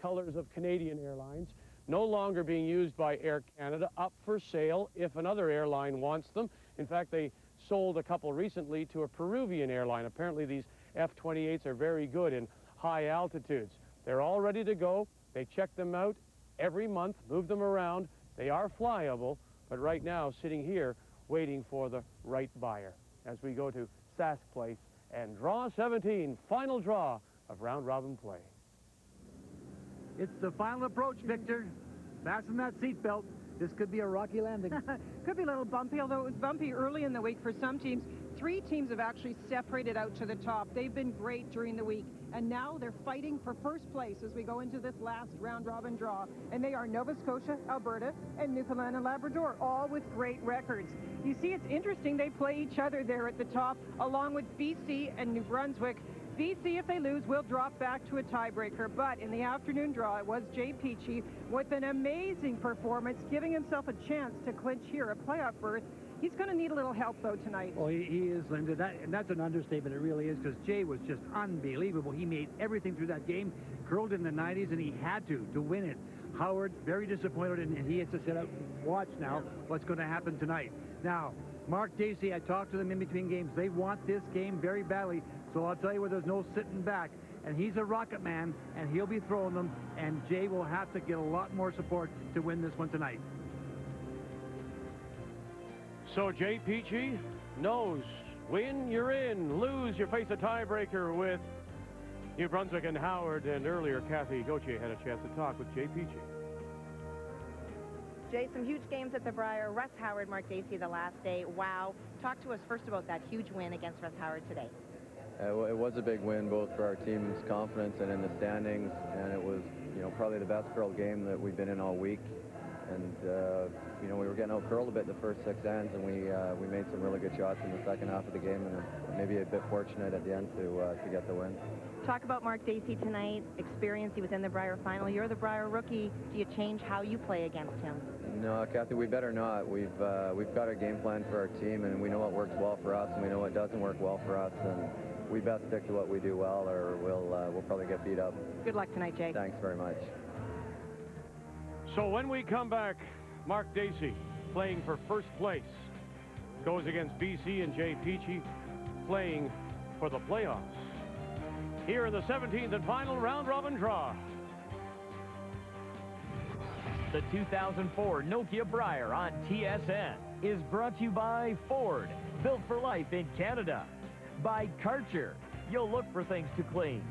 colors of Canadian Airlines, no longer being used by Air Canada, up for sale if another airline wants them. In fact, they sold a couple recently to a Peruvian airline. Apparently these F-28s are very good in high altitudes. They're all ready to go. They check them out every month, move them around. They are flyable, but right now sitting here waiting for the right buyer as we go to Sask Place and draw 17, final draw of round robin play. It's the final approach, Victor. Fasten that seatbelt. This could be a rocky landing. Could be a little bumpy, although it was bumpy early in the week for some teams. 3 teams have actually separated out to the top. They've been great during the week, and now they're fighting for first place as we go into this last round-robin draw. And they are Nova Scotia, Alberta, and Newfoundland and Labrador, all with great records. You see, it's interesting. They play each other there at the top, along with BC and New Brunswick. BC, if they lose, will drop back to a tiebreaker. But in the afternoon draw, it was Jay Peachey with an amazing performance, giving himself a chance to clinch here a playoff berth. He's going to need a little help, though, tonight. Oh, he is, Linda. And that's an understatement. It really is, because Jay was just unbelievable. He made everything through that game, curled in the 90s, and he had to win it. Howard, very disappointed, and he has to sit out and watch now what's going to happen tonight. Now, Mark Dacey, I talked to them in between games. They want this game very badly, so I'll tell you where there's no sitting back. And he's a rocket man, and he'll be throwing them, and Jay will have to get a lot more support to win this one tonight. So Jay Peachey knows, win, you're in. Lose, you face a tiebreaker with New Brunswick and Howard. And earlier, Kathy Gauthier had a chance to talk with Jay Peachey. Jay, some huge games at the Brier. Russ Howard, Mark Dacey the last day. Wow. Talk to us first about that huge win against Russ Howard today. It was a big win, both for our team's confidence and in the standings. And it was, probably the best curl game that we've been in all week. And, we were getting out-curled a bit the first 6 ends, and we made some really good shots in the second half of the game, and maybe a bit fortunate at the end to get the win. Talk about Mark Dacey tonight, experience. He was in the Brier final. You're the Brier rookie. Do you change how you play against him? No, Kathy, we better not. We've got a game plan for our team, and we know what works well for us, and we know what doesn't work well for us, and we best stick to what we do well, or we'll probably get beat up. Good luck tonight, Jay. Thanks very much. So when we come back, Mark Dacey playing for first place goes against BC, and Jay Peachey playing for the playoffs here in the 17th and final round-robin draw. The 2004 Nokia Brier on TSN is brought to you by Ford, built for life in Canada, by Karcher, you'll look for things to clean,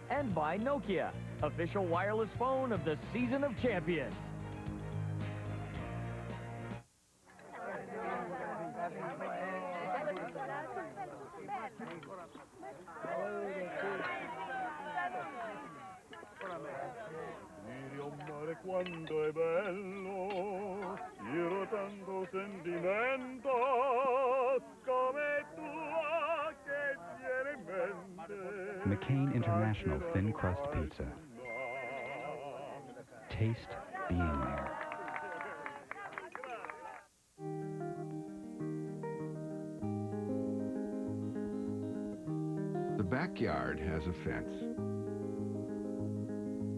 and by Nokia, official wireless phone of the Season of Champions. Quando è bello, giro tanto sentimento, come tua che tiene in mente. McCain International Thin Crust Pizza. Taste being there. The backyard has a fence.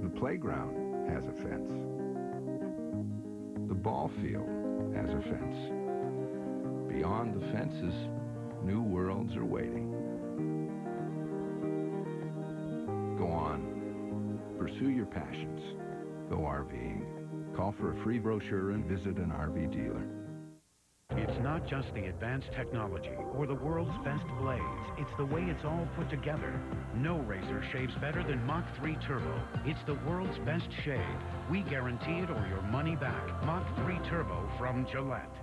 The playground has a fence. The ball field has a fence. Beyond the fences, new worlds are waiting. Go on. Pursue your passions. Go RVing. Call for a free brochure and visit an RV dealer. It's not just the advanced technology or the world's best blades. It's the way it's all put together. No razor shaves better than Mach 3 Turbo. It's the world's best shave. We guarantee it or your money back. Mach 3 Turbo from Gillette.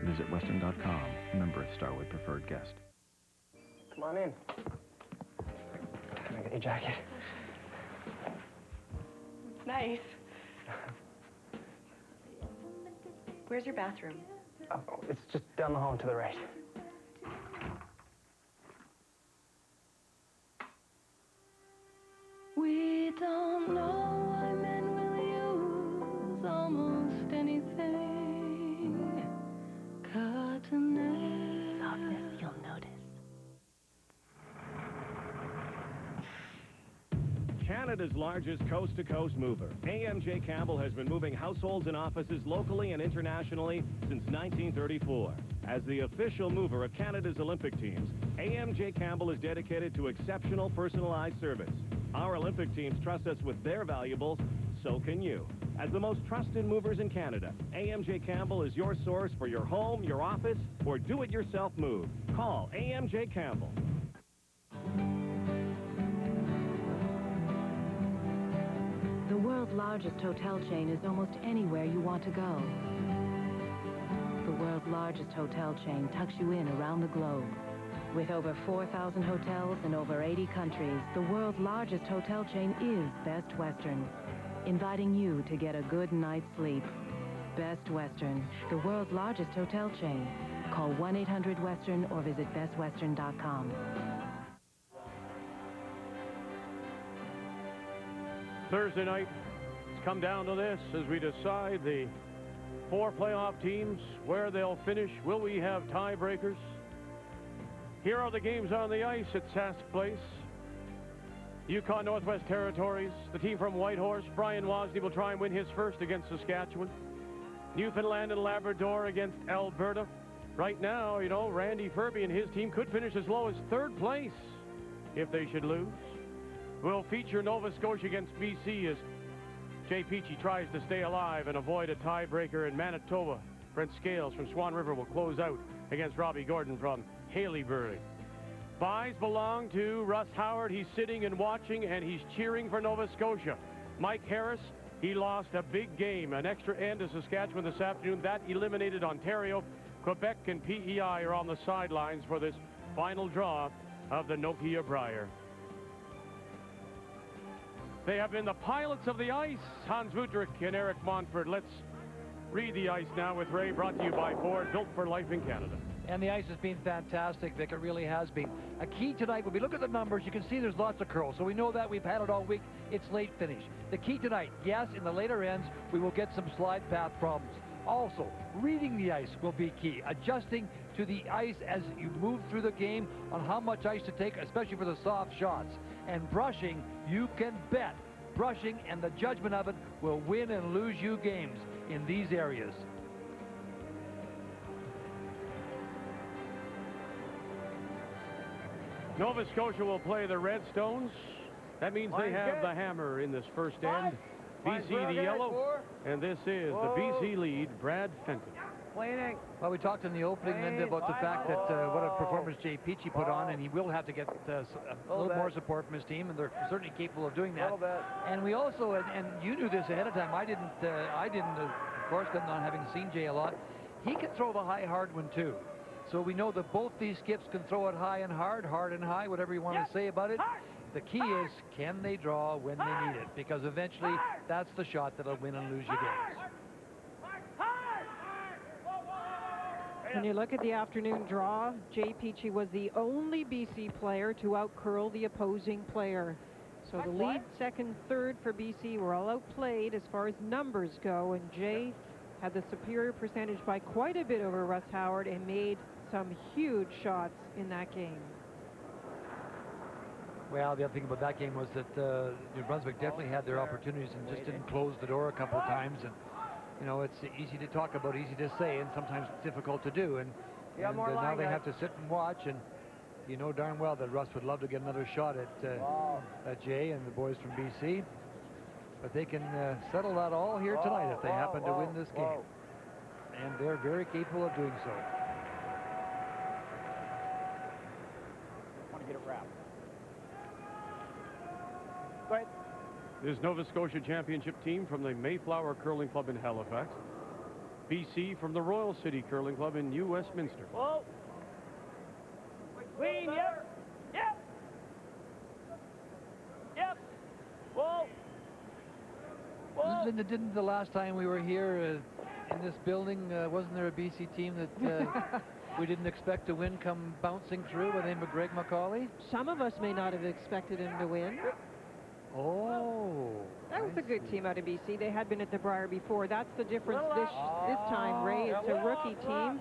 Visit Weston.com, member of Starwood Preferred Guest. Come on in. Can I get your jacket? It's nice. Where's your bathroom? Oh, it's just down the hall and to the right. We don't know why men will use almost anything. Cotton. Softness you'll notice. Canada's largest coast-to-coast mover, AMJ Campbell has been moving households and offices locally and internationally since 1934. As the official mover of Canada's Olympic teams, AMJ Campbell is dedicated to exceptional personalized service. Our Olympic teams trust us with their valuables, so can you. As the most trusted movers in Canada, AMJ Campbell is your source for your home, your office, or do-it-yourself move. Call AMJ Campbell. The world's largest hotel chain is almost anywhere you want to go. The world's largest hotel chain tucks you in around the globe. With over 4,000 hotels in over 80 countries, the world's largest hotel chain is Best Western, inviting you to get a good night's sleep. Best Western, the world's largest hotel chain. Call 1-800-WESTERN or visit bestwestern.com. Thursday night, it's come down to this as we decide the 4 playoff teams, where they'll finish. Will we have tiebreakers? Here are the games on the ice at Sask Place. Yukon Northwest Territories, the team from Whitehorse, Brian Wozni will try and win his first against Saskatchewan. Newfoundland and Labrador against Alberta. Right now, you know, Randy Furby and his team could finish as low as 3rd place if they should lose. We'll feature Nova Scotia against BC as Jay Peachey tries to stay alive and avoid a tiebreaker in Manitoba. Brent Scales from Swan River will close out against Robbie Gordon from Haileybury. Buys belong to Russ Howard. He's sitting and watching, and he's cheering for Nova Scotia. Mike Harris, he lost a big game, an extra end to Saskatchewan this afternoon. That eliminated Ontario. Quebec and PEI are on the sidelines for this final draw of the Nokia Brier. They have been the pilots of the ice, Hans Wuttrich and Eric Montford. Let's read the ice now with Ray, brought to you by Ford, built for life in Canada. And the ice has been fantastic, Vic. It really has been. A key tonight, when we look at the numbers, you can see there's lots of curls. So we know that. We've had it all week. It's late finish. The key tonight, yes, in the later ends, we will get some slide path problems. Also, reading the ice will be key. Adjusting to the ice as you move through the game on how much ice to take, especially for the soft shots. And brushing, you can bet. Brushing and the judgment of it will win and lose you games in these areas. Nova Scotia will play the Redstones. That means they have the hammer in this first end. BC the yellow, and this is the BC lead, Brad Fenton. Well, we talked in the opening, Linda, about the fact that what a performance Jay Peachey put on, and he will have to get a little more support from his team, and they're certainly capable of doing that. And we also, and you knew this ahead of time, I didn't, of course, not having seen Jay a lot. He can throw the high, hard one, too. So we know that both these skips can throw it high and hard and high, whatever you want to say about it. The key is, can they draw when they need it? Because eventually, that's the shot that'll win and lose you games. When you look at the afternoon draw, Jay Peachey was the only BC player to out-curl the opposing player. So the lead, second, third for BC were all outplayed as far as numbers go, and Jay had the superior percentage by quite a bit over Russ Howard and made some huge shots in that game. Well, the other thing about that game was that New Brunswick definitely had their opportunities and just didn't close the door a couple of times. And you know, it's easy to talk about, easy to say, and sometimes it's difficult to do. And now they have to sit and watch, and you know darn well that Russ would love to get another shot at Jay and the boys from BC. But they can settle that all here tonight if they happen to win this game. And they're very capable of doing so. I want to get it wrapped. Go ahead. This Nova Scotia championship team from the Mayflower Curling Club in Halifax. BC from the Royal City Curling Club in New Westminster. Whoa. Clean, yep. Yep. Yep. Whoa. Whoa. Linda, didn't the last time we were here in this building, wasn't there a BC team that we didn't expect to win come bouncing through with the name of Greg McCauley? Some of us may not have expected him to win. Oh. That was a good team out of BC. They had been at the Brier before. That's the difference this time, Ray. It's a rookie team.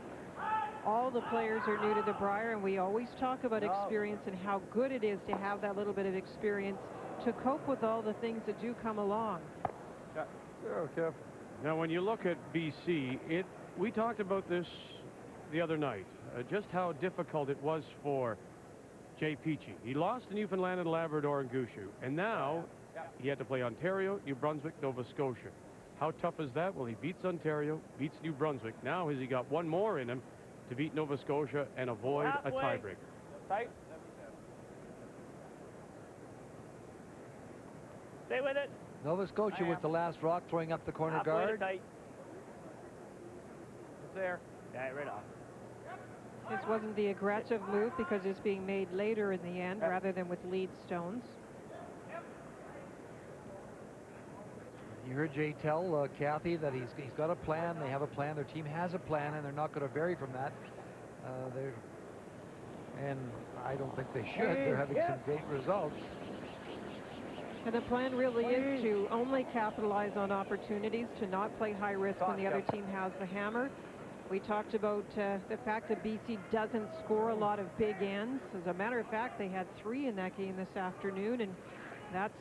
All the players are new to the Brier, and we always talk about experience and how good it is to have that little bit of experience to cope with all the things that do come along. Okay. Now, when you look at BC, we talked about this the other night, just how difficult it was for Jay Peachey. He lost to Newfoundland and Labrador and Gushu, and now he had to play Ontario, New Brunswick, Nova Scotia. How tough is that? Well, he beats Ontario, beats New Brunswick. Now has he got one more in him to beat Nova Scotia and avoid a tiebreaker. Tight. Stay with it. Nova Scotia with the last rock throwing up the corner guard. Tight. It's there. Yeah, right off. This wasn't the aggressive move because it's being made later in the end rather than with lead stones. You heard Jay tell Kathy that he's got a plan. They have a plan. Their team has a plan, and they're not going to vary from that. And I don't think they should. They're having some great results. And the plan really is to only capitalize on opportunities, to not play high risk when the other team has the hammer. We talked about the fact that BC doesn't score a lot of big ends. As a matter of fact, they had 3 in that game this afternoon, and that's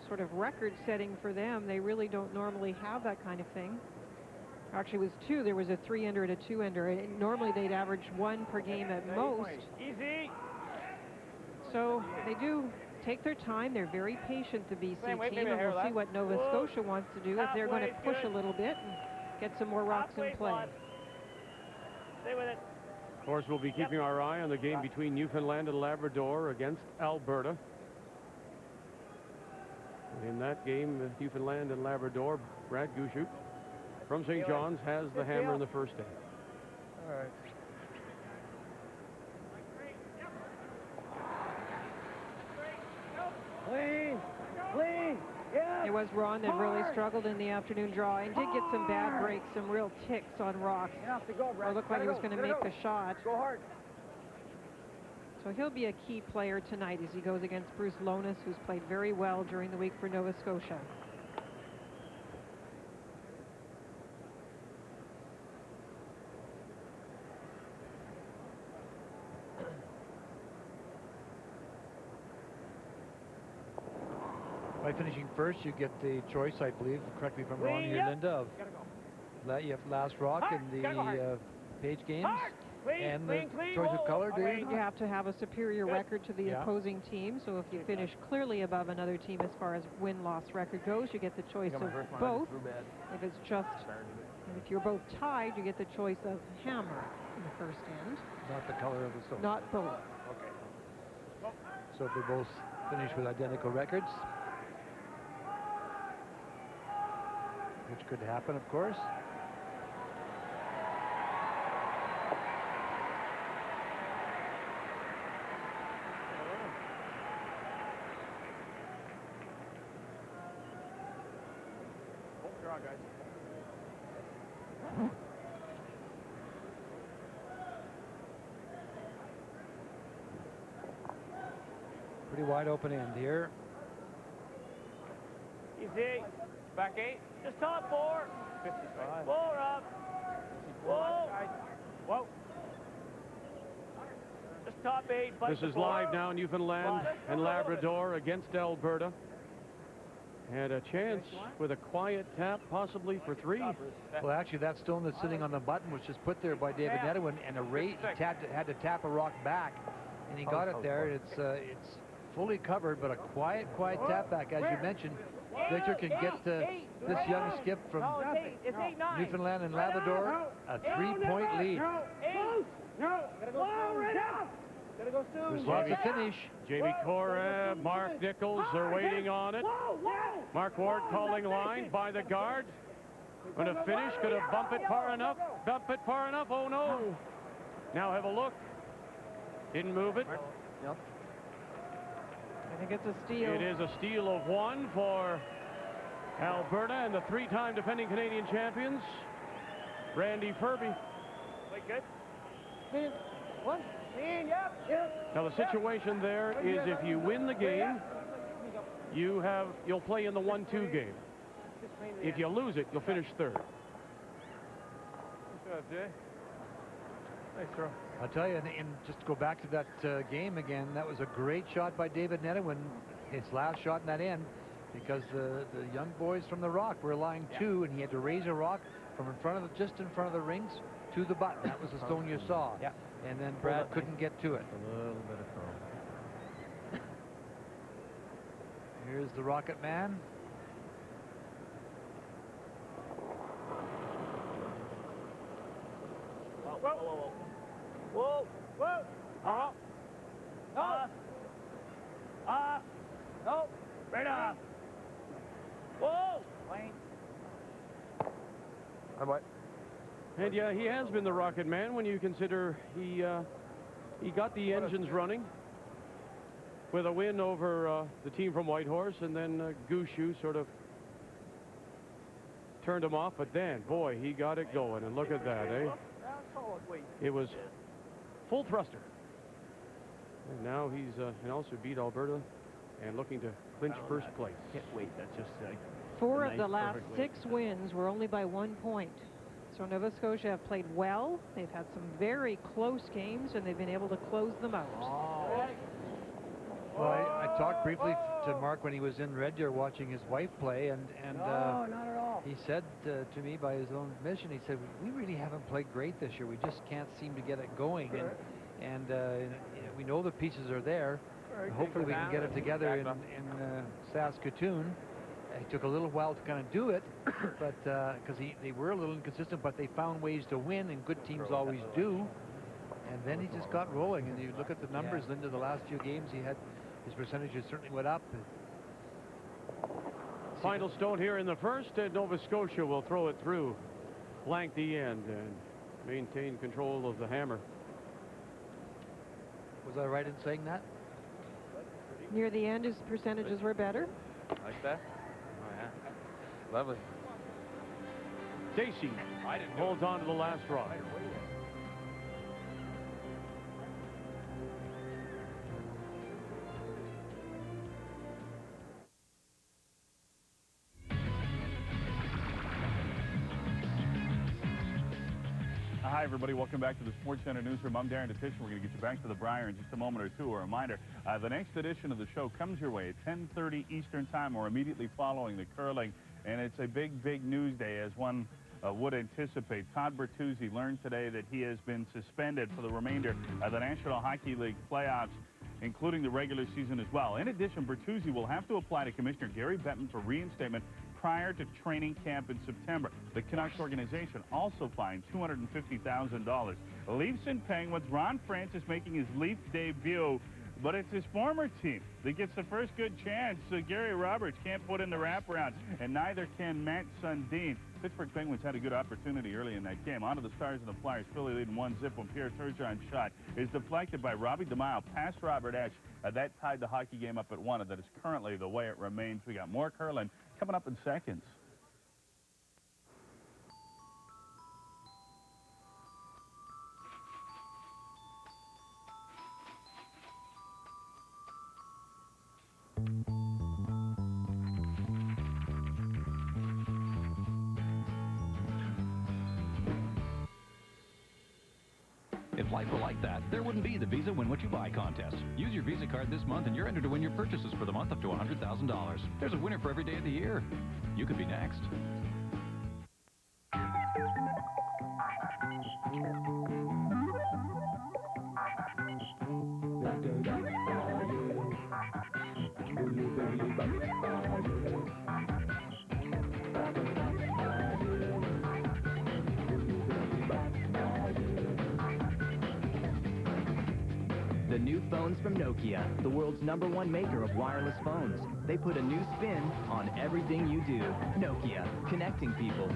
sort of record-setting for them. They really don't normally have that kind of thing. Actually, it was 2. There was a 3-ender and a 2-ender. Normally, they'd average 1 per game at most. Easy. So they do take their time. They're very patient, the BC team, and we'll see what Nova Scotia wants to do if they're going to push a little bit and get some more rocks in play. Stay with it. Of course, we'll be keeping our eye on the game between Newfoundland and Labrador against Alberta. In that game, Newfoundland and Labrador, Brad Gushu from St. John's has the hammer in the first end. All right. Clean. Clean. Yeah. It was Ron that really struggled in the afternoon draw and did get some bad breaks, some real ticks on rocks. It looked like he was going to make the shot. Go hard. So he'll be a key player tonight as he goes against Bruce Lonis, who's played very well during the week for Nova Scotia. By finishing first, you get the choice, I believe, correct me if I'm wrong here, Linda, of you have last rock in the Page games. And the choice of color, do you? You have to have a superior record to the opposing team, so if you finish clearly above another team as far as win-loss record goes, you get the choice of both. If it's just, and if you're both tied, you get the choice of hammer in the first end. Not the color of the stone. Not both. Okay. So if they both finish with identical records, which could happen, of course. Pretty wide open end here. Easy. Back 8. Just top 4. 55. 4 up. Whoa. Whoa. Just top 8. This is live now, Newfoundland and Labrador against Alberta. Had a chance with a quiet tap, possibly for 3. Well, actually, that stone that's sitting on the button was just put there by David Nedwin, and he had to tap a rock back, and he got it there. It's fully covered, but a quiet tap back, as you mentioned. Victor can get this young skip from Newfoundland and Labrador a 3-point lead. There's lots of finish. Jamie Korab, Mark Nichols are waiting on it. Mark Ward calling line by the guard. Going to finish. Going to bump it far enough. Bump it far enough. Oh, no. Now have a look. Didn't move it. Yep. I think it's a steal. It is a steal of 1 for Alberta and the 3-time defending Canadian champions, Randy Ferbey. Wait, good. Clean. 1. Clean, yep. Now the situation there is if you win the game, you'll play in the 1-2 game. If you lose it, you'll finish third. Good job, Jay. Nice throw. I'll tell you, and just to go back to that game again, that was a great shot by David Nedewin, his last shot in that end, because the young boys from the Rock were lying two, and he had to raise a rock from just in front of the rings to the button. That was the stone you saw. Yeah. And then Brad couldn't get to it. A little bit of throw. Here's the Rocket Man. Whoa, whoa, whoa. Whoa, whoa. No. Right off. Whoa. Wayne. Hi, boy. And yeah, he has been the Rocket Man when you consider he got the engines running with a win over the team from Whitehorse, and then Gushu sort of turned him off. But then, boy, he got it going, and look at that, eh? It was full thruster. And now he's also beat Alberta and looking to clinch first place. Can't wait. That's just 4 of the last 6 wins were only by 1 point. So Nova Scotia have played well. They've had some very close games, and they've been able to close them out. Well, I talked briefly to Mark when he was in Red Deer watching his wife play, and No, not at all. he said to me by his own admission, he said, we really haven't played great this year. We just can't seem to get it going. And we know the pieces are there. Hopefully we can get it together in Saskatoon. It took a little while to kind of do it, but because they were a little inconsistent, but they found ways to win, and good teams always do. And then he just got rolling. And you look at the numbers, Linda, the last few games, his percentages certainly went up. Final stone here in the first, and Nova Scotia will throw it through, blank the end, and maintain control of the hammer. Was I right in saying that? Near the end, his percentages were better. Like that? Oh, yeah. Lovely. Dacey holds on to the last rock. Hi, everybody. Welcome back to the Sports Center Newsroom. I'm Darren Detition. We're going to get you back to the Brier in just a moment or two. A reminder, the next edition of the show comes your way at 10:30 Eastern Time, or immediately following the curling. And it's a big, big news day, as one would anticipate. Todd Bertuzzi learned today that he has been suspended for the remainder of the National Hockey League playoffs, including the regular season as well. In addition, Bertuzzi will have to apply to Commissioner Gary Bettman for reinstatement prior to training camp in September. The Canucks organization also fined $250,000. Leafs and Penguins, Ron Francis making his Leaf debut, but it's his former team that gets the first good chance. So Gary Roberts can't put in the wraparound, and neither can Matt Sundin. Pittsburgh Penguins had a good opportunity early in that game. Onto the Stars and the Flyers. Philly leading 1-0 when Pierre Turgeon's shot is deflected by Robbie DeMille past Robert Esch. That tied the hockey game up at 1, and that is currently the way it remains. We got more curling coming up in seconds. If life were like that, there wouldn't be the Visa Win What You Buy contest. Use your Visa card this month and you're entered to win your purchases for the month up to $100,000. There's a winner for every day of the year. You could be next. The new phones from Nokia, the world's #1 maker of wireless phones. They put a new spin on everything you do. Nokia, connecting people.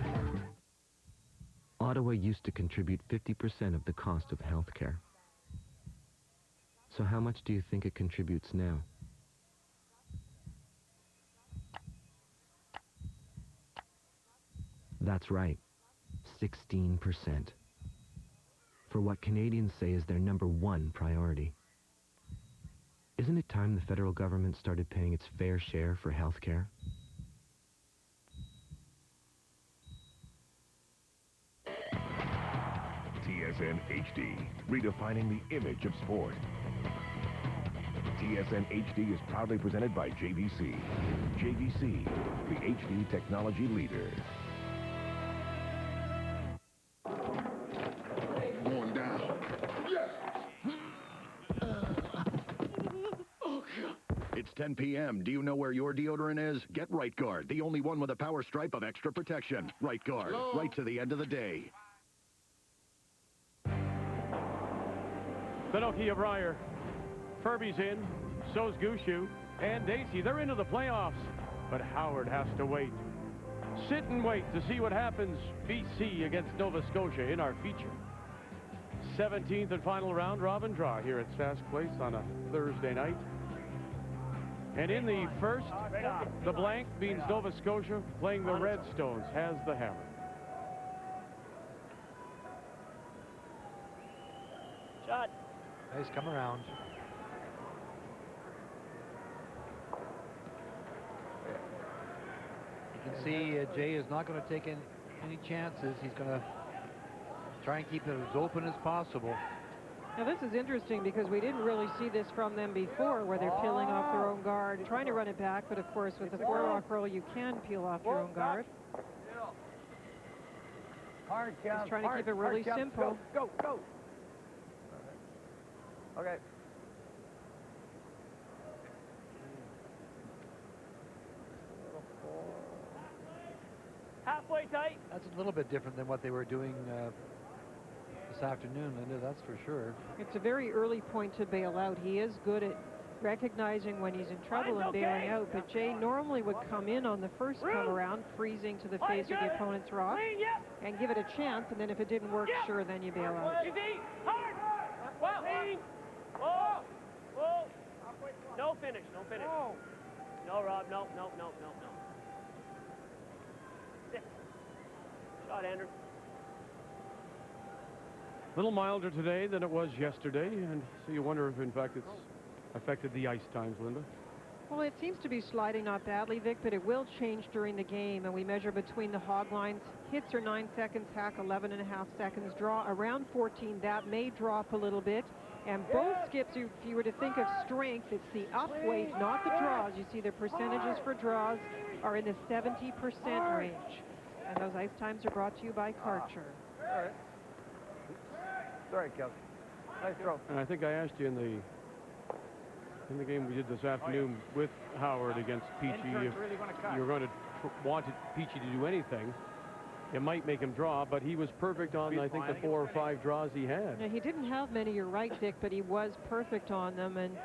Ottawa used to contribute 50% of the cost of health care. So how much do you think it contributes now? That's right, 16%. For what Canadians say is their #1 priority. Isn't it time the federal government started paying its fair share for health care? TSN HD, redefining the image of sport. TSN HD is proudly presented by JVC. JVC, the HD technology leader. Going down. Yes! It's 10 p.m. Do you know where your deodorant is? Get Right Guard, the only one with a power stripe of extra protection. Right Guard, right to the end of the day. The Nokia Brier. Furby's in, so's Gushu, and Dacey. They're into the playoffs, but Howard has to wait. Sit and wait to see what happens BC against Nova Scotia in our feature. 17th and final round robin draw here at Sask Place on a Thursday night. And in the first, the blank means Nova Scotia playing the Redstones has the hammer. Shot. Nice come around. You can see Jay is not going to take any chances. He's going to try and keep it as open as possible. Now this is interesting because we didn't really see this from them before, where they're peeling off their own guard, trying to run it back, but of course with the four-rock roll you can peel off your own guard. Hard count. He's trying to keep it really simple. Go, go. Okay. Halfway tight. That's a little bit different than what they were doing this afternoon, Linda, that's for sure. It's a very early point to bail out. He is good at recognizing when he's in trouble and bailing out, but Jay normally would come in on the first come around, freezing to the face of the opponent's rock, and give it a chance, and then if it didn't work, sure, then you bail out. Whoa! Whoa! No finish, no finish. No, Rob, no. Shot, Andrew. A little milder today than it was yesterday, and so you wonder if, in fact, it's affected the ice times, Linda. Well, it seems to be sliding not badly, Vic, but it will change during the game, and we measure between the hog lines. Hits are 9 seconds, hack 11.5 seconds, draw around 14. That may drop a little bit. And both skips, if you were to think of strength, it's the up weight, not the draws. You see the percentages for draws are in the 70% range. And those ice times are brought to you by Karcher. All right. Sorry, Kelsey. Nice throw. And I think I asked you in the game we did this afternoon with Howard against Peachey if you were going to want Peachey to do anything. It might make him draw, but he was perfect on, I think, the 4 or 5 draws he had. Now, he didn't have many, you're right, Dick, but he was perfect on them. And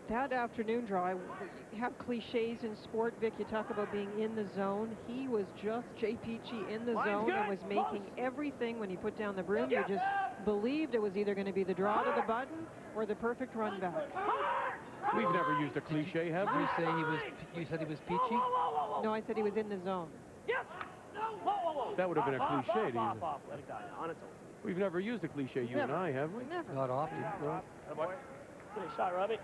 that afternoon draw, you have cliches in sport, Vic. You talk about being in the zone. He was just Jay Peachey in the zone and was making everything when he put down the broom. You just believed it was either going to be the draw to the button or the perfect run back. We've never used a cliche, have we? You said he was Peachey? No, I said he was in the zone. Yes! Whoa. That would have been a cliche to use. Off. Let it die on its own. We've never used a cliche, you and I, have we? Never. Not often. No. Good shot, Robbie.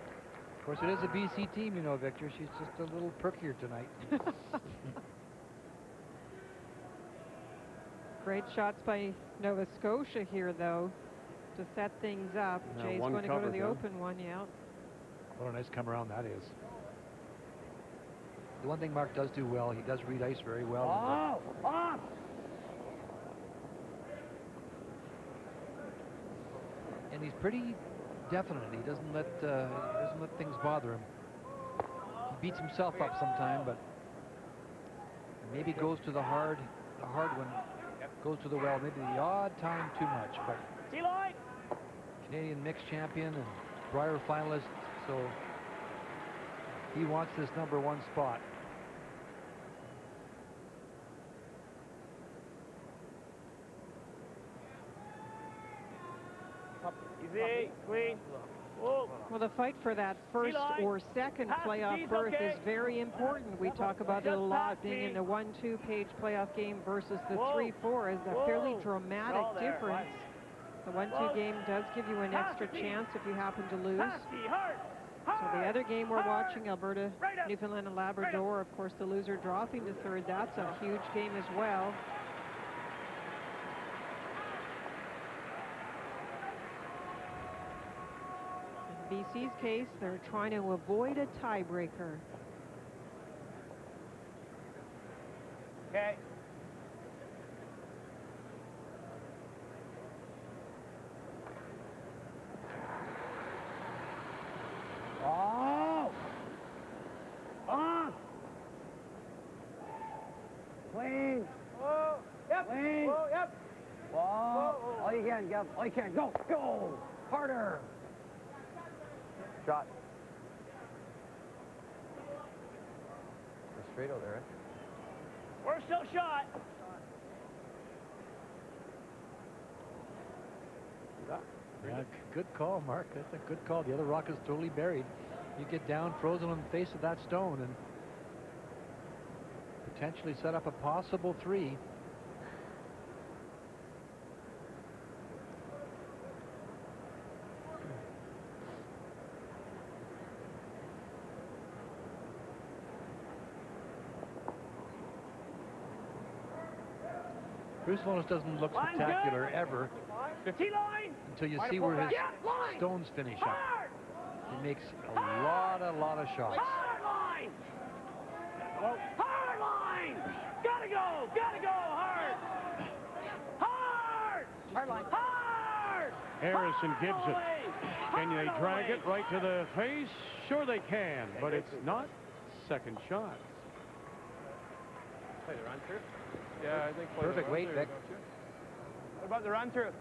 Of course, it is a BC team, you know, Victor. She's just a little perkier tonight. Great shots by Nova Scotia here, though, to set things up. Now Jay's going to go to the open one, yeah. What a nice come around that is. The one thing Mark does do well, he does read ice very well. And he's pretty definite. He doesn't let things bother him. He beats himself up sometime, but maybe goes to the hard one, goes to the well, maybe the odd time too much. But Canadian mixed champion and Brier finalist, so he wants this #1 spot. Easy, clean. Whoa. Well, the fight for that first or second playoff berth is very important. We talk about it a lot, being in the 1-2 page playoff game versus the 3-4 is a fairly dramatic difference. The 1-2 game does give you an extra chance if you happen to lose. So the other game we're watching, Alberta, Newfoundland and Labrador, of course, the loser dropping to third. That's a huge game as well. In BC's case, they're trying to avoid a tiebreaker. Okay. Oh! On! Clean! Whoa! Yep! Clean! Whoa! Yep! Whoa! All you can, Gav. All you can. Go! Go! Harder! Shot. We're straight out there, right? We're still shot. Yeah, good call, Mark. That's a good call. The other rock is totally buried. You get down, frozen on the face of that stone, and potentially set up a possible 3. Bruce Lonis doesn't look spectacular ever until you see where his stones finish up. He makes a lot of shots. Hard line! Hard line! Gotta go hard! Hard! Hard line! Hard! Harrison Gibson. Can they drag it right to the face? Sure they can, but it's not second shot. Play the run through? Yeah, I think Perfect weight, Vic. What about the run through?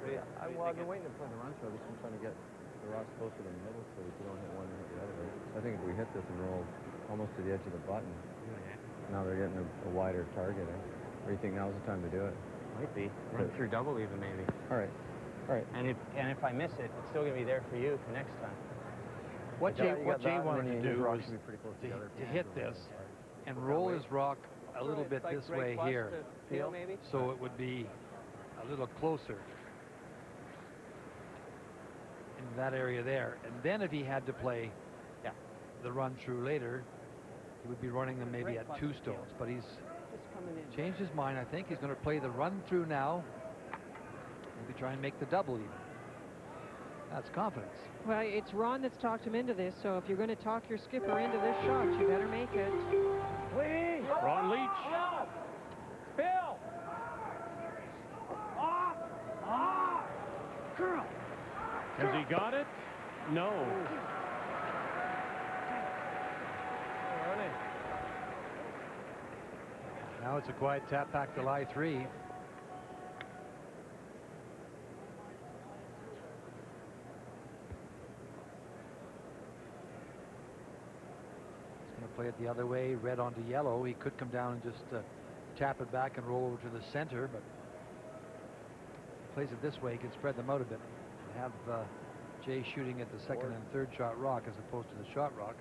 Well, I've been waiting to play the run through. I'm trying to get the rocks closer to the middle so that you don't hit one and hit the other. Right? I think if we hit this and roll almost to the edge of the button, now they're getting a wider target. Or you think now's the time to do it? Might be. Run through double even, maybe. All right. And if I miss it, it's still going to be there for you for next time. What Jay wanted to do was to hit this and roll his rock a little bit this way here, so it would be a little closer in that area there. And then if he had to play the run through later, he would be running them maybe at 2 stones. But he's changed his mind. I think he's going to play the run through now. Maybe try and make the double even. That's confidence. Well, it's Ron that's talked him into this, so if you're going to talk your skipper into this shot, you better make it. Ron Leach. Bill! Girl! Has he got it? No. Now it's a quiet tap back to lie 3. He's going to play it the other way, red onto yellow. He could come down and just tap it back and roll over to the center, but plays it this way, he can spread them out a bit. Have Jay shooting at the second and third shot rock as opposed to the shot rock.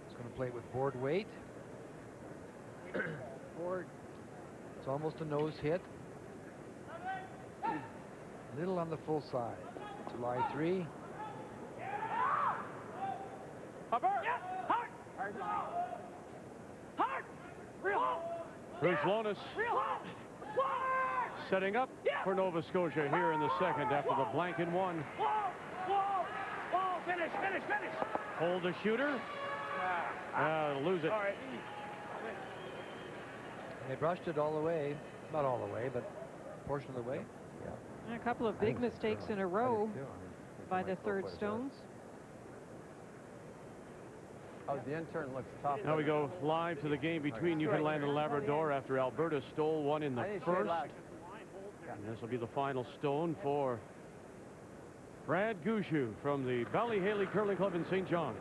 He's going to play it with board weight. Board. It's almost a nose hit. Little on the full side. To lie 3. Hard! Real hard! Bruce Lonis setting up for Nova Scotia here in the second after the blank in 1. Finish! Hold the shooter. Lose it. All right. They brushed it all the way. Not all the way, but a portion of the way. And a couple of big mistakes in a row by the third stones. The end turn looks tough. Now we go live to the game between Newfoundland and Labrador after Alberta stole one in the first. And this will be the final stone for Brad Gushu from the Ballyhaley Curling Club in St. John's.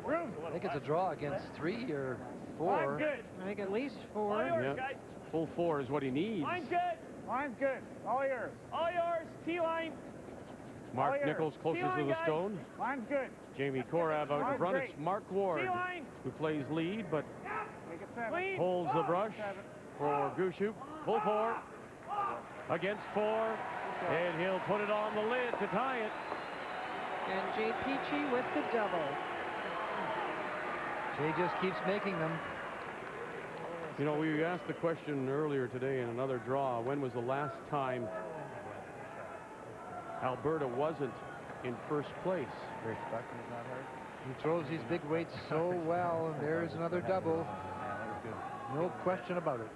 I think it's a draw against 3 or 4. I think at least 4. Yep. Full 4 is what he needs. Line's good. All yours. T-line. Mark Nichols closest to the stone. Line's good. Jamie Korab out in front. It's Mark Ward who plays lead, but holds the brush. for Grushu. Full 4 against 4, and he'll put it on the lid to tie it. And Jay Peachey with the double. Jay just keeps making them. You know, we asked the question earlier today in another draw, when was the last time Alberta wasn't in first place? He throws these big weights so well, and there's another double. No question about it.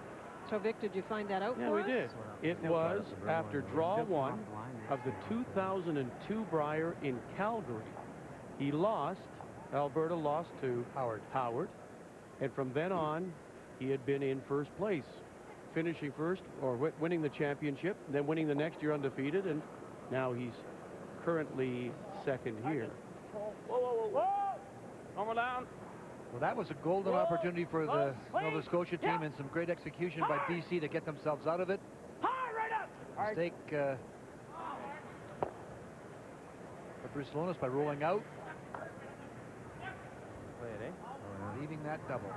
So, Vic, did you find that out Yeah, for we us? did. It was after draw 1 of the 2002 Brier in Calgary. He lost, Alberta lost to Howard. And from then on, he had been in first place, finishing first or winning the championship, then winning the next year undefeated, and now he's currently second here. Whoa, whoa, whoa, whoa! Come down. Well, that was a golden opportunity for the Nova Scotia team, and some great execution by BC to get themselves out of it. Mistake for Bruce Lonis by rolling out. Leaving that double.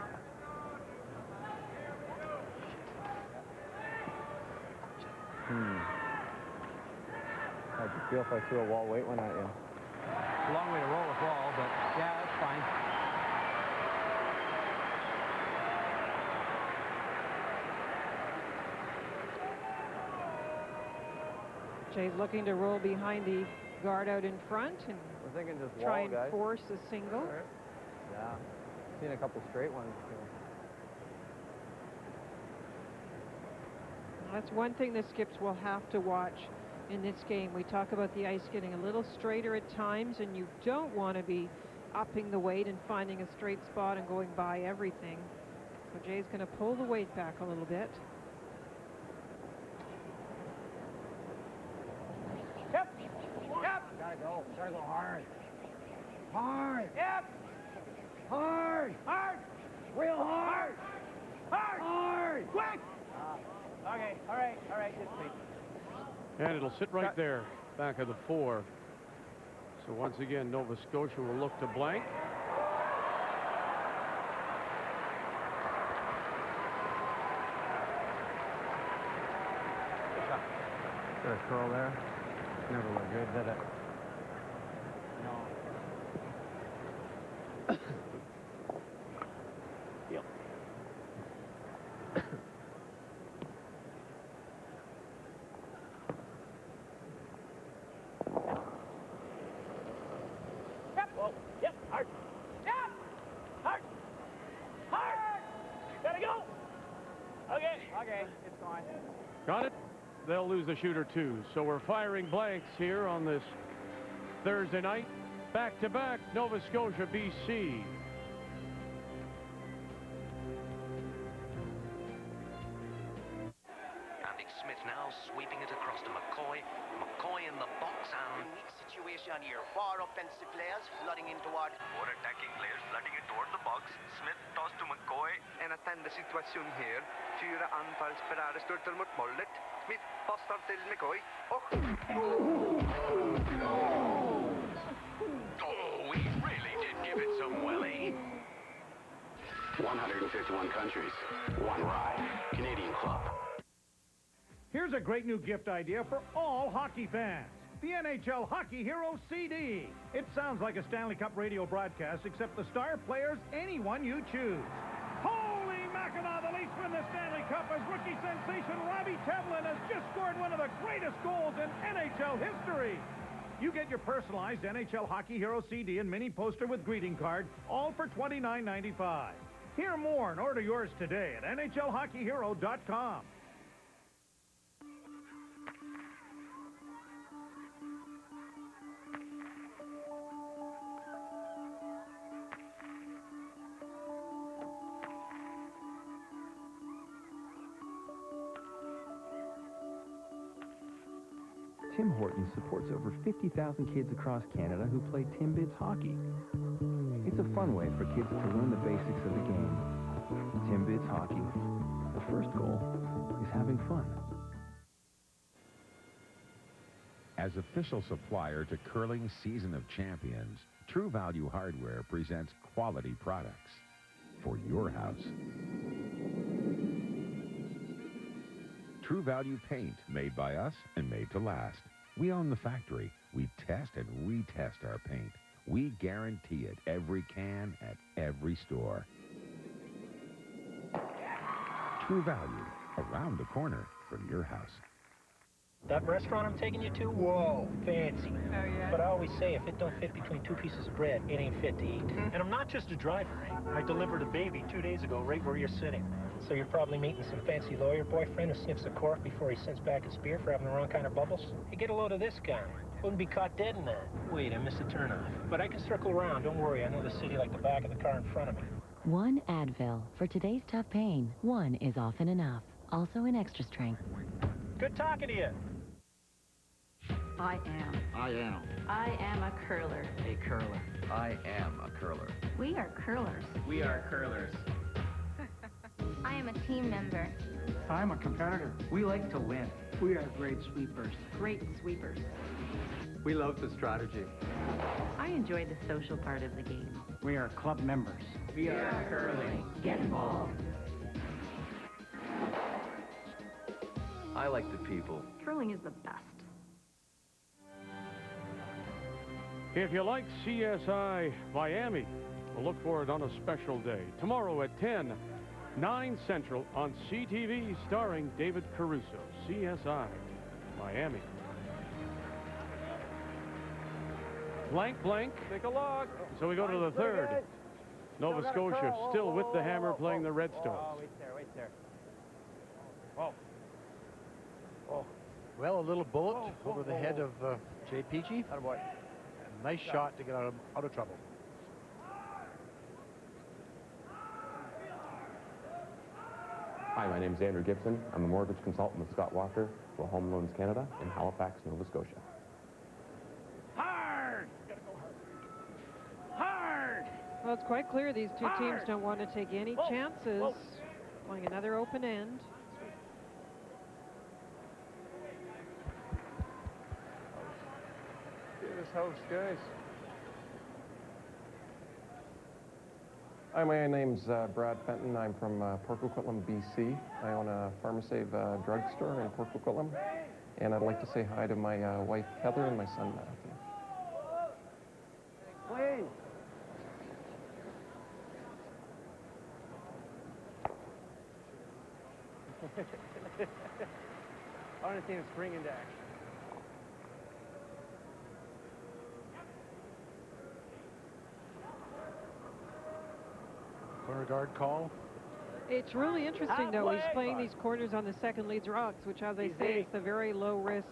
How'd you feel if I threw a wall weight one at you? It's a long way to roll a ball, but yeah, that's fine. Jay's looking to roll behind the guard out in front and We're thinking just try wall, and guys. force a single. Yeah. Seen a couple straight ones too. That's one thing the skips will have to watch in this game. We talk about the ice getting a little straighter at times, and you don't want to be upping the weight and finding a straight spot and going by everything. So Jay's going to pull the weight back a little bit. Yep. Yep. Gotta go hard. Hard. Yep. Hard. Hard. Real hard. Hard. Hard. Quick. Okay. All right. Just me. And it'll sit right there, back of the 4. So once again, Nova Scotia will look to blank. Got a curl there. Never looked good, did it? Yep. Yep. Whoa. Yep. Hard. Yep. Hard. Hard. Gotta go. Okay. It's fine. Got it? They'll lose the shooter too. So we're firing blanks here on this Thursday night. Back-to-back Nova Scotia, BC. Andy Smith now sweeping it across to McCoy. McCoy in the box and... Unique situation here. 4 offensive players flooding in toward... 4 attacking players flooding in toward the box. Smith toss to McCoy. En att den situation här. 4 anfallsspelare störtar mot målet. Smith passar till McCoy. Och... Oh, we really did give it some welly. 151 countries, one ride. Canadian Club. Here's a great new gift idea for all hockey fans. The NHL Hockey Hero CD. It sounds like a Stanley Cup radio broadcast, except the star players, anyone you choose. Holy Mackinac, the Leafs win the Stanley Cup as rookie sensation Robbie Tevlin has just scored one of the greatest goals in NHL history. You get your personalized NHL Hockey Hero CD and mini poster with greeting card, all for $29.95. Hear more and order yours today at NHLHockeyHero.com. Tim Hortons supports over 50,000 kids across Canada who play Timbits hockey. It's a fun way for kids to learn the basics of the game. Timbits hockey. The first goal is having fun. As official supplier to Curling's Season of Champions, True Value Hardware presents quality products for your house. True Value paint made by us and made to last. We own the factory. We test and retest our paint. We guarantee it every can at every store. True Value, around the corner from your house. That restaurant I'm taking you to, whoa, fancy. Oh, yeah? But I always say, if it don't fit between two pieces of bread, it ain't fit to eat. And I'm not just a driver. I delivered a baby 2 days ago right where you're sitting. So you're probably meeting some fancy lawyer boyfriend who sniffs a cork before he sends back his beer for having the wrong kind of bubbles. Hey, get a load of this guy. Wouldn't be caught dead in that. Wait, I missed a turnoff. But I can circle around, don't worry. I know the city like the back of the car in front of me. One Advil. For today's tough pain, one is often enough. Also in extra strength. Good talking to you. I am. I am. I am a curler. A curler. I am a curler. We are curlers. We are curlers. I am a team member. I'm a competitor. We like to win. We are great sweepers. Great sweepers. We love the strategy. I enjoy the social part of the game. We are club members. We are curling. Get involved. I like the people. Curling is the best. If you like CSI Miami, we'll look for it on a special day. Tomorrow at 10, 9 Central on CTV, starring David Caruso. CSI Miami. Blank, blank. Take a look. So we go to the third. Nova Scotia still with the hammer playing the Redstones. Oh, wait there. Oh. Oh. Well, a little bullet over the head of Jay Peachey. Attaboy. Nice shot to get out of trouble. Hi, my name's Andrew Gibson. I'm a mortgage consultant with Scott Walker for Home Loans Canada in Halifax, Nova Scotia. Hard! Gotta go hard. Hard! Well, it's quite clear these two teams don't want to take any chances. Playing another open end. This house, guys. Hi, my name's Brad Fenton. I'm from Port Coquitlam, BC. I own a PharmaSave drugstore in Port Coquitlam. And I'd like to say hi to my wife, Heather, and my son, Matthew. Clean. I want to see him spring into action. Corner guard call. It's really interesting, though. He's playing these corners on the second leads rocks, which, as I say, it's a very low-risk,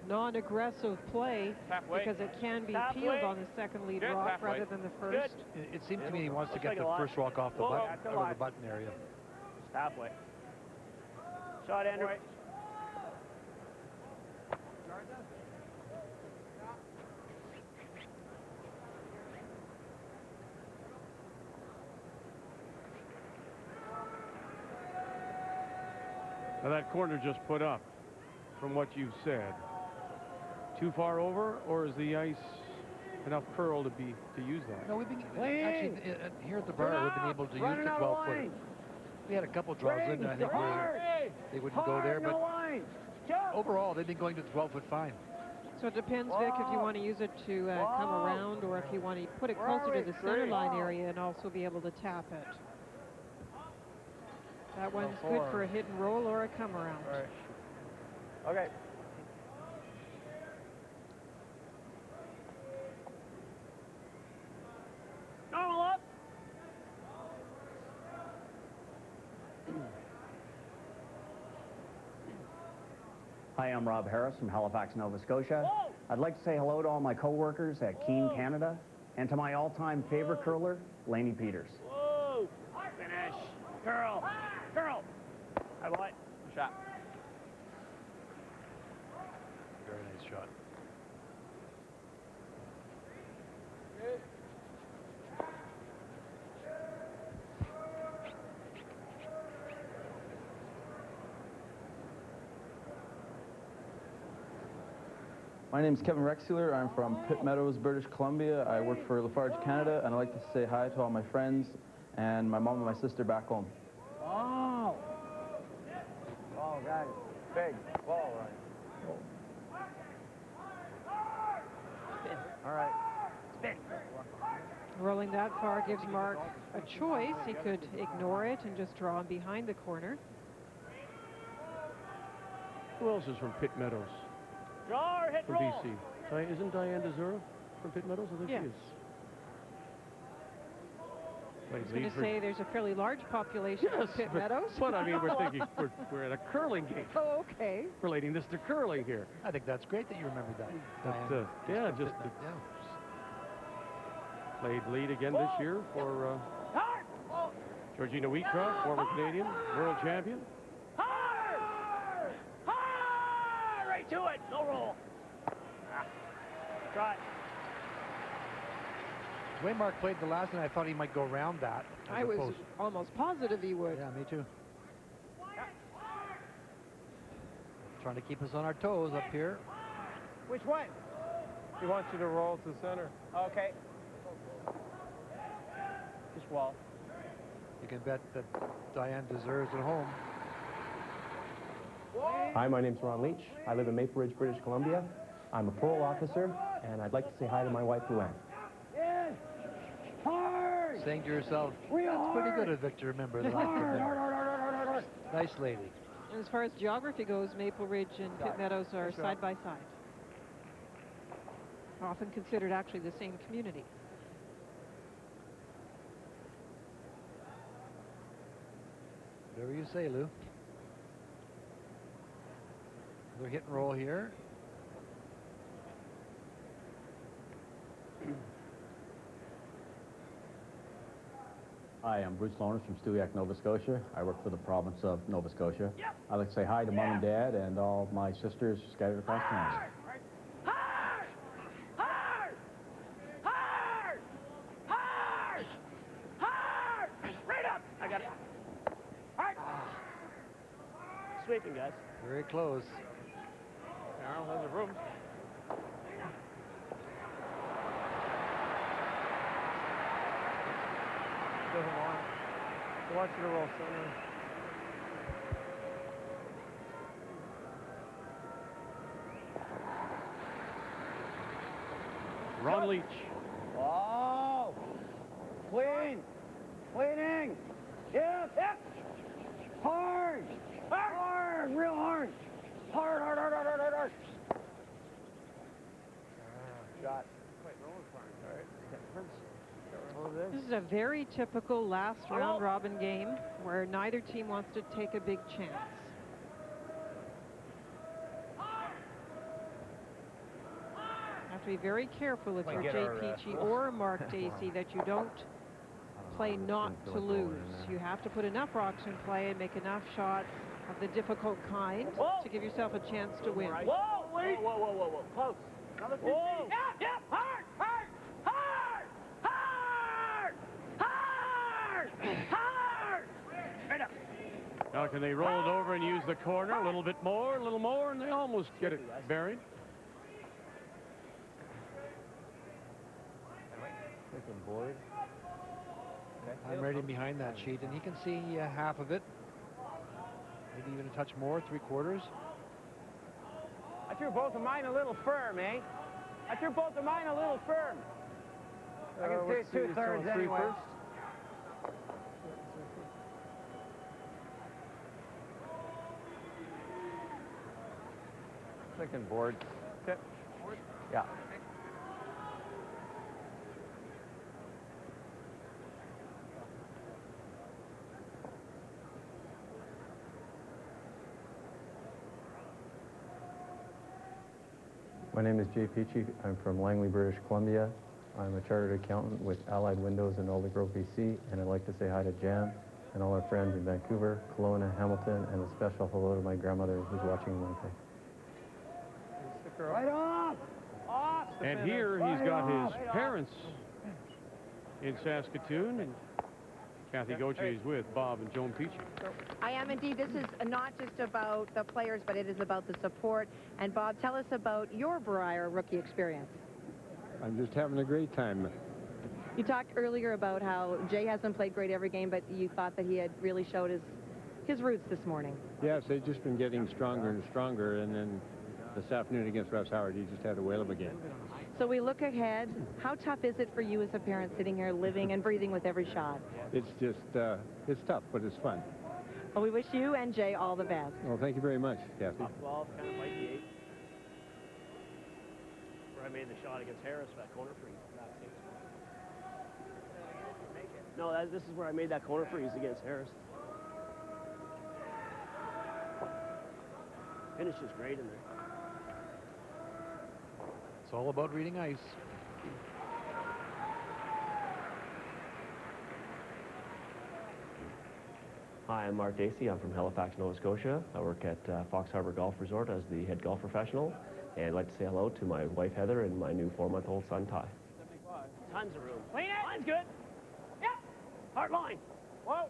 non-aggressive play because it can be peeled on the second lead rock rather than the first. It seems to me he wants to get the first rock off the button, out of the button area. Halfway. Shot, Andrew. Now that corner just put up, from what you've said. Too far over, or is the ice enough curl to use that? No, we've been actually here at the bar. We've been able to use the 12-footer. We had a couple draws in, and I think they wouldn't go there, but overall they've been going to the 12-foot fine. So it depends, Vic, if you want to use it to come around or if you want to put it closer to the center line area and also be able to tap it. That one's good for a hit and roll or a come around. All right. Okay. Normal up. Hi, I'm Rob Harris from Halifax, Nova Scotia. Whoa. I'd like to say hello to all my co-workers at Keene, Canada, and to my all-time favorite curler, Laney Peters. Whoa! Finish. Girl. Girl. I want shot. Very nice shot. My name is Kevin Rexuler. I'm from Pitt Meadows, British Columbia. I work for Lafarge Canada, and I'd like to say hi to all my friends and my mom and my sister back home. Oh! Oh, got it. Big ball, right? Spin. All right. Spin. Rolling that far gives Mark a choice. He could ignore it and just draw him behind the corner. Who else is from Pitt Meadows? Draw or hit From roll. BC. Isn't Diane Desura from Pitt Meadows? I think Yes. she is. I was going to say there's a fairly large population of Pitt Meadows. But I mean, we're thinking we're at a curling game. Oh, okay. Relating this to curling here. I think that's great that you remembered that. But, yeah, just played lead again this year for Georgina Wheatcroft, former Canadian, world champion. Hard! Hard! Right to it. No roll. Try. The way Mark played the last night, I thought he might go around that. I was almost positive he would. Yeah, me too. Trying to keep us on our toes up here. Which one? He wants you to roll to center. Okay. Just wall. You can bet that Diane deserves at home. Hi, my name's Ron Leach. I live in Maple Ridge, British Columbia. I'm a parole officer, and I'd like to say hi to my wife, Luann. Hard! Saying to yourself, that's pretty good of Victor, remember that. Nice lady. As far as geography goes, Maple Ridge and Pitt Meadows are side by side. Often considered actually the same community. Whatever you say, Lou. Another hit and roll here. Hi, I'm Bruce Lowness from Stewiacke, Nova Scotia. I work for the province of Nova Scotia. I'd like to say hi to Mom and Dad and all my sisters scattered across Canada. Hard! Hard! Hard! Hard! Hard! Right up! I got it. Hard! Sweeping, guys. Very close. Carol has a room. Doesn't want. He wants you to roll center. Ron Leach. Oh! Clean! Cleaning! Yep! Yep! Hard! Hard! Hard! Real hard! Hard, hard, hard, hard, hard, hard, hard! Shot. This is a very typical last round robin game where neither team wants to take a big chance. Have to be very careful if you're Jay Peachey or Mark Dacey that you don't play not to lose. You have to put enough rocks in play and make enough shots of the difficult kind to give yourself a chance to win. Whoa! Wait! Whoa, whoa, whoa, whoa! Close. Another 50. Whoa! Yep! Yep! Hard! Hard! Hard! Hard! Hard! Hard! Right up. Now can they roll it over and use the corner a little bit more, a little more, and they almost get it buried. Board. I'm ready behind that sheet, and he can see half of it. Maybe even a touch more, 3/4. I threw both of mine a little firm, eh? I threw both of mine a little firm. I can see it 2/3 anyway. Second board. Okay. Yeah. My name is Jay Peachey. I'm from Langley, British Columbia. I'm a chartered accountant with Allied Windows in Alder Grove, BC, and I'd like to say hi to Jan and all our friends in Vancouver, Kelowna, Hamilton, and a special hello to my grandmother who's watching in Winnipeg. Right off! Off! And here he's got his parents in Saskatoon, and Kathy Gauthier is with Bob and Joan Peachey. I am indeed. This is not just about the players, but it is about the support. And Bob, tell us about your Brier rookie experience. I'm just having a great time. You talked earlier about how Jay hasn't played great every game, but you thought that he had really showed his his roots this morning. Yes, they've just been getting stronger and stronger, and then this afternoon against Russ Howard, he just had to whale him again. So we look ahead. How tough is it for you as a parent sitting here living and breathing with every shot? It's just, it's tough, but it's fun. Well, we wish you and Jay all the best. Well, thank you very much, Kathy. Top 12, kind of like the 8. Where I made the shot against Harris for that corner freeze. That same spot. No, this is where I made that corner freeze against Harris. Finish is great in there. It's all about reading ice. Hi, I'm Mark Dacey. I'm from Halifax, Nova Scotia. I work at Fox Harbor Golf Resort as the head golf professional. And I'd like to say hello to my wife, Heather, and my new 4-month-old son, Ty. 75. Tons of room. Clean it! Line's good. Yep. Hard line. Whoa.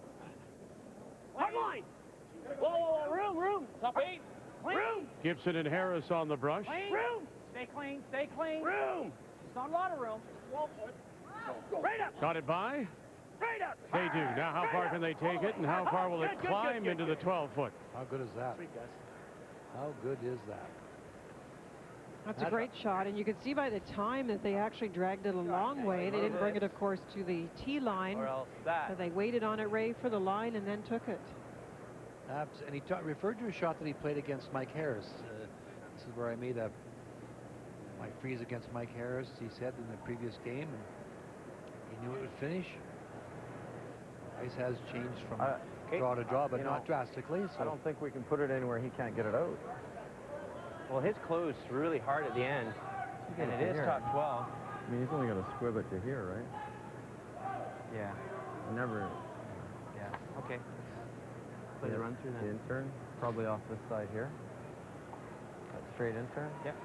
Hard line. Whoa, whoa, whoa. Room. Top 8. Clean. Room. Gibson and Harris on the brush. Clean. Room. Stay clean. Stay clean. Room. It's not a lot of room. 12 foot. Right up. Got it by? Right up. They do. Now how far can they take it, and how far will it climb into the 12-foot? How good is that? Sweet, guys. How good is that? That's a great shot, and you can see by the time that they actually dragged it a long way. They didn't bring it, of course, to the tee line. So they waited on it, Ray, for the line, and then took it. And he referred to a shot that he played against Mike Harris. This is where I made my freeze against Mike Harris, he said, in the previous game. And he knew it would finish. Ice has changed from draw to draw, but not drastically. So I don't think we can put it anywhere he can't get it out. Well, his closed really hard at the end, and it is top 12. I mean, he's only got to squib it to here, right? Yeah. Never. Yeah. Okay. Play the run through then. The intern, probably off this side here. That straight intern. Yep.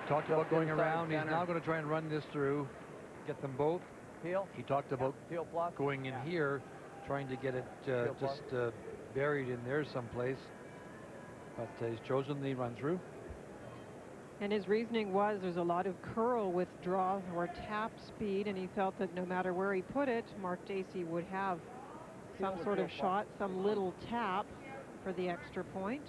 Talked about going around. He's now going to try and run this through, get them both. Peel. He talked about going in here, trying to get it just buried in there someplace. But he's chosen the run through. And his reasoning was there's a lot of curl with draw or tap speed, and he felt that no matter where he put it, Mark Dacey would have some sort of shot, some little tap for the extra point.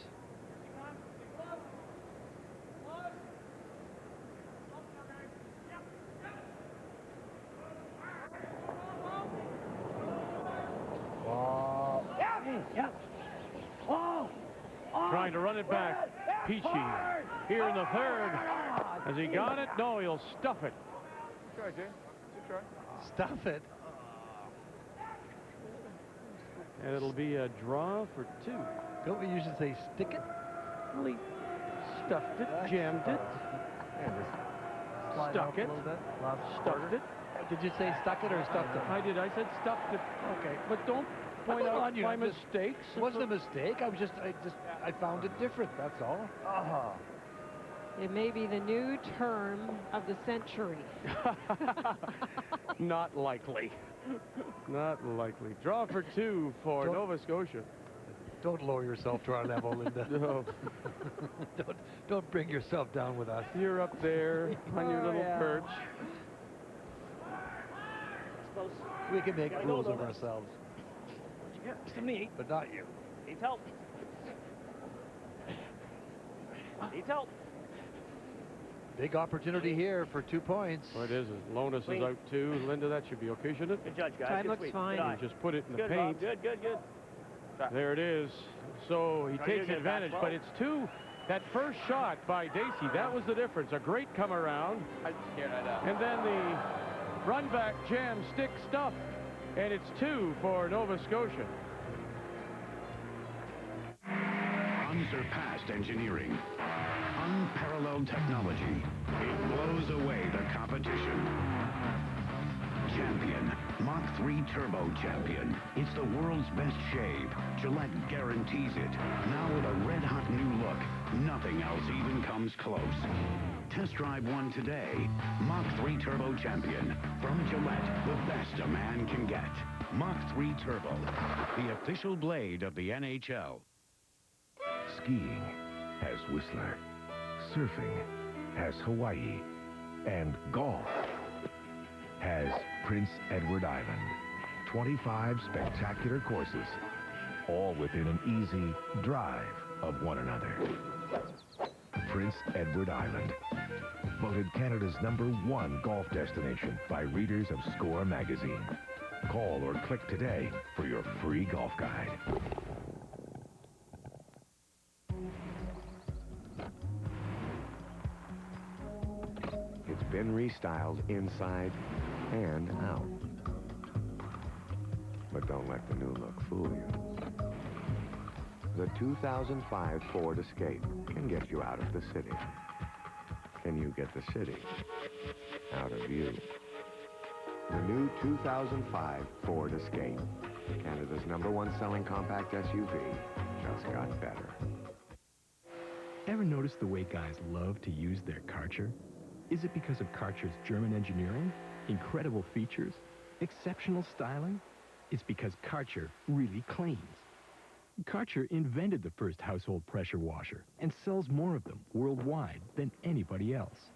Trying to run it back. Peachey here in the third. Has he got it? No, he'll stuff it. Good try, Jay. Good try. Stuff it. And it'll be a draw for 2. Don't we usually say stick it? Well, he stuffed it, jammed it, stuck it, stuffed it. Did you say stuck it or stuffed it? I did. I said stuffed it. Okay, but don't point out my mistakes. It wasn't a mistake. I found it different. That's all. It may be the new term of the century. Not likely. Not likely. Draw for 2 for Nova Scotia. Don't lower yourself to our level, Linda. No. don't bring yourself down with us. You're up there on your little perch. We can make rules of ourselves. Yeah, to me. But not you. Needs help. Needs help. Big opportunity here for 2 points. Well, it is. Lonis is out too. Linda, that should be okay, shouldn't it? Good judge, guys. Time looks fine. You just put it in the Good, paint. Bob. Good. There it is. So he takes advantage, but it's 2. That first shot by Dacey, that was the difference. A great come around. And then the run back jam stick stuff. And it's 2 for Nova Scotia. Unsurpassed engineering, unparalleled technology. It blows away the competition. Champion, Mach 3 Turbo Champion. It's the world's best shave. Gillette guarantees it. Now with a red-hot new look, nothing else even comes close. Test drive one today. Mach 3 Turbo Champion. From Gillette, the best a man can get. Mach 3 Turbo, the official blade of the NHL. Skiing has Whistler. Surfing has Hawaii. And golf has Prince Edward Island. 25 spectacular courses, all within an easy drive of one another. Prince Edward Island, voted Canada's #1 golf destination by readers of Score magazine. Call or click today for your free golf guide. It's been restyled inside and out. But don't let the new look fool you. The 2005 Ford Escape can get you out of the city. Can you get the city out of you? The new 2005 Ford Escape, Canada's #1 selling compact SUV, just got better. Ever notice the way guys love to use their Karcher? Is it because of Karcher's German engineering, incredible features, exceptional styling? It's because Karcher really cleans. Karcher invented the first household pressure washer and sells more of them worldwide than anybody else.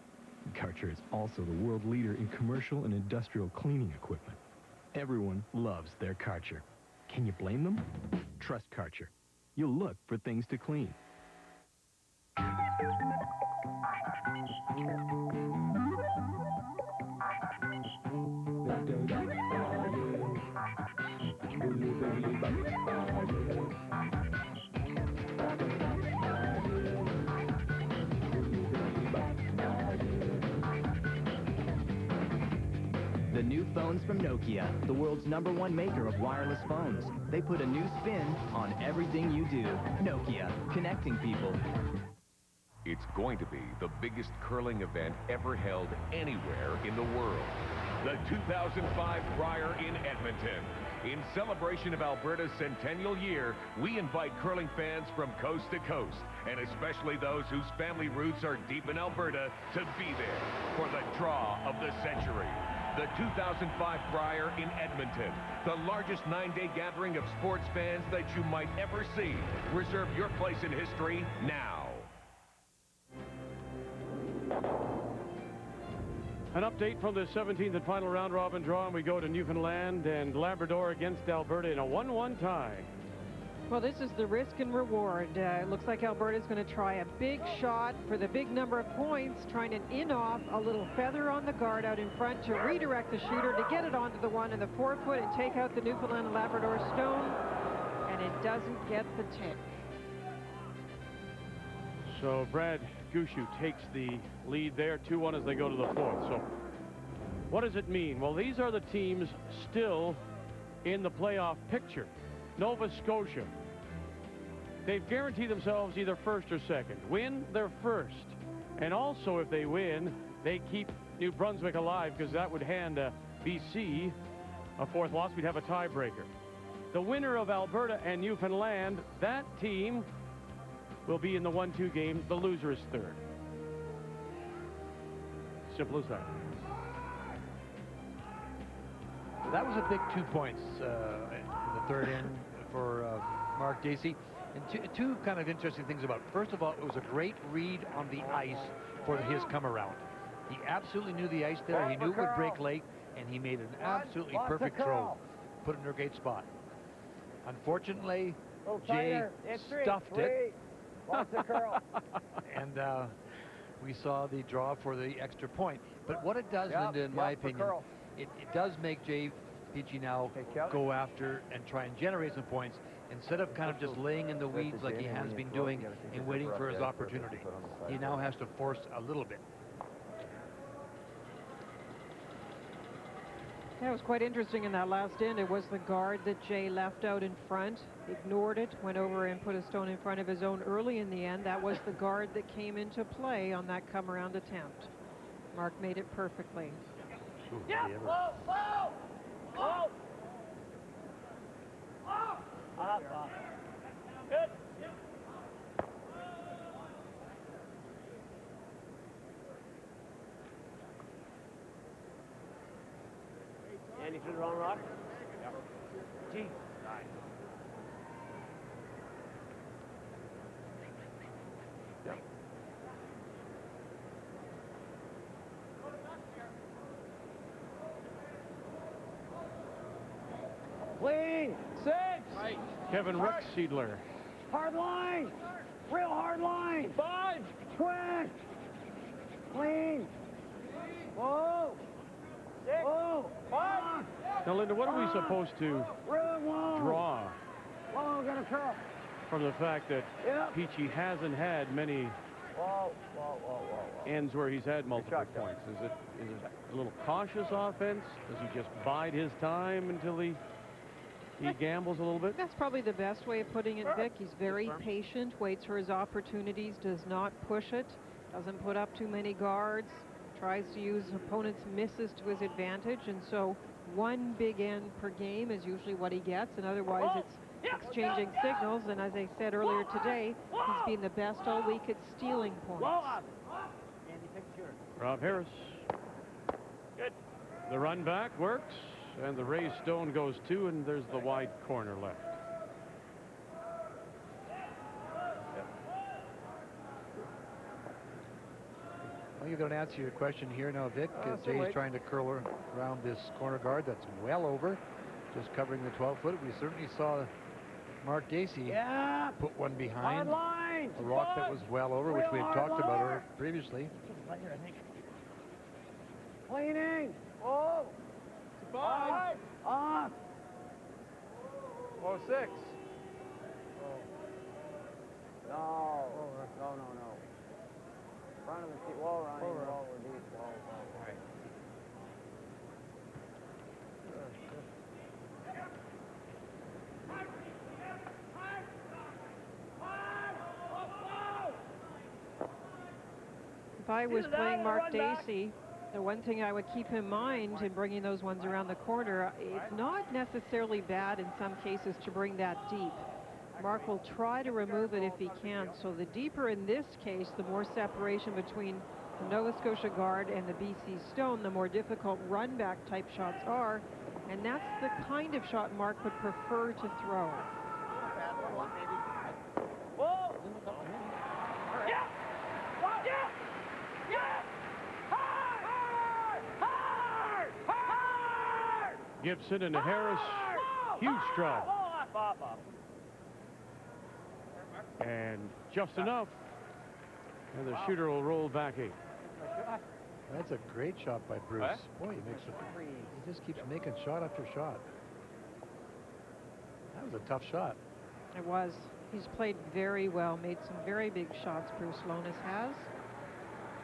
Karcher is also the world leader in commercial and industrial cleaning equipment. Everyone loves their Karcher. Can you blame them? Trust Karcher. You'll look for things to clean. The new phones from Nokia, the world's #1 maker of wireless phones. They put a new spin on everything you do. Nokia, connecting people. It's going to be the biggest curling event ever held anywhere in the world. The 2005 Brier in Edmonton. In celebration of Alberta's centennial year, we invite curling fans from coast to coast, and especially those whose family roots are deep in Alberta, to be there for the draw of the century. The 2005 Brier in Edmonton, the largest 9-day gathering of sports fans that you might ever see. Reserve your place in history now. An update from the 17th and final round-robin draw, and we go to Newfoundland and Labrador against Alberta in a 1-1 tie. Well, this is the risk and reward. It looks like Alberta's going to try a big shot for the big number of points, trying an in-off, a little feather on the guard out in front to redirect the shooter to get it onto the 1 and the 4-foot and take out the Newfoundland and Labrador stone, and it doesn't get the tick. So Brad Gushu takes the lead there, 2-1 as they go to the 4th. So what does it mean? Well, these are the teams still in the playoff picture. Nova Scotia, they've guaranteed themselves either first or second. Win, they're first. And also, if they win, they keep New Brunswick alive, because that would hand BC a 4th loss. We'd have a tiebreaker. The winner of Alberta and Newfoundland, that team will be in the 1-2 game. The loser is 3rd. Simple as that. That was a big 2 points in the 3rd inning for Mark Dacey. And two kind of interesting things about it. First of all, it was a great read on the ice for his come-around. He absolutely knew the ice there. He knew it would break late, and he made an absolutely perfect throw. Put it in a great spot. Unfortunately, Jay stuffed it. And we saw the draw for the extra point. But what it does, Linda, in my opinion, it does make Jay Peachey now go after and try and generate some points instead of kind of just laying in the weeds like he has been doing and waiting for his opportunity. He now has to force a little bit. That was quite interesting in that last end. It was the guard that Jay left out in front, ignored it, went over and put a stone in front of his own early in the end. That was the guard that came into play on that come-around attempt. Mark made it perfectly. Yeah, whoa, whoa, whoa. Up. Good. Andy through the wrong rock? Yep. Gee. Yep. Clean. 6. Kevin Rexsiedler. Hard line. Real hard line. 5. Twist. Clean. Whoa. 6. Whoa. 5. Now, Linda, what are we supposed to draw Gonna curl. from the fact that Peachey hasn't had many ends where he's had multiple points? Is it a little cautious offense? Does he just bide his time until he gambles a little bit? That's probably the best way of putting it, Vic. He's very patient, waits for his opportunities, does not push it, doesn't put up too many guards, tries to use opponents' misses to his advantage, and so one big end per game is usually what he gets, and otherwise it's exchanging signals, and as I said earlier today, he's been the best all week at stealing points. Rob Harris. Good. The run back works, and the raised stone goes 2, and there's the wide corner left. Well, you're going to answer your question here now, Vic. Jay's trying to curl around this corner guard that's well over, just covering the 12-foot. We certainly saw Mark Dacey put one behind a rock that was well over, which we had talked about previously. Cleaning. Oh. 5. Off. 6. No. No. Front of the seat. Wall, Ryan. Wall, we're deep. Wall. Right. If I was playing Mark Dacey, the one thing I would keep in mind in bringing those ones around the corner, it's not necessarily bad in some cases to bring that deep. Mark will try to remove it if he can. So the deeper in this case, the more separation between the Nova Scotia guard and the BC stone, the more difficult run back type shots are. And that's the kind of shot Mark would prefer to throw. Whoa! Yeah! Hard! Gibson and Harris, huge stride. And just enough. And the shooter will roll back 8. That's a great shot by Bruce. Boy, he just keeps making shot after shot. That was a tough shot. It was. He's played very well, made some very big shots, Bruce Lonis has,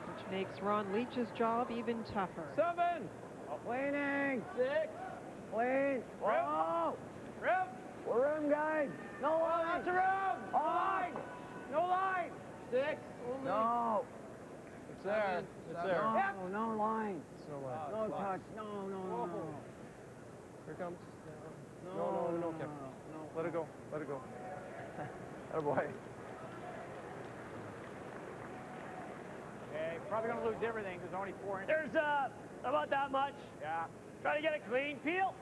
which makes Ron Leach's job even tougher. 7. Cleaning. 6. Clean. Whoa. Rim. We're rim, guys. No line. That's a rim. Line. No line. 6. No. It's there. It's there. No line. No touch. No. Here comes. No, Kevin. Let it go. Oh boy. Okay, probably gonna lose everything. There's only 4 inches. There's about that much. Yeah. Try to get it clean. Peel.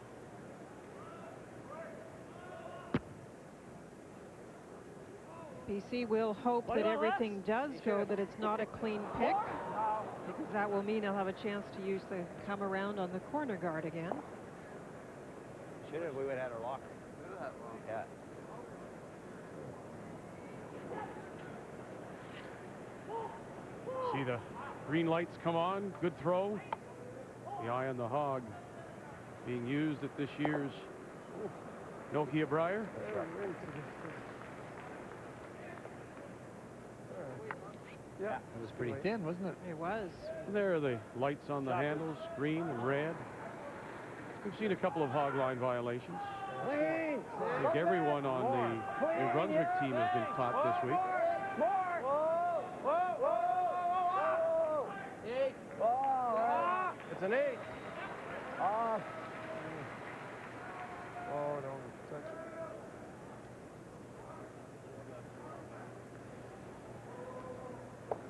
BC will hope that everything does go, that it's not a clean pick, because that will mean they'll have a chance to use the come around on the corner guard again. We would have had our locker. Yeah. See the green lights come on. Good throw. The eye on the hog being used at this year's Nokia Brier. Yeah. It was pretty thin, wasn't it? It was. There are the lights on the handles, green and red. We've seen a couple of hog line violations. I think everyone on the New Brunswick team has been caught this week. It's an 8. Off. Oh, don't touch it.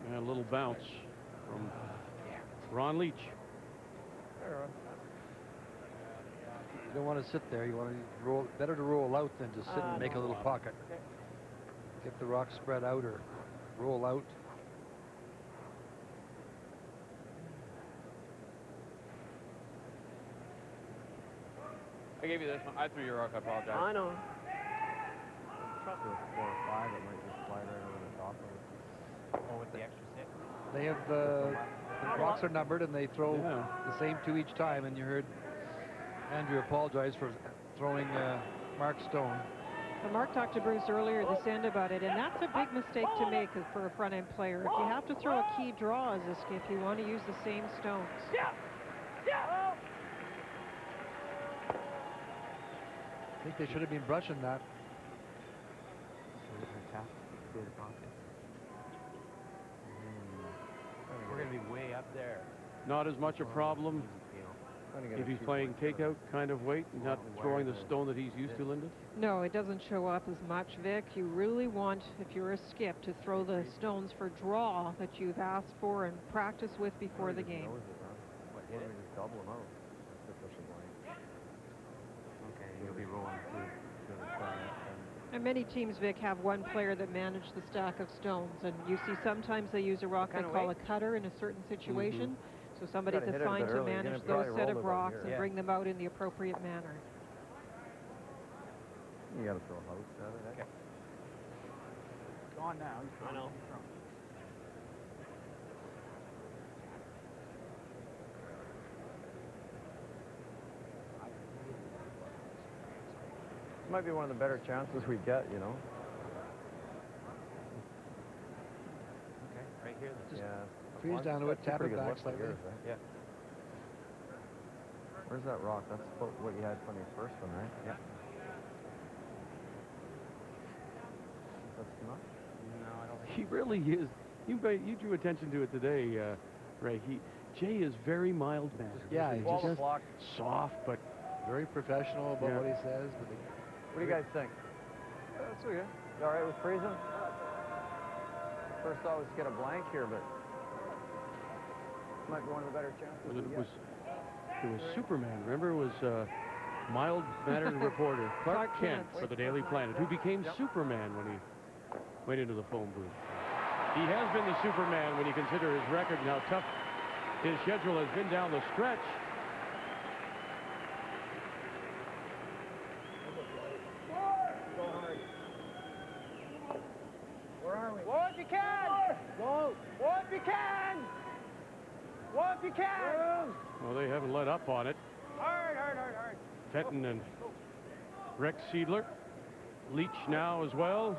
And a little bounce from Ron Leach. You don't want to sit there. You want to roll. Better to roll out than to sit and make a little pocket. Get the rock spread out or roll out. I gave you this one. I threw your rock. I apologize. I know. Probably 4 or 5, it might just slide right over the top of it. Oh, with the extra stick? They have, the rocks are numbered, and they throw the same 2 each time, and you heard Andrew apologize for throwing Mark Stone. Well, Mark talked to Bruce earlier this end about it, and that's a big mistake to make for a front-end player. If you have to throw a key draw as a skip, you want to use the same stones. I think they should have been brushing that. We're going to be way up there. Not as much a problem if he's playing takeout kind of weight, not throwing the stone that he's used to, Linda? No, it doesn't show up as much, Vic. You really want, if you're a skip, to throw the stones for draw that you've asked for and practice with before the game. Just double them out. Okay, you'll be rolling through the front. And many teams, Vic, have one player that managed the stack of stones. And you see sometimes they use a rock they call a cutter in a certain situation. So somebody's assigned to manage those set of rocks and bring them out in the appropriate manner. You got to throw a house at it. Okay. It's on now. I know. This might be one of the better chances we get, you know. Okay, right here. Just freeze down to it, tap it back slightly. Yours, right? Yeah. Where's that rock? That's what you had from your first one, right? Yeah. That's too much? No, I don't think He really is. You drew attention to it today, Ray. Jay is very mild-mannered. Yeah, he's just soft, but very professional about what he says. But what do you guys think? That's okay. You all right with freezing? First thought was to get a blank here, but this might be one of the better chances we get. It was Superman, remember? It was mild-mannered reporter Clark Kent for the Daily Planet, who became Superman when he went into the phone booth. He has been the Superman when you consider his record and how tough his schedule has been down the stretch. Where are we? Whoa, if you can! Whoa! Whoa, if you can! Whoa, if you can! Well, they haven't let up on it. Hard, hard, hard, hard. Fenton and Rex Seidler. Leach now as well.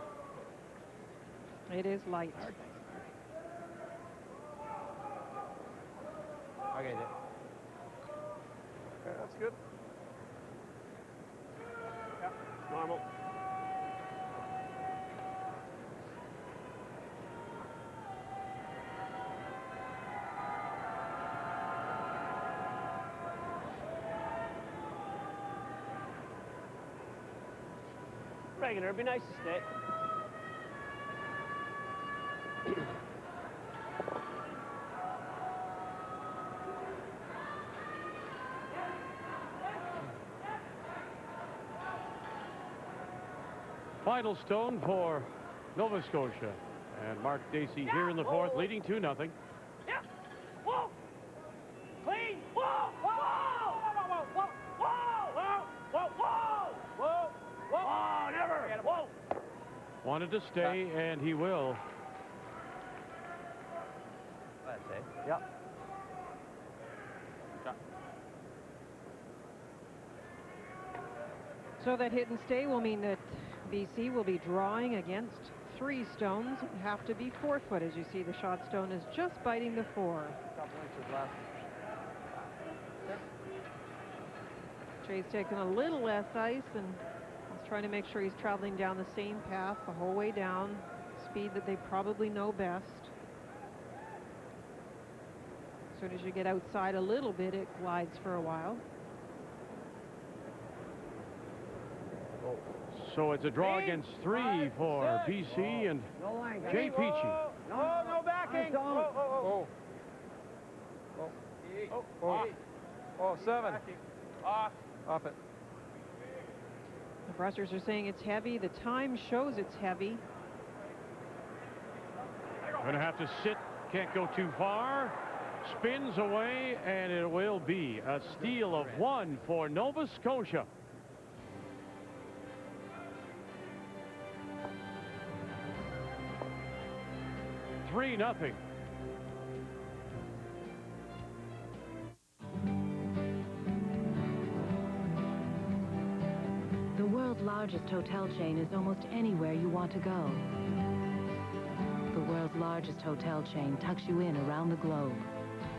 It is light. Okay, Okay, that's good. Yeah, normal. Regular, it'd be nice to stay. Final stone for Nova Scotia. And Mark Dacey here in the fourth, leading 2-0. Yeah. Whoa. Clean. Whoa. Whoa. Whoa. Whoa. Whoa. Whoa. Whoa. Whoa. Whoa. Whoa. Whoa. Never. Whoa. Wanted to stay, and he will. That's it. Yep. So that hit and stay will mean that BC will be drawing against 3 stones. It have to be 4 foot. As you see, the shot stone is just biting the 4. Couple inches left. Jay's taking a little less ice and he's trying to make sure he's traveling down the same path the whole way down, speed that they probably know best. As soon as you get outside a little bit, it glides for a while. So it's a draw against 3 for BC and Jay Peachey. No backing. Oh, 7. Off it. The brushers are saying it's heavy. The time shows it's heavy. Going to have to sit. Can't go too far. Spins away, and it will be a steal of 1 for Nova Scotia. 3-0. The world's largest hotel chain is almost anywhere you want to go. The world's largest hotel chain tucks you in around the globe.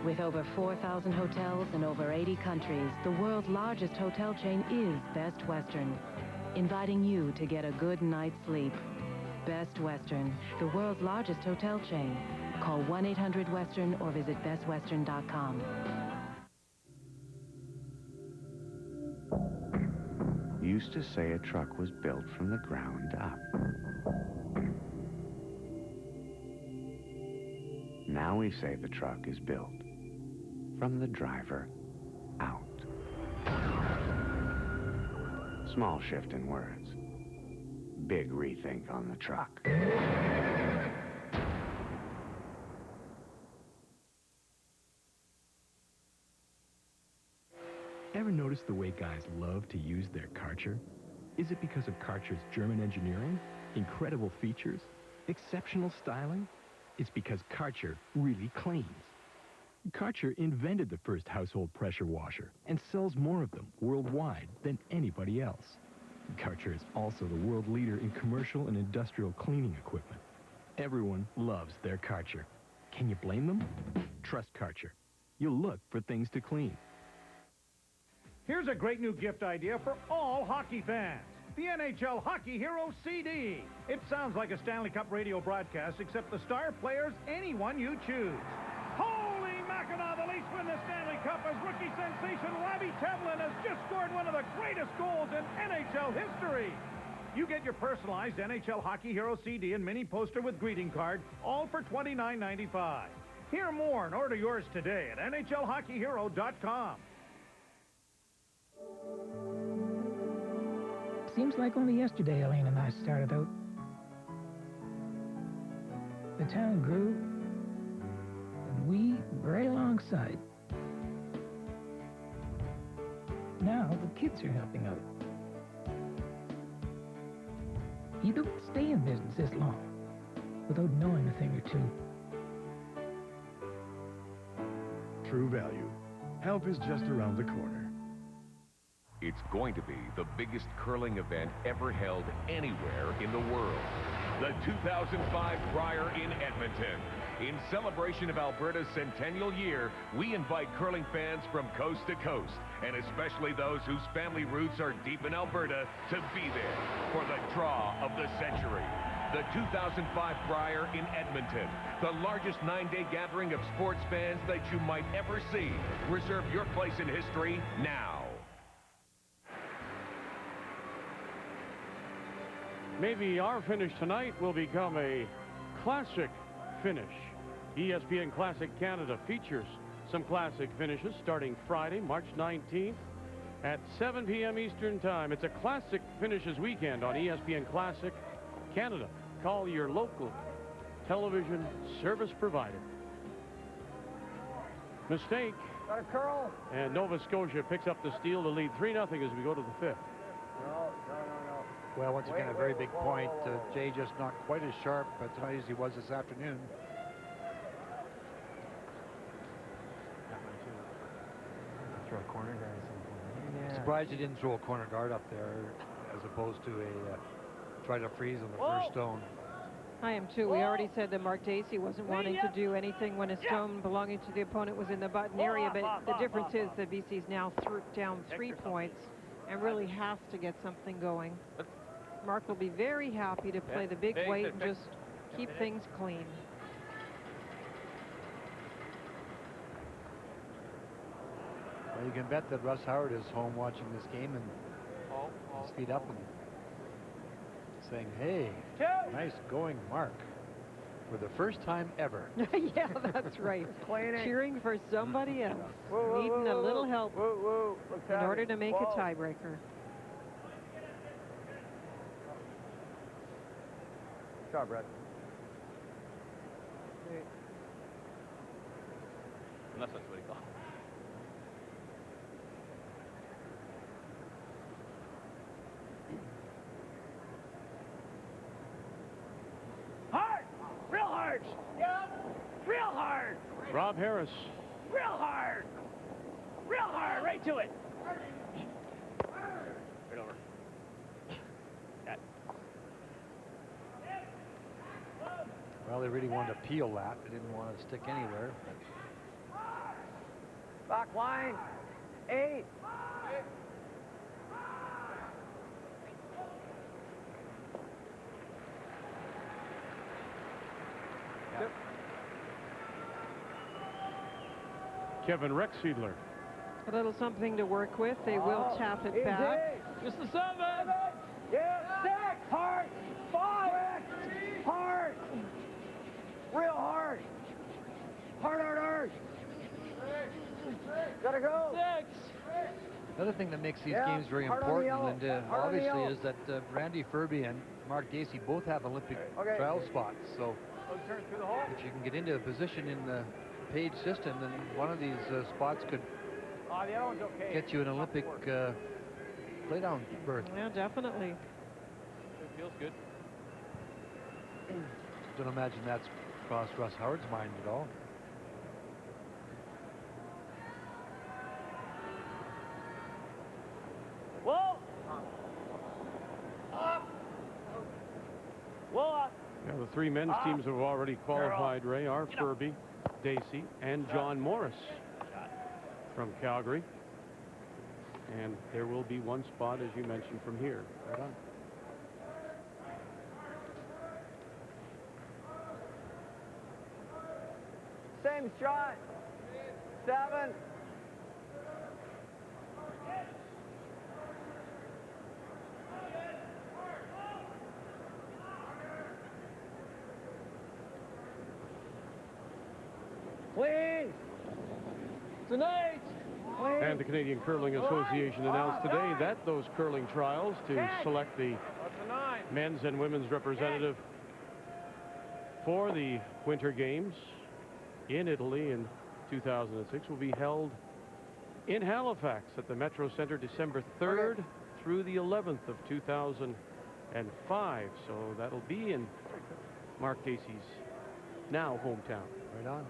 With over 4,000 hotels in over 80 countries, the world's largest hotel chain is Best Western, inviting you to get a good night's sleep. Best Western, the world's largest hotel chain. Call 1-800-WESTERN or visit bestwestern.com. Used to say a truck was built from the ground up. Now we say the truck is built from the driver out. Small shift in words. Big rethink on the truck. Ever notice the way guys love to use their Karcher? Is it because of Karcher's German engineering, incredible features, exceptional styling? It's because Karcher really cleans. Karcher invented the first household pressure washer and sells more of them worldwide than anybody else. Karcher is also the world leader in commercial and industrial cleaning equipment. Everyone loves their Karcher. Can you blame them? Trust Karcher. You'll look for things to clean. Here's a great new gift idea for all hockey fans. The NHL Hockey Hero CD. It sounds like a Stanley Cup radio broadcast, except the star player's anyone you choose. Holy Mackinac, the Leafs win the Stanley Cup as rookie sensation Robbie Tevlin has just scored one of the greatest goals in NHL history. You get your personalized NHL Hockey Hero CD and mini poster with greeting card, all for $29.95. Hear more and order yours today at NHLHockeyHero.com. Seems like only yesterday Elaine and I started out. The town grew, and we right alongside. Now the kids are helping out. You don't stay in business this long without knowing a thing or two. True value. Help is just around the corner. It's going to be the biggest curling event ever held anywhere in the world. The 2005 Brier in Edmonton. In celebration of Alberta's centennial year, we invite curling fans from coast to coast, and especially those whose family roots are deep in Alberta, to be there for the draw of the century. The 2005 Brier in Edmonton, the largest 9-day gathering of sports fans that you might ever see. Reserve your place in history now. Maybe our finish tonight will become a classic finish. ESPN Classic Canada features some classic finishes starting Friday, March 19th at 7 p.m. Eastern Time. It's a classic finishes weekend on ESPN Classic Canada. Call your local television service provider. Mistake. Got a curl. And Nova Scotia picks up the steal to lead 3-0 as we go to the fifth. No. Well, once again, a very big point. Jay just not quite as sharp tonight as he was this afternoon. Throw a corner guard at some point. Yeah. Surprised he didn't throw a corner guard up there as opposed to a try to freeze on the first stone. I am too. We already said that Mark Dacey wasn't wanting to do anything when a stone belonging to the opponent was in the button area, but the difference is that BC's now down 3 points and really has to get something going. Mark will be very happy to play the big weight and just keep things clean. Well, you can bet that Russ Howard is home watching this game and his feet up and saying, hey, nice going, Mark, for the first time ever. Yeah, that's right. Cheering for somebody else, needing a little help in order to make a tiebreaker. Good job, Brett. Unless that's what he called. Hard! Real hard! Yeah, Real hard. Rob Harris. Real hard. Real hard. Right to it. Right over. That. Well, they really wanted to peel that. They didn't want it to stick anywhere. Back line. 8. Yep. Kevin Rexfiedler. A little something to work with. They will tap it back. Just the 7. Yeah, 6. Hard. 5. Hard. Real hard. Hard, hard, hard. Gotta go. 6. Another thing that makes these games very important, Linda, obviously, is that Randy Ferbey and Mark Dacey both have Olympic trial spots. So if you can get into a position in the page system, then one of these spots could get you an Olympic playdown berth. Yeah, definitely. It feels good. Don't imagine that's crossed Russ Howard's mind at all. Whoa! Up! Whoa up! Yeah, the 3 men's teams have already qualified, Ray, are Ferbey, Dacey, and John Morris from Calgary. And there will be 1 spot, as you mentioned, from here. Right on. Same shot. 7. Clean. Tonight. And the Canadian Curling Association announced today that those curling trials to select the men's and women's representative for the Winter Games in Italy in 2006 will be held in Halifax at the Metro Center December 3rd through the 11th of 2005. So that'll be in Mark Dacey's now hometown. Right on.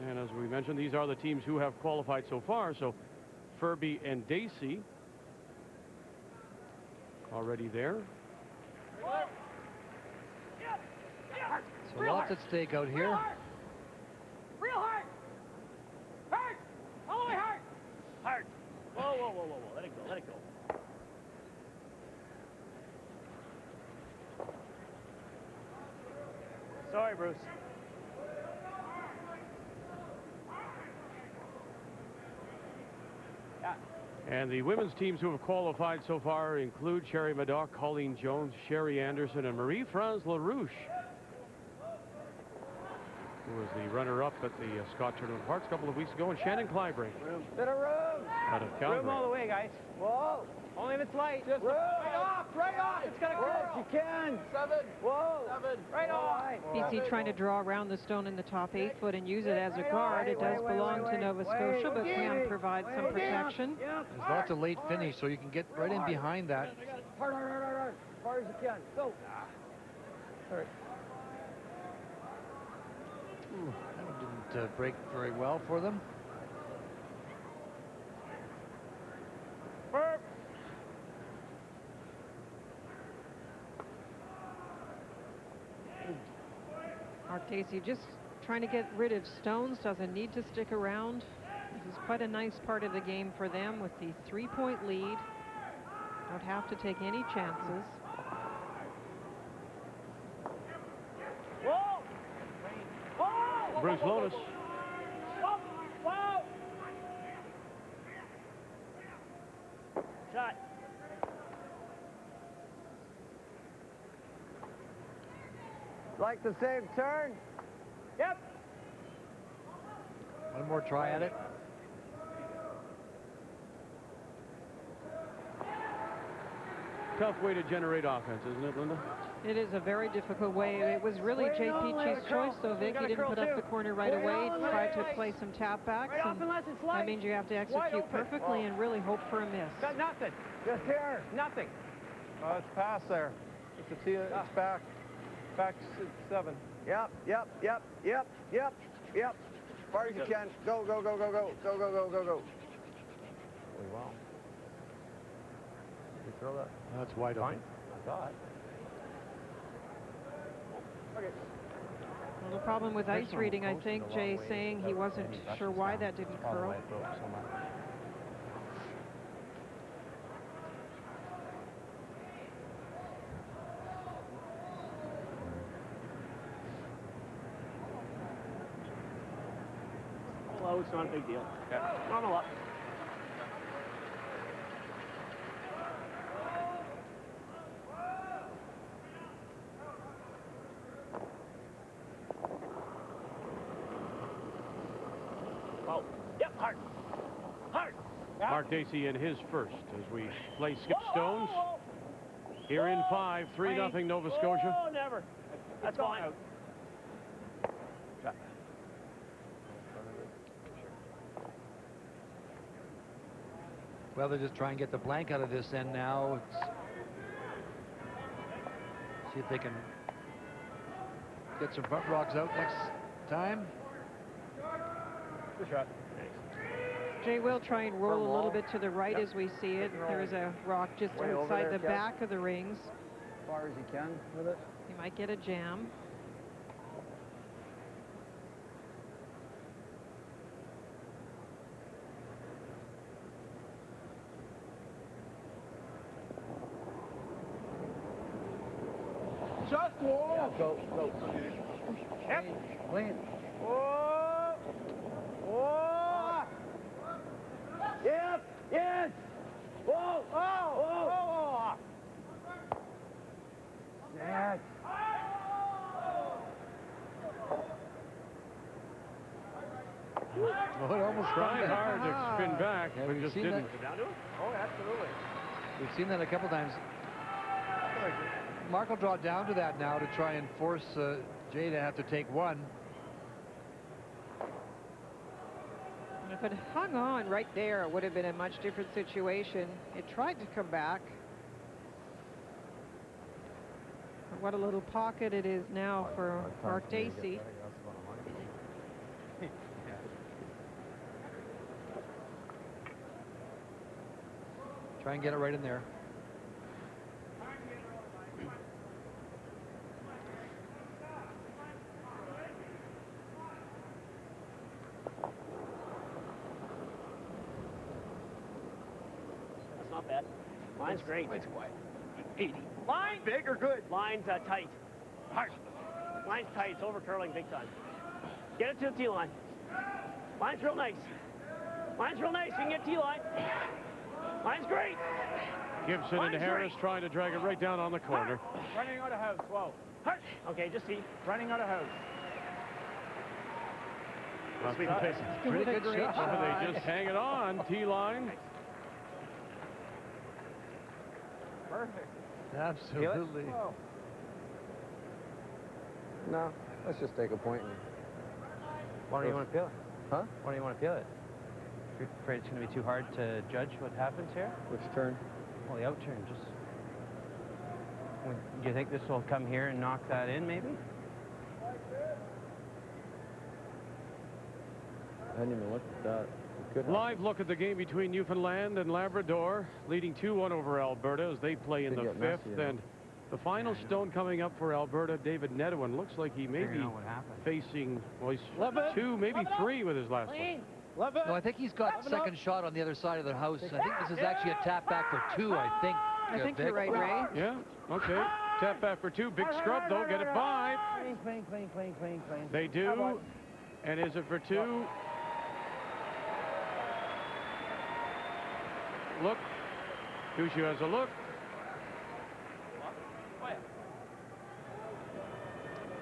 And as we mentioned, these are the teams who have qualified so far. So Ferbey and Dacey already there. So lots at stake out here. Real hard. Hard. All the way hard. Hard. Whoa, whoa, whoa, whoa, whoa. Let it go. Let it go. Sorry, Bruce. And the women's teams who have qualified so far include Sherry Madoc, Colleen Jones, Sherry Anderson, and Marie-France LaRouche, who was the runner-up at the Scott Tournament of Hearts a couple of weeks ago, and Shannon Clyburn. Bit of room. Out of Calgary. Room all the way, guys. Whoa. Only if it's light. Just right off. Right off. It's gonna curl. You can. 7. Whoa. 7. Right off. BC trying to draw around the stone in the top 8 foot and use it as a guard. It does belong to Nova Scotia, but can provide some protection. There's lots of late finish, so you can get right in behind that. Hard, hard, hard, hard, hard. As far as you can. Go. All right. That one didn't break very well for them. Mark Dacey just trying to get rid of stones, doesn't need to stick around. This is quite a nice part of the game for them with the 3-point lead. Don't have to take any chances. Whoa! Whoa! Bruce Lotus. Whoa! Whoa! Shot. Like the same turn? Yep. One more try at it. Tough way to generate offense, isn't it, Linda? It is a very difficult way. It was really Jay Peachey's choice, though, Vic. He didn't put up the corner right away. He tried to play some tap backs, and that means you have to execute perfectly and really hope for a miss. Got nothing. Just here. Nothing. It's past there. It's a tee. It's back. Back 7. Yep. As far as you can. Go. Really well. You throw that? That's wide open. I thought. Okay. Well, the problem with ice reading, I think, Jay saying he wasn't sure why that didn't curl. Low, it's not a big deal. Okay. Normal up. Oh, yep, hard. Mark Dacey in his first as we play skip stones. Here in 5, 3-0 Nova Scotia. Oh, never. That's fine. Well, they're just trying to get the blank out of this end now. See if they can get some front rocks out next time. Good shot. Jay will try and roll a little bit to the right as we see it. There's a rock just outside the back of the rings. As far as you can with it. You might get a jam. Just whoa. Yeah, go. Yep. Clean. Whoa. Yep. Yes. Whoa. Whoa. Yes. Oh, it almost tried hard to spin back, but just didn't. Oh, absolutely. We've seen that a couple times. Mark will draw down to that now to try and force Jay to have to take one. And if it hung on right there, it would have been a much different situation. It tried to come back. But what a little pocket it is now for Mark Dacey. Try and get it right in there. That's not bad. Line's great. It's wide. 80. Line big or good? Line's tight. Hard. Line's tight. It's over curling big time. Get it to the tee line. Line's real nice. Line's real nice. You can get tee line. Line's great. Gibson and Harris trying to drag it right down on the corner. Running out of house. Whoa. Hard. Okay, just see. Running out of house. Sweep and face. Pretty good shot. They just hang it on, tee line. Perfect. Absolutely. No, let's just take a point. Why don't you want to feel it? Huh? Why don't you want to feel it? You're afraid it's going to be too hard to judge what happens here? Which turn? Well, the out turn. Just. Do you think this will come here and knock that in, maybe? I hadn't even looked at that. Live look at the game between Newfoundland and Labrador, leading 2-1 over Alberta as they play in the 5th. And the final stone coming up for Alberta, David Nedwin, looks like he may be facing, well, he's 2, maybe 3 with his last one. No, I think he's got second shot on the other side of the house. I think this is actually a tap back for 2, I think. I think you're right, Ray. Yeah, okay. Tap back for 2. Big scrub, though. Get it by. Clean. They do. And is it for 2? Look. Peachey has a look.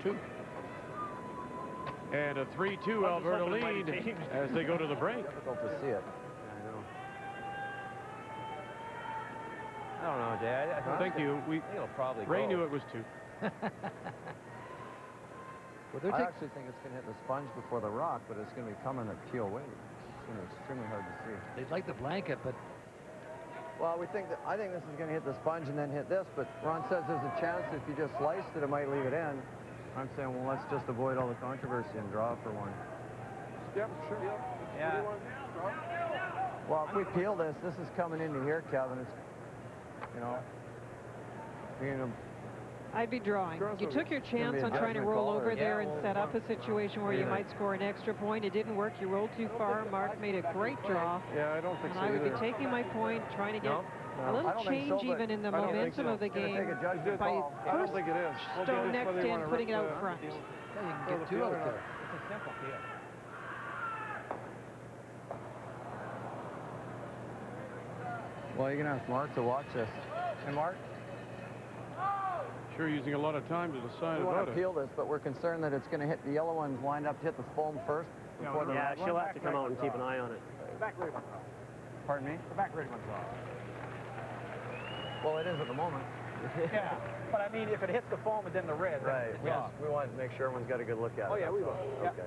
2. And a 3-2 Alberta lead as they go to the break. Difficult to see it. I don't know, Jay. Thank you. I think it'll probably Ray go. knew it was 2. Well, I actually think it's going to hit the sponge before the rock, but it's going to be coming at teal wave. It's going to be extremely hard to see. They'd like the blanket, but Well, I think this is going to hit the sponge and then hit this, but Ron says there's a chance if you just sliced it, it might leave it in. I'm saying, well, let's just avoid all the controversy and draw for one. Yep, sure. Yeah. Well, if we peel this, this is coming into here, Kevin. It's, you know, I'd be drawing. You took your chance on trying to roll over there and set up a situation where you might score an extra point. It didn't work. You rolled too far. Mark made a great draw. Yeah, I don't think so I would either. be taking my point, trying to get a little change even in the momentum of the game by first stone next in, putting it out front. Yeah, you can get two out there. It's a simple deal. well, you're going to ask Mark to watch this. Hey, Mark? Sure, using a lot of time to decide We about want to it. peel this, but we're concerned that it's going to hit the yellow ones lined up to hit the foam first before the red she'll one. have to come out and keep an eye on it. The back red one's off. Pardon me? The back red one's off. Well, it is at the moment. Yeah, but I mean, if it hits the foam and then the red, then Right. it's Yes. off. We want to make sure everyone's got a good look at it. Oh, yeah, we will. Yeah. Okay.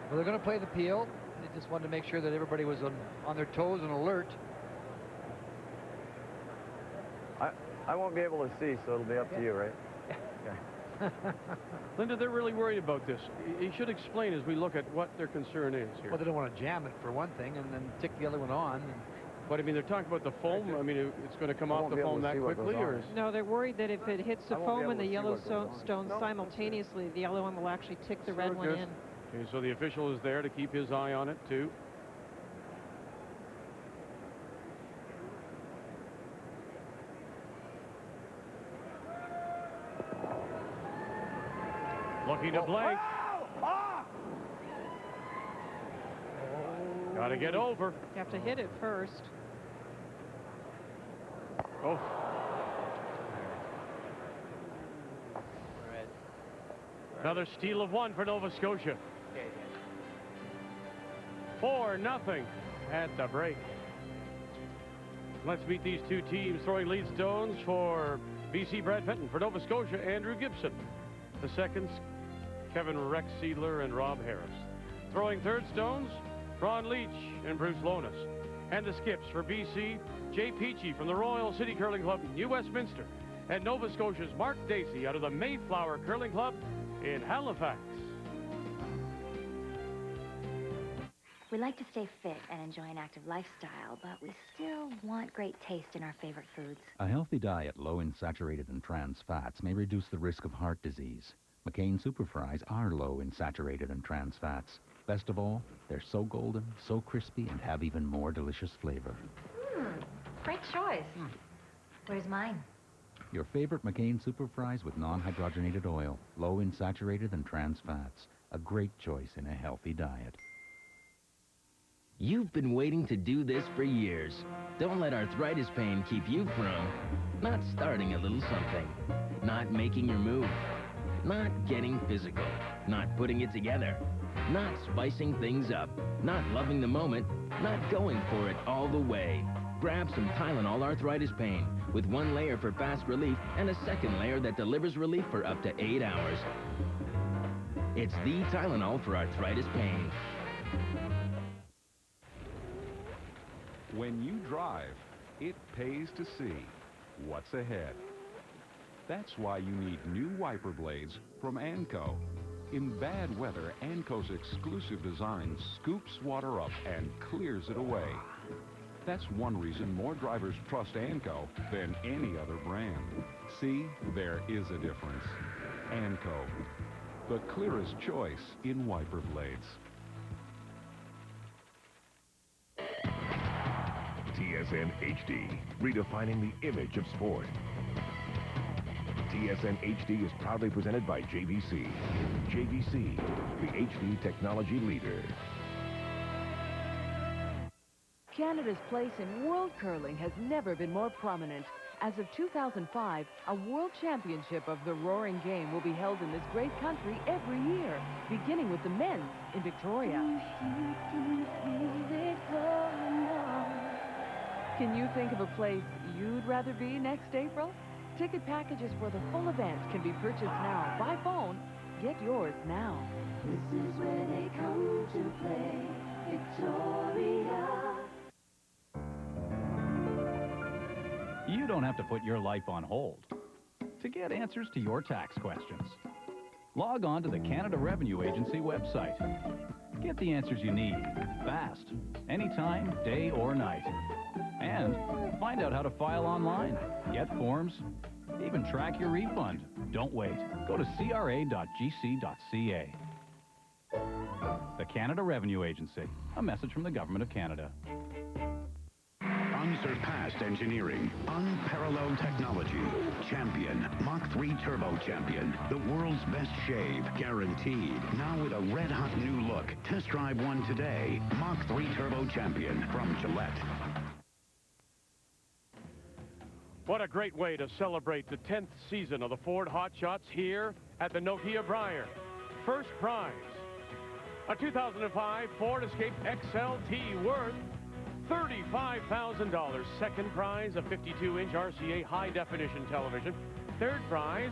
Well, they're going to play the peel. They just wanted to make sure that everybody was on their toes and alert. I won't be able to see, so it'll be up to you, right? Okay. Linda, they're really worried about this. He should explain as we look at what their concern is here. Well, they don't want to jam it for one thing and then tick the other one on. But I mean, they're talking about the foam. I mean, it's going to come off the foam that quickly, or? No, they're worried that if it hits the I won't be foam able and the to see yellow what goes on. stone simultaneously, the yellow one will actually tick the red one Good. in. Okay, so the official is there to keep his eye on it, too. Looking to blank. Got to get over. You have to hit it first. Oh. Another steal of one for Nova Scotia. 4-0 at the break. Let's meet these two teams throwing lead stones. For BC, Brad Fenton. For Nova Scotia, Andrew Gibson. The seconds, Kevin Rex Seidler and Rob Harris. Throwing third stones, Ron Leach and Bruce Lonas. And the skips for BC, Jay Peachey from the Royal City Curling Club in New Westminster. And Nova Scotia's Mark Dacey out of the Mayflower Curling Club in Halifax. We like to stay fit and enjoy an active lifestyle, but we still want great taste in our favorite foods. A healthy diet low in saturated and trans fats may reduce the risk of heart disease. McCain Super Fries are low in saturated and trans fats. Best of all, they're so golden, so crispy, and have even more delicious flavor. Great choice. Where's mine? Your favorite McCain Super Fries with non-hydrogenated oil, low in saturated and trans fats. A great choice in a healthy diet. You've been waiting to do this for years. Don't let arthritis pain keep you from not starting a little something, not making your move, not getting physical, not putting it together, not spicing things up, not loving the moment, not going for it all the way. Grab some Tylenol arthritis pain with one layer for fast relief and a second layer that delivers relief for up to 8 hours. It's the Tylenol for arthritis pain. When you drive, it pays to see what's ahead. That's why you need new wiper blades from ANCO. In bad weather, ANCO's exclusive design scoops water up and clears it away. That's one reason more drivers trust ANCO than any other brand. See, there is a difference. ANCO, the clearest choice in wiper blades. TSN HD, redefining the image of sport. TSN HD is proudly presented by JVC. JVC, the HD technology leader. Canada's place in world curling has never been more prominent. As of 2005, a world championship of the roaring game will be held in this great country every year, beginning with the men's in Victoria. Can you think of a place you'd rather be next April? Ticket packages for the full event can be purchased now by phone Get yours now. This is where they come to play, Victoria. You don't have to put your life on hold to get answers to your tax questions. Log on to the Canada Revenue Agency website. Get the answers you need, fast, anytime, day or night. And find out how to file online, get forms, even track your refund. Don't wait. Go to cra.gc.ca. The Canada Revenue Agency, a message from the Government of Canada. Unsurpassed engineering, unparalleled technology, champion, Mach 3 Turbo Champion, the world's best shave, guaranteed. Now with a red-hot new look. Test drive one today. Mach 3 Turbo Champion from Gillette. What a great way to celebrate the 10th season of the Ford Hot Shots here at the Nokia Brier. First prize, a 2005 Ford Escape XLT worth $35,000. Second prize, a 52-inch RCA high-definition television. Third prize,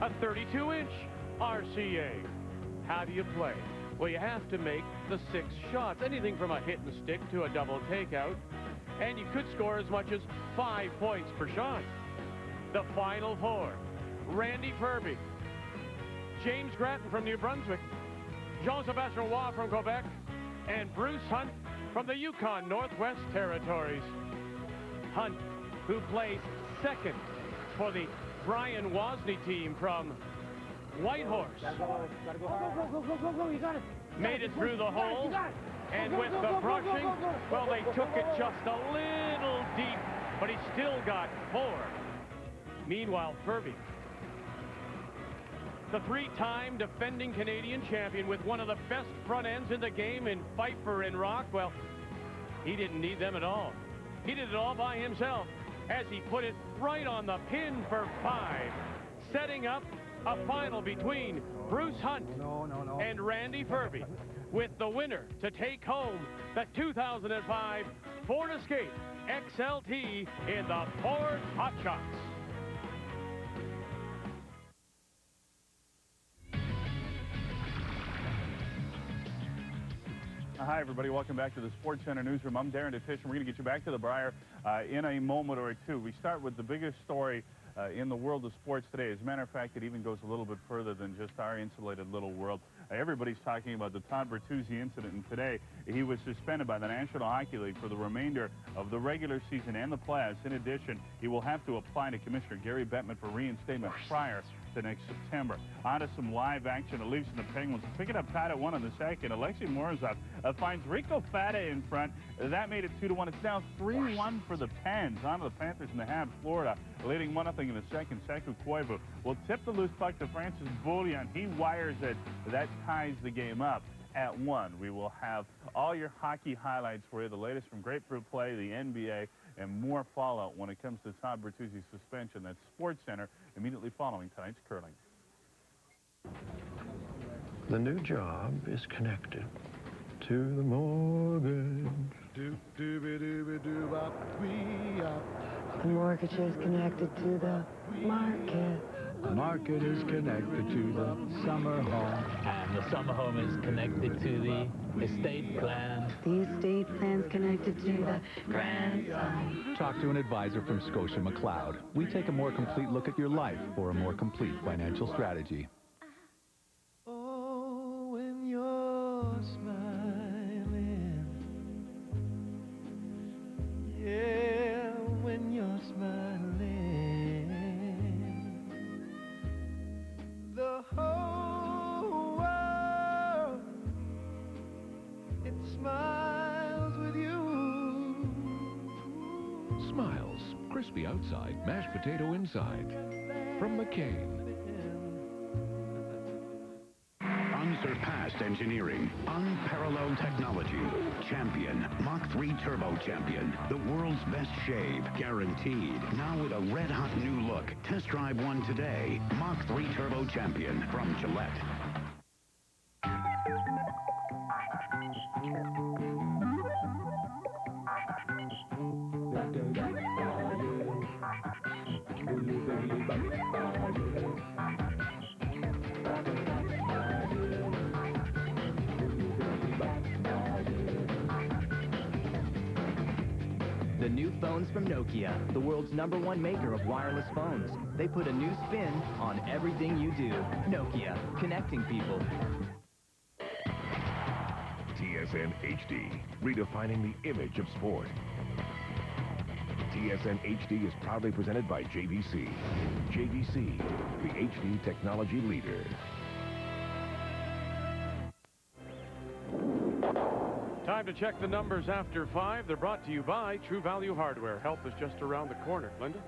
a 32-inch RCA. How do you play? Well, you have to make the 6 shots, anything from a hit and stick to a double takeout, and you could score as much as 5 points per shot. The final 4, Randy Furby, James Grattan from New Brunswick, Jean-Sébastien Roy from Quebec, and Bruce Hunt from the Yukon Northwest Territories. Hunt, who plays second for the Brian Wozni team from Whitehorse, made it through the hole, and with the brushing, well, they took it just a little deep, but he still got 4. Meanwhile, Furby, the 3-time defending Canadian champion with one of the best front ends in the game in Pfeiffer and Rock, well, he didn't need them at all. He did it all by himself as he put it right on the pin for 5, setting up a final between Bruce Hunt and Randy Furby, with the winner to take home the 2005 Ford Escape XLT in the Ford Hot Shots. Hi, everybody. Welcome back to the Sports Center Newsroom. I'm Darren DeTish, and we're going to get you back to the Brier in a moment or two. We start with the biggest story in the world of sports today. As a matter of fact, it even goes a little bit further than just our insulated little world. Everybody's talking about the Todd Bertuzzi incident, and today he was suspended by the National Hockey League for the remainder of the regular season and the playoffs. In addition, he will have to apply to Commissioner Gary Bettman for reinstatement prior to next September. On to some live action. The Leafs and the Penguins picking up tied at 1 in the second. Alexei Morozov finds Rico Fata in front. That made it 2-1. It's now 3-1 for the Pens. On to the Panthers and the Habs. Florida leading 1-0 in the second. Saku Koivu will tip the loose puck to Francis Bouillon. He wires it. That ties the game up at 1. We will have all your hockey highlights for you, the latest from Grapefruit Play, the NBA, and more fallout when it comes to Todd Bertuzzi's suspension. That's Sports Center immediately following tonight's curling. The new job is connected to the mortgage. The mortgage is connected to the market. The market is connected to the summer home. And the summer home is connected to the estate plan. The estate plan's connected to the grandson. Talk to an advisor from Scotia McLeod. We take a more complete look at your life for a more complete financial strategy. Oh, when you're smiling. Yeah, when you're smiling. The whole world, it smiles with you. Smiles, crispy outside, mashed potato inside. From McCain. Unsurpassed engineering, unparalleled technology, champion, Mach 3 Turbo Champion, the world's best shave, guaranteed. Now with a red-hot new look. Test drive one today. Mach 3 Turbo Champion from Gillette. The new phones from Nokia, the world's #1 maker of wireless phones. They put a new spin on everything you do. Nokia, connecting people. TSN HD, redefining the image of sport. TSN HD is proudly presented by JVC. JVC, the HD technology leader. Time to check the numbers after 5. They're brought to you by True Value Hardware. Help is just around the corner. Linda?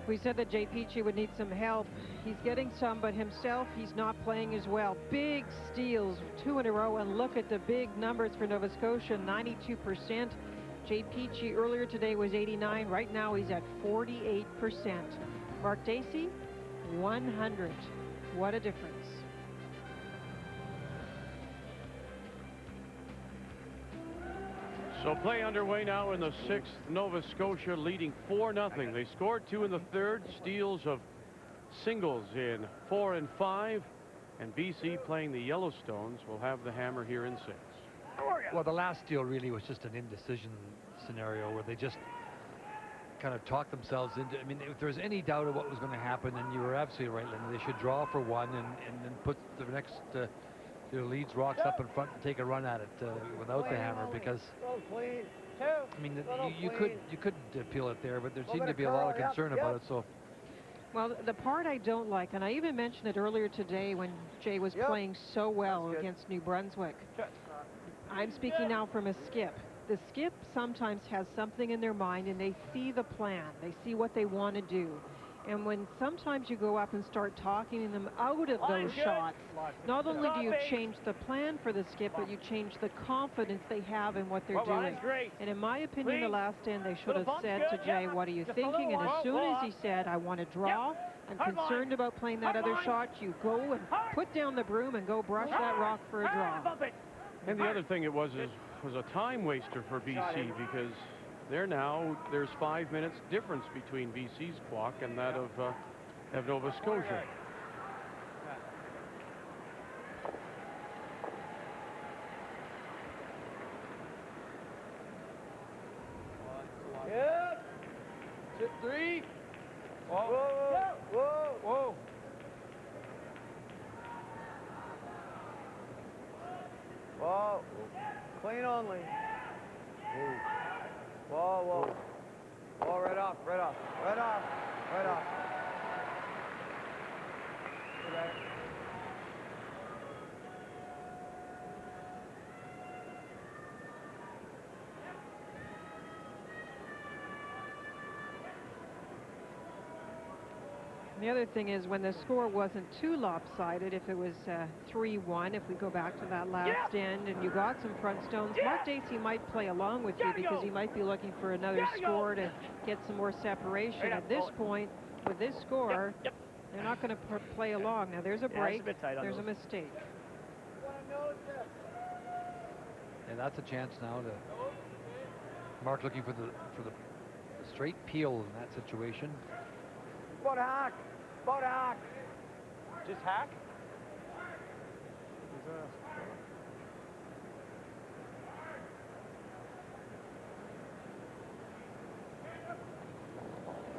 We said that Jay Peachey would need some help. He's getting some, but himself, he's not playing as well. Big steals, 2 in a row, and look at the big numbers for Nova Scotia, 92%. Jay Peachey earlier today was 89. Right now he's at 48%. Mark Dacey, 100. What a difference. So play underway now in the 6th. Nova Scotia leading 4-0. They scored 2 in the 3rd. Steals of singles in 4 and 5. And BC playing the Yellowstones will have the hammer here in 6. Well, the last steal really was just an indecision scenario where they just kind of talked themselves into. I mean, if there was any doubt of what was going to happen, then you were absolutely right, Linda. They should draw for 1 and then put the next their leads rocks up in front and take a run at it without the hammer, because I mean you could appeal it there, but there seemed to be a lot of concern about it. So well, the part I don't like, and I even mentioned it earlier today when Jay was playing so well against New Brunswick. I'm speaking now from a skip. The skip sometimes has something in their mind and they see the plan. They see what they want to do. And when sometimes you go up and start talking them out of those shots, not only do you change the plan for the skip, but you change the confidence they have in what they're doing. And in my opinion, the last end, they should have said to Jay, what are you thinking? And as soon as he said, I want to draw, I'm concerned about playing that other shot, you go and put down the broom and go brush that rock for a draw. And the other thing it was a time waster for BC, because there's 5 minutes difference between BC's clock and that of Nova Scotia. Yeah. Sit 3. Whoa, whoa, whoa, whoa. Whoa. Clean only. Whoa, whoa. Whoa, right off, right off, right off, right off. The other thing is when the score wasn't too lopsided, if it was 3-1, if we go back to that last end and you got some front stones, Mark Dacey might play along with you because he might be looking for another score to get some more separation. At this point, with this score, they're not going to play along. Now there's a break, there's a mistake. And that's a chance now to Mark looking for the straight peel in that situation. About a hack. About a hack. Just hack?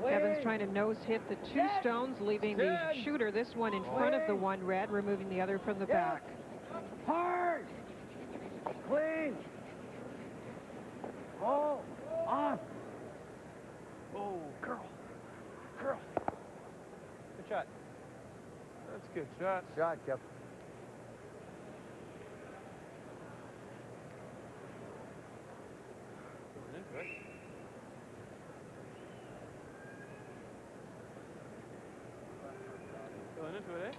Kevin's trying to nose hit the 2 stones, leaving the shooter, this one in front of the 1 red, removing the other from the back. Hard. Clean. Oh, on. Oh, girl. Girl. Good shot. That's a good shot. Shot, Kev. Going into it, eh?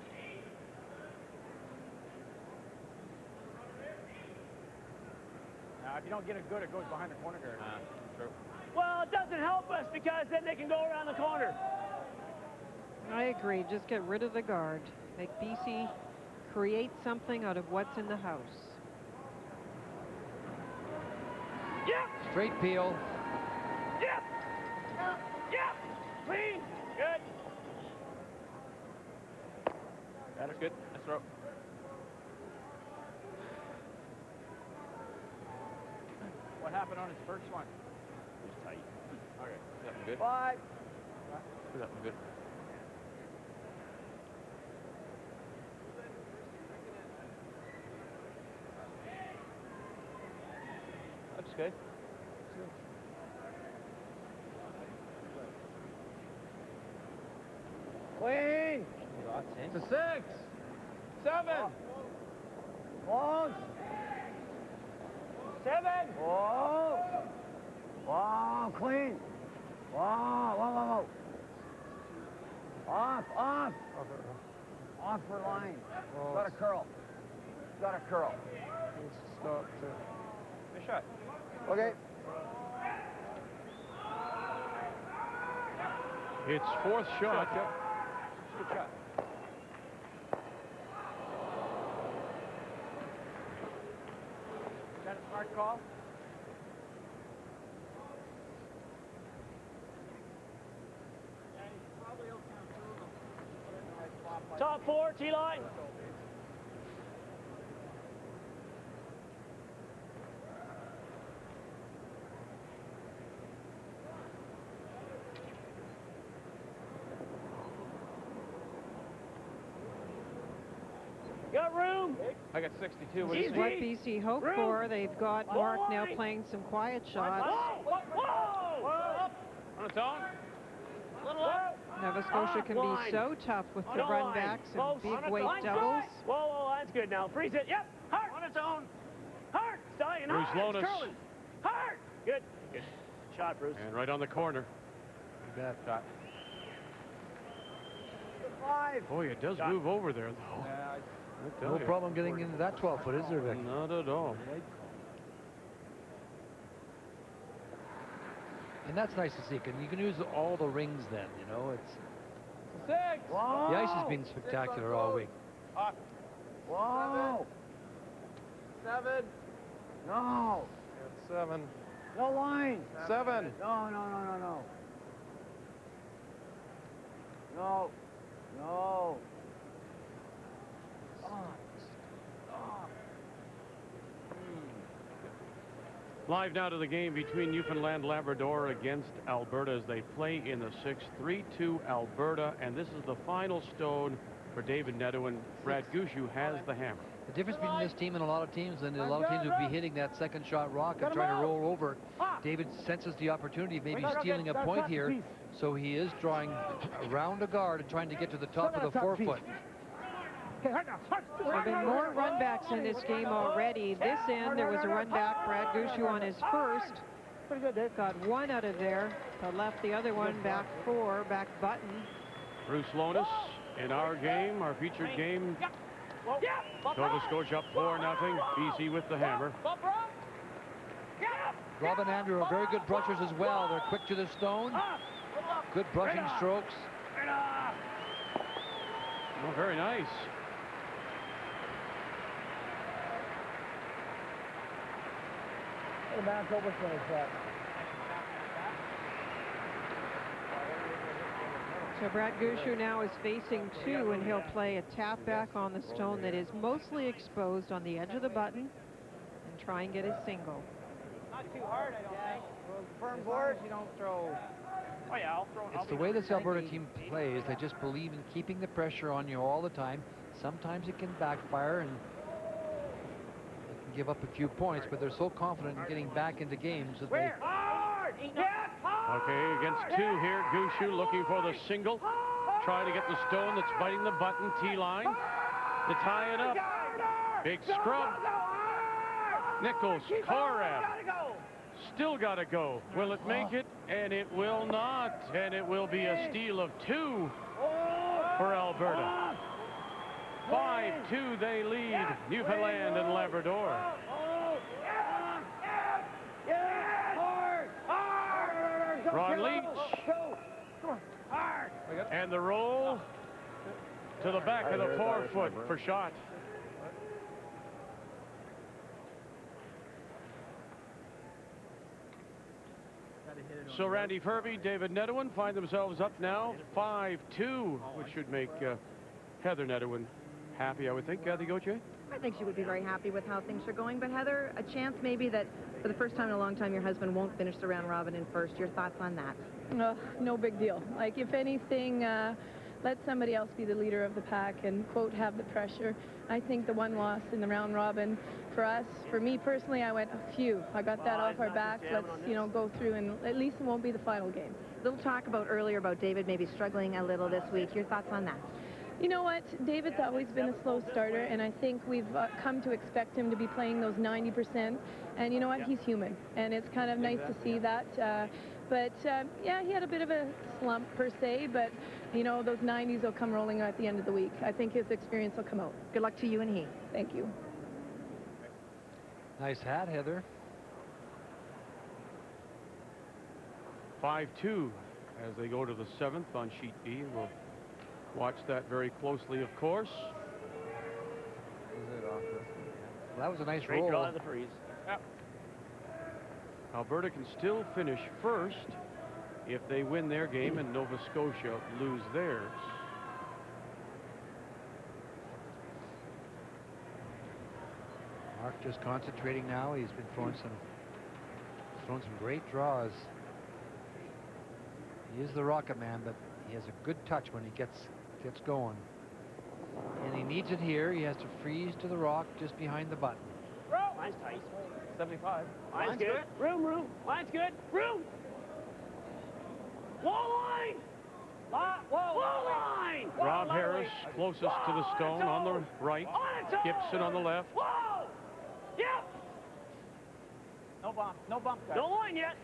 Now, if you don't get it good, it goes behind the corner guard. True. Well, it doesn't help us because then they can go around the corner. I agree. Just get rid of the guard. Make BC create something out of what's in the house. Yep. Straight peel. Yep. Yep. Clean. Good. That's good. Nice throw. What happened on his first one? It was tight. Okay. That one good. 5. That one good. That's good. Clean. It's a 6. 7. Close. 7. Whoa. Wow, clean. Wow, whoa, whoa, whoa. Off, off. Off for line. Got a curl. Got a curl. Stop. Good shot. Okay. It's fourth shot. Good shot. Is that a smart call? Top 4, T-line. Got room. I got 62. What do This you is what think? BC hoped for. They've got Mark now playing some quiet shots. Whoa! On its own. Little up. Nova Scotia can be so tough with the run backs and big weight doubles. Whoa, whoa, that's good now. Freeze it. Yep. Hard. On its own. Hard. Stallion. Bruce Hard. Lonis. Curling. Hard. Good. Good. Shot, Bruce. And right on the corner. Bad shot. 5. Boy, it does move over there, though. No problem getting into that 12-foot, is there, Vic? Not at all. And that's nice to see. You can use all the rings then, you know. It's 6. Whoa. the ice has been spectacular all week. Whoa. 7. No. 7. No line. 7. No, no, no, no, no. No. No. Live now to the game between Newfoundland Labrador against Alberta as they play in the 6th. 3-2 Alberta, and this is the final stone for David Nedwin. Brad Gushu has the hammer. The difference between this team and a lot of teams, and a lot of teams would be hitting that second shot rock and trying to roll over. David senses the opportunity of maybe stealing a point here, so he is drawing around a guard and trying to get to the top of the 4-foot. There have been more runbacks in this game already. This end, there was a run back, Brad Gushu on his first. Got one out of there, but left the other one back 4, back button. Bruce Lonis in our game, our featured game. Nova Scotia up 4-0. BC with the hammer. Rob and Andrew are very good brushers as well. They're quick to the stone. Good brushing strokes. Oh, very nice. So Brad Gushu now is facing 2, and he'll play a tap back on the stone that is mostly exposed on the edge of the button and try and get a single. Not too hard, I don't think. Firm board. You don't throw. Oh yeah, I'll throw. It's the way this Alberta team plays. They just believe in keeping the pressure on you all the time. Sometimes it can backfire and they can give up a few points, but they're so confident in getting back into games that they... Okay, against 2 here. Gushu looking for the single. Trying to get the stone that's biting the button. T-line to tie it up. Big scrub. Nichols, Korab. Still got to go. Will it make it? And it will not. And it will be a steal of 2 for Alberta. 5-2 they lead Newfoundland and Labrador. Ron Leach. And the roll to the back of the 4-foot for shot. So Randy Furby, David Nedwin find themselves up now 5-2, which should make Heather Nedwin happy, I would think. Kathy Gauthier? I think she would be very happy with how things are going. But Heather, a chance maybe that for the first time in a long time your husband won't finish the round robin in first. Your thoughts on that? No big deal. Like, if anything, let somebody else be the leader of the pack and, quote, have the pressure. I think the one loss in the round robin for us, for me personally, I went, phew, I got that off our backs. Let's, go through, and at least it won't be the final game. Little talk about earlier about David maybe struggling a little this week. Your thoughts on that? You know what? David's always been a slow starter, and I think we've come to expect him to be playing those 90%. And you know what? He's human, and it's kind of nice to see that. Yeah, he had a bit of a slump per se, but, those 90s will come rolling at the end of the week. I think his experience will come out. Good luck to you and he. Thank you. Nice hat, Heather. 5-2 as they go to the 7th on sheet B. We'll watch that very closely, of course. Well, that was a nice Straight roll. draw to the freeze. Yep. Alberta can still finish first if they win their game and Nova Scotia lose theirs. Mark just concentrating now. He's been throwing some great draws. He is the rocket man, but he has a good touch when he gets going. And he needs it here. He has to freeze to the rock just behind the button. Line's tight. 75. Line's good. Room. Line's good. Room. Wall line. Wall line. Rob Harris closest to the stone on the right. Gibson on the left. Whoa. Yep. No bump. No line yet.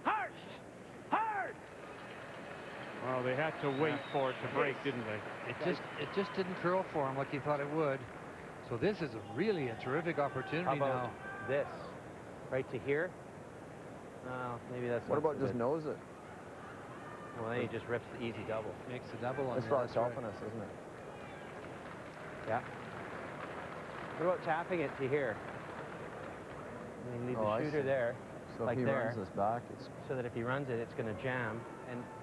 Hard. Well, they had to wait for it to break, didn't they? It just didn't curl for him like he thought it would. So this is really a terrific opportunity. How about now. This, right to here. Maybe that's. What about just nose it? Well, then he just rips the easy double. Makes the double on this there. rock's helping us, isn't it? Yeah. What about tapping it to here? And you leave the shooter there, So like if he there, runs this back, it's... so that if he runs it, it's going to jam,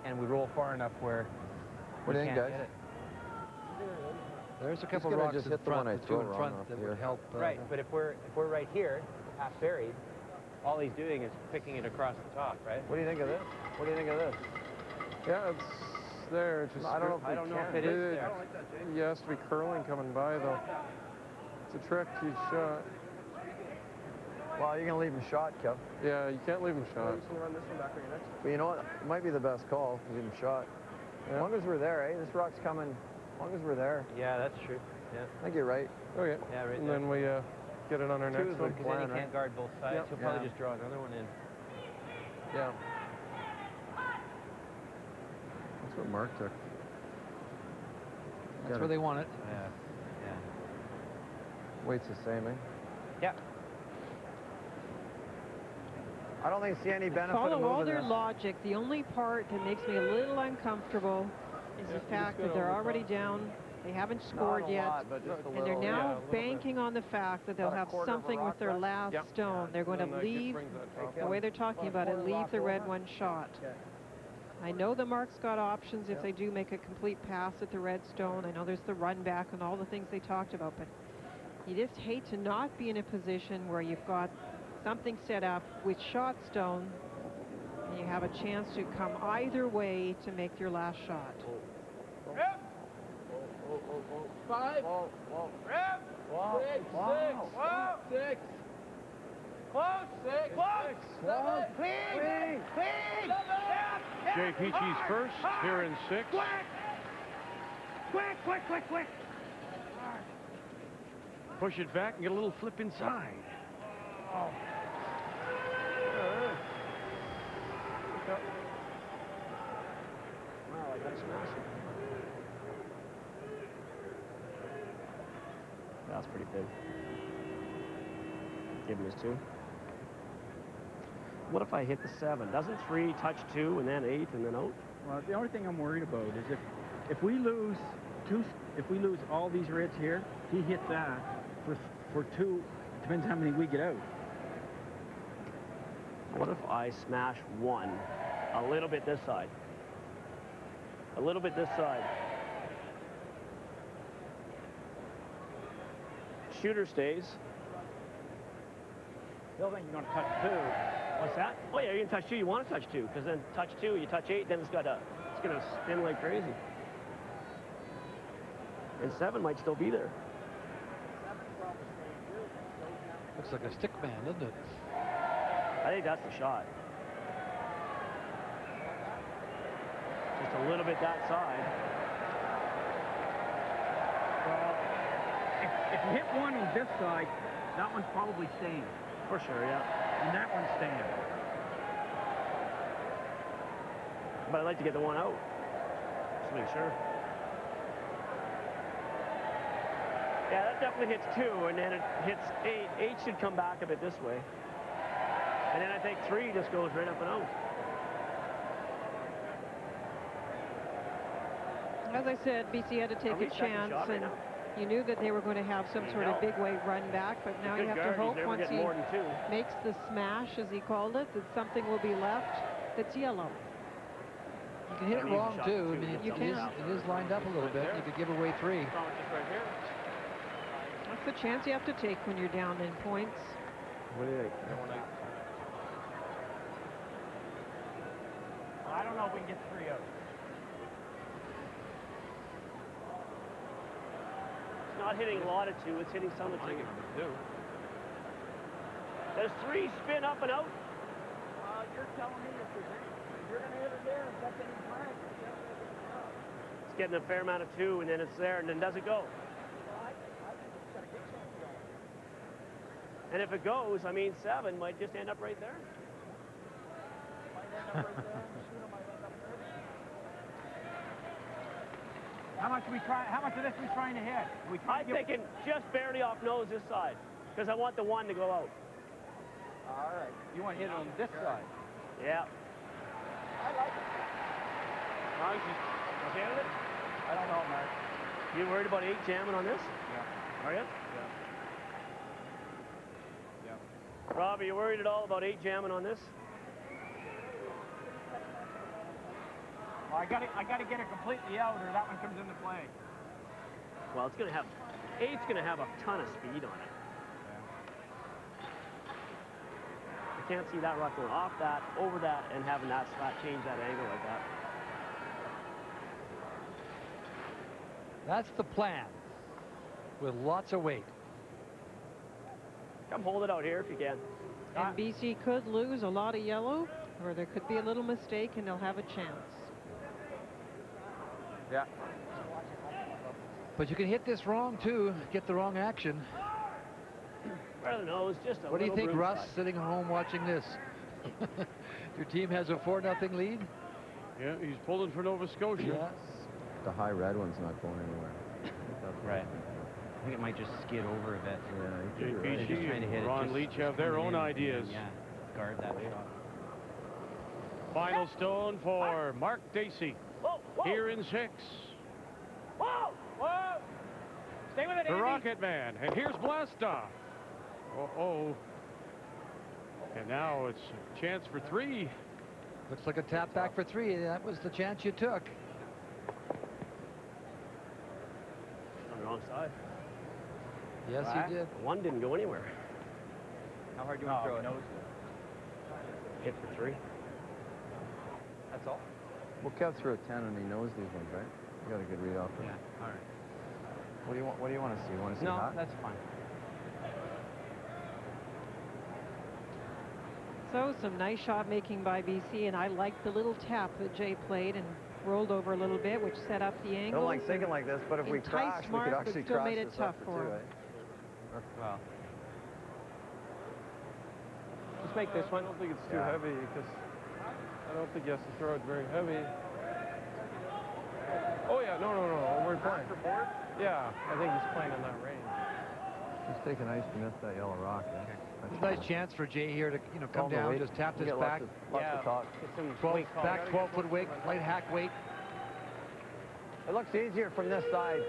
and we roll far enough where What do you we think, can't guys? get it. There's a couple He's gonna rocks just in hit the front, one I the two throw in wrong front off that here. would help. Right, but if we're right here, half buried, all he's doing is picking it across the top, right? What do you think of this? What do you think of this? Yeah, it's there. It's just I don't know if it is there. He has to be curling coming by, though. It's a tricky shot. Well, you're going to leave him shot, Kev. Yeah, you can't leave him shot. But you know what? It might be the best call, leave him shot. Yeah. As long as we're there, eh? This rock's coming. As long as we're there. Yeah, that's true. Yeah. I think you're right. Okay. Yeah, right And there. then we get it on our next one. Because then he can't guard both sides. Yep. He'll probably Yeah. just draw another one in. Yeah. That's what Mark took. That's where they want it. Yeah. Weight's the same, eh? Yeah. I don't think see any benefit of Follow all moving their this. logic. The only part that makes me a little uncomfortable is the fact that they're already down. They haven't scored Not a yet. lot, but just a And they're little, now yeah, a little banking on the fact that they'll About a have quarter of a something with rock their left. last stone. They're going to leave, the way they're talking about it, leave the red one shot. I know the Mark's got options if they do make a complete pass at the red stone. I know there's the run back and all the things they talked about, but you just hate to not be in a position where you've got something set up with shot stone and you have a chance to come either way to make your last shot. Five. Whoa. Six. Wow. Six. Close. Six. Close. Clean. Jay Peachey's first, here in 6. Quick. Push it back and get a little flip inside. Wow, I got smashed. That's pretty big. Give him his 2. What if I hit the 7? Doesn't 3 touch 2 and then 8 and then out? Well, the only thing I'm worried about is if we lose all these reds here, he hits that for 2. Depends how many we get out. What if I smash 1 a little bit this side? A little bit this side. shooter stays. Still think you're going to touch 2. What's that? Oh yeah, you can touch 2. You want to touch 2, because then touch 2, you touch 8, then it's going to spin like crazy. And 7 might still be there. Looks like a stick man, doesn't it? I think that's the shot. Just a little bit that side. Well, if you hit one on this side, that one's probably staying. For sure, yeah. And that one's staying. But I'd like to get the one out. Just to make sure. Yeah, that definitely hits 2, and then it hits 8. 8 should come back a bit this way. And then I think 3 just goes right up and out. As I said, BC had to take a chance, and you knew that they were going to have some sort of big wave run back, but now you have to hope once he makes the smash, as he called it, that something will be left that's yellow. You can hit it wrong, too. I mean, it is lined up a little bit. You could give away 3. That's the chance you have to take when you're down in points. What do you think? I don't know if we can get 3 out. It's not hitting a lot of 2, it's hitting some of 2. Does 3 spin up and out? You're telling me if you're going to hit it there and that's any flag. It's getting a fair amount of 2, and then it's there, and then does it go? And if it goes, I mean, 7 might just end up right there. How much of this are we trying to hit? I'm thinking just barely off nose this side, because I want the 1 to go out. All right. You want to hit it on this side? Yeah. I like it. Okay with it? I don't know, Mark. You worried about 8 jamming on this? Yeah. Are you? Yeah. Rob, are you worried at all about 8 jamming on this? Well, I got to get it completely out, or that one comes into play. Well, it's going to have 8's going to have a ton of speed on it. I can't see that rock going off that, over that, and having that slot change that angle like that. That's the plan, with lots of weight. Come hold it out here if you can. And BC could lose a lot of yellow, or there could be a little mistake and they'll have a chance. Yeah. But you can hit this wrong, too, get the wrong action. I don't know, it's just a What do you think, broom Russ, side. sitting at home watching this? Your team has a 4-0 lead? Yeah, he's pulling for Nova Scotia. Yes. The high red one's not going anywhere. Right. I think it might just skid over a bit. Yeah, Peachey and Ron Leach have their own ideas. Yeah, guard that shot. Final stone for Mark Dacey. Here in 6. Whoa! Whoa! Stay with it, The Andy. Rocket Man. And here's Blastoff. Uh-oh. And now it's a chance for 3. Looks like a tap back for 3. That was the chance you took. On the wrong side. Yes, he did. 1 didn't go anywhere. How hard do you want to throw it? Nose. Hit for 3. That's all? Well, Kev threw a 10 and he knows these ones, right? You got a good read off of Yeah, it. all right. What do you want to see? You want to see No, hot? that's fine. So some nice shot making by BC, and I liked the little tap that Jay played and rolled over a little bit, which set up the I angle. don't like thinking like this, but if we crash, we could actually still crash made it this tough up for 2, him. eh? Well, Just make this one. I don't think it's too heavy, because I don't think he has to throw it very heavy. Oh, yeah, no, we're playing. Yeah, I think he's playing in that range. Just take a nice to miss that yellow rock, eh? It's a nice chance for Jay here to, come down, just tap this back. Lots of talk. 12-foot wig, light hack weight. It looks easier from this side.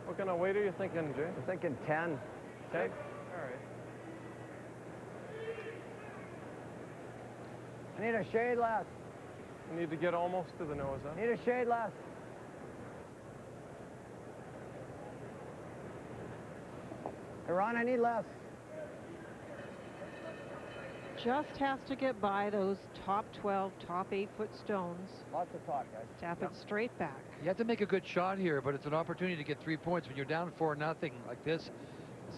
What kind of weight are you thinking, Jay? I'm thinking 10. Okay. All right. I need a shade less. You need to get almost to the nose, huh? Need a shade less. Hey, Ron, I need less. Just has to get by those top 12, top 8-foot stones. Lots of talk, guys. Tap it straight back. You have to make a good shot here, but it's an opportunity to get 3 points. When you're down 4-0 like this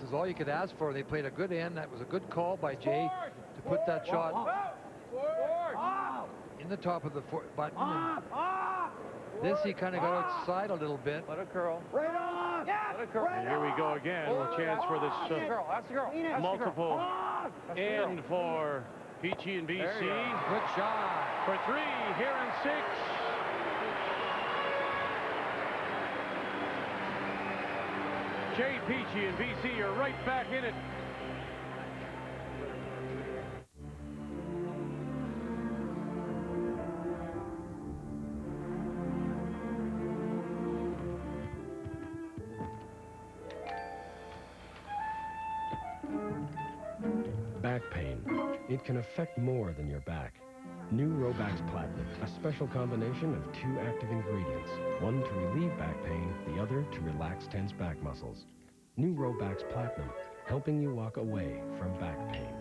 is all you could ask for. They played a good end. That was a good call by Jay to put that shot in the top of the button. This he kind of got outside a little bit. Let it curl. Right on! Let it curl. And here we go again. A chance for this multiple end for Peachey and BC. Good shot. For 3 here in 6. Jay Peachey and BC are right back in it. Back pain. It can affect more than your back. New Robax Platinum, a special combination of 2 active ingredients. One to relieve back pain, the other to relax tense back muscles. New Robax Platinum, helping you walk away from back pain.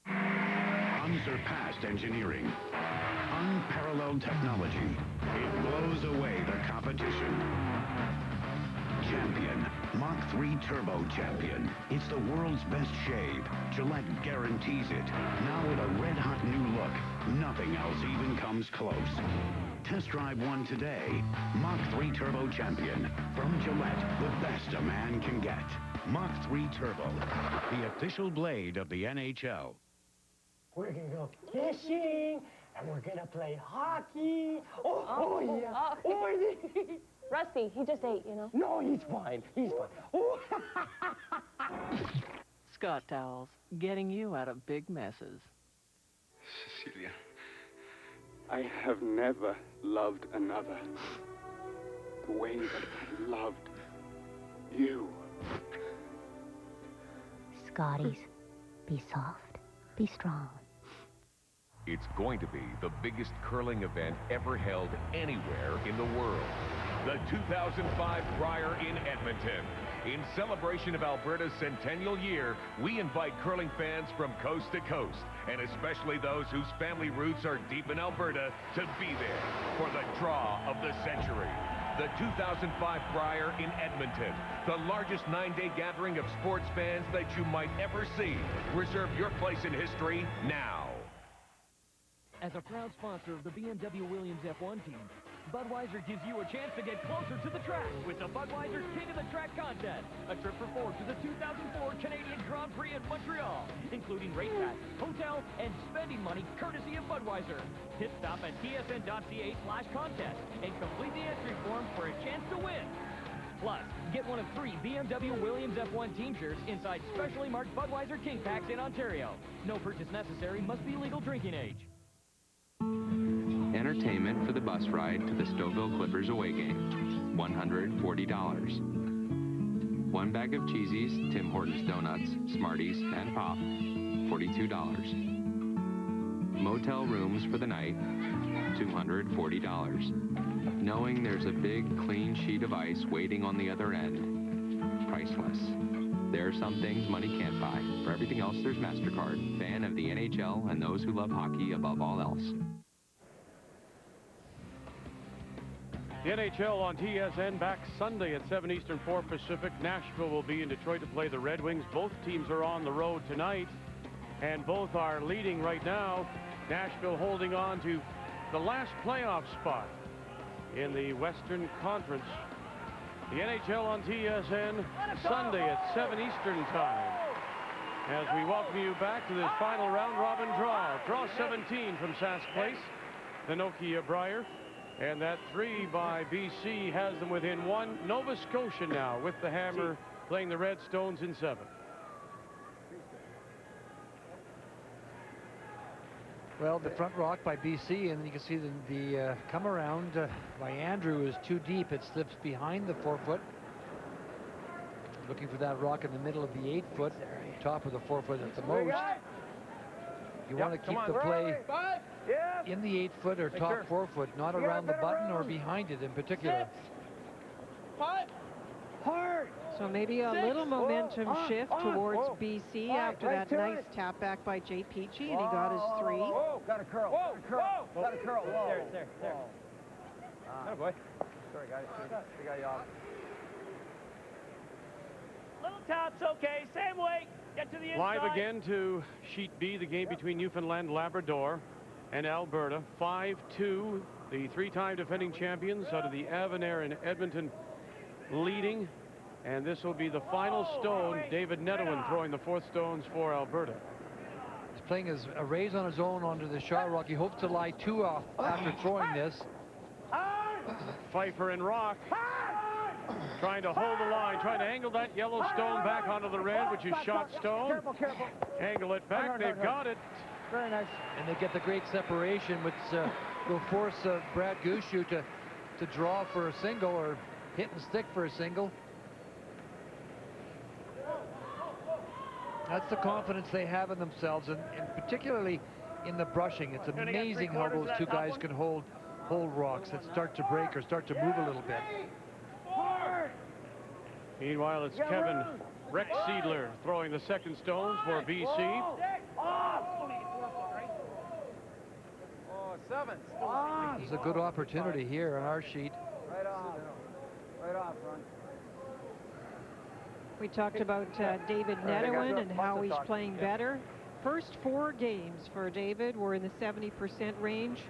Unsurpassed engineering. Unparalleled technology. It blows away the competition. Champion. Mach 3 Turbo Champion. It's the world's best shave. Gillette guarantees it. Now with a red-hot new look. Nothing else even comes close. Test drive one today. Mach 3 Turbo Champion. From Gillette, the best a man can get. Mach 3 Turbo. The official blade of the NHL. We're going to go fishing, and we're going to play hockey. Oh yeah. Oh, Rusty, he just ate, you know. No, he's fine. He's fine. Oh. Scott Towels, getting you out of big messes. Cecilia, I have never loved another the way that I loved you. Scotties, be soft, be strong. It's going to be the biggest curling event ever held anywhere in the world. The 2005 Brier in Edmonton. In celebration of Alberta's centennial year, we invite curling fans from coast to coast, and especially those whose family roots are deep in Alberta, to be there for the draw of the century. The 2005 Brier in Edmonton, the largest 9-day gathering of sports fans that you might ever see. Reserve your place in history now. As a proud sponsor of the BMW Williams F1 team, Budweiser gives you a chance to get closer to the track with the Budweiser King of the Track contest. A trip for 4 to the 2004 Canadian Grand Prix in Montreal, including race pass, hotel, and spending money courtesy of Budweiser. Hit stop at tsn.ca/contest and complete the entry form for a chance to win. Plus, get one of 3 BMW Williams F1 team shirts inside specially marked Budweiser King packs in Ontario. No purchase necessary, must be legal drinking age. Entertainment for the bus ride to the Stouffville Clippers away game, $140. 1 bag of Cheesies, Tim Hortons Donuts, Smarties, and Pop, $42. Motel rooms for the night, $240. Knowing there's a big, clean sheet of ice waiting on the other end, priceless. There are some things money can't buy. For everything else, there's MasterCard, fan of the NHL and those who love hockey above all else. The NHL on TSN back Sunday at 7 Eastern, 4 Pacific. Nashville will be in Detroit to play the Red Wings. Both teams are on the road tonight, and both are leading right now. Nashville holding on to the last playoff spot in the Western Conference. The NHL on TSN Sunday at 7 Eastern time. As we welcome you back to this final round-robin draw. Draw 17 from Sask Place, the Nokia Brier. And that 3 by BC has them within 1. Nova Scotia now with the hammer playing the Redstones in 7. Well, the front rock by BC, and you can see the come around by Andrew is too deep. It slips behind the 4-foot. Looking for that rock in the middle of the 8-foot, top of the 4-foot at the most. You want to keep the play in the 8-foot or top 4-foot, not around the button or behind it in particular. So maybe a little momentum shift towards BC after that nice tap back by Jay Peachey, and he got his 3. Got a curl. Got a curl. Got a curl. There. Oh, boy. Sorry, guys. We got you off. Little taps, okay. Same weight. Get to the inside. Live again to Sheet B, the game between Newfoundland, Labrador, and Alberta. 5-2, the 3-time defending champions out of the Avonare and Edmonton leading. And this will be the final stone. David Nettowin throwing the 4th stones for Alberta. He's playing a raise on his own onto the shot rock. He hopes to lie 2 off after throwing this. Pfeiffer and Rock trying to hold the line, trying to angle that yellow stone back onto the red, which is shot stone. Careful. Angle it back. They've got it. Very nice. And they get the great separation, which will force Brad Gushue to draw for a single or hit and stick for a single. That's the confidence they have in themselves, and particularly in the brushing. It's amazing how those two guys can hold rocks that start to break or start to move a little bit. Meanwhile, it's Kevin Rexsiedler throwing the 2nd stones for BC. There's a good opportunity here on our sheet. Right off, Ron. We talked about David Nettowin and how he's playing better. First 4 games for David were in the 70% range.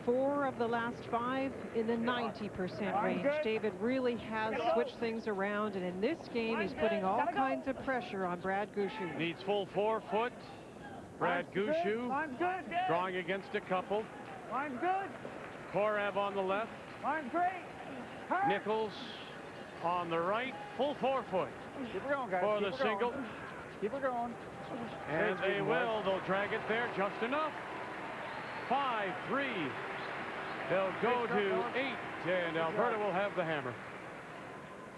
4 of the last 5 in the 90% range. David really has switched things around, and in this game, he's putting all kinds of pressure on Brad Gushue. Needs full 4-foot. Brad Gushue drawing against a couple. Line's good. Korab on the left. Line's great. Nichols on the right. Full 4-foot. Keep her going, guys. For the single. Keep her going. And they will. They'll drag it there just enough. 5-3. They'll go to 8, and Alberta will have the hammer.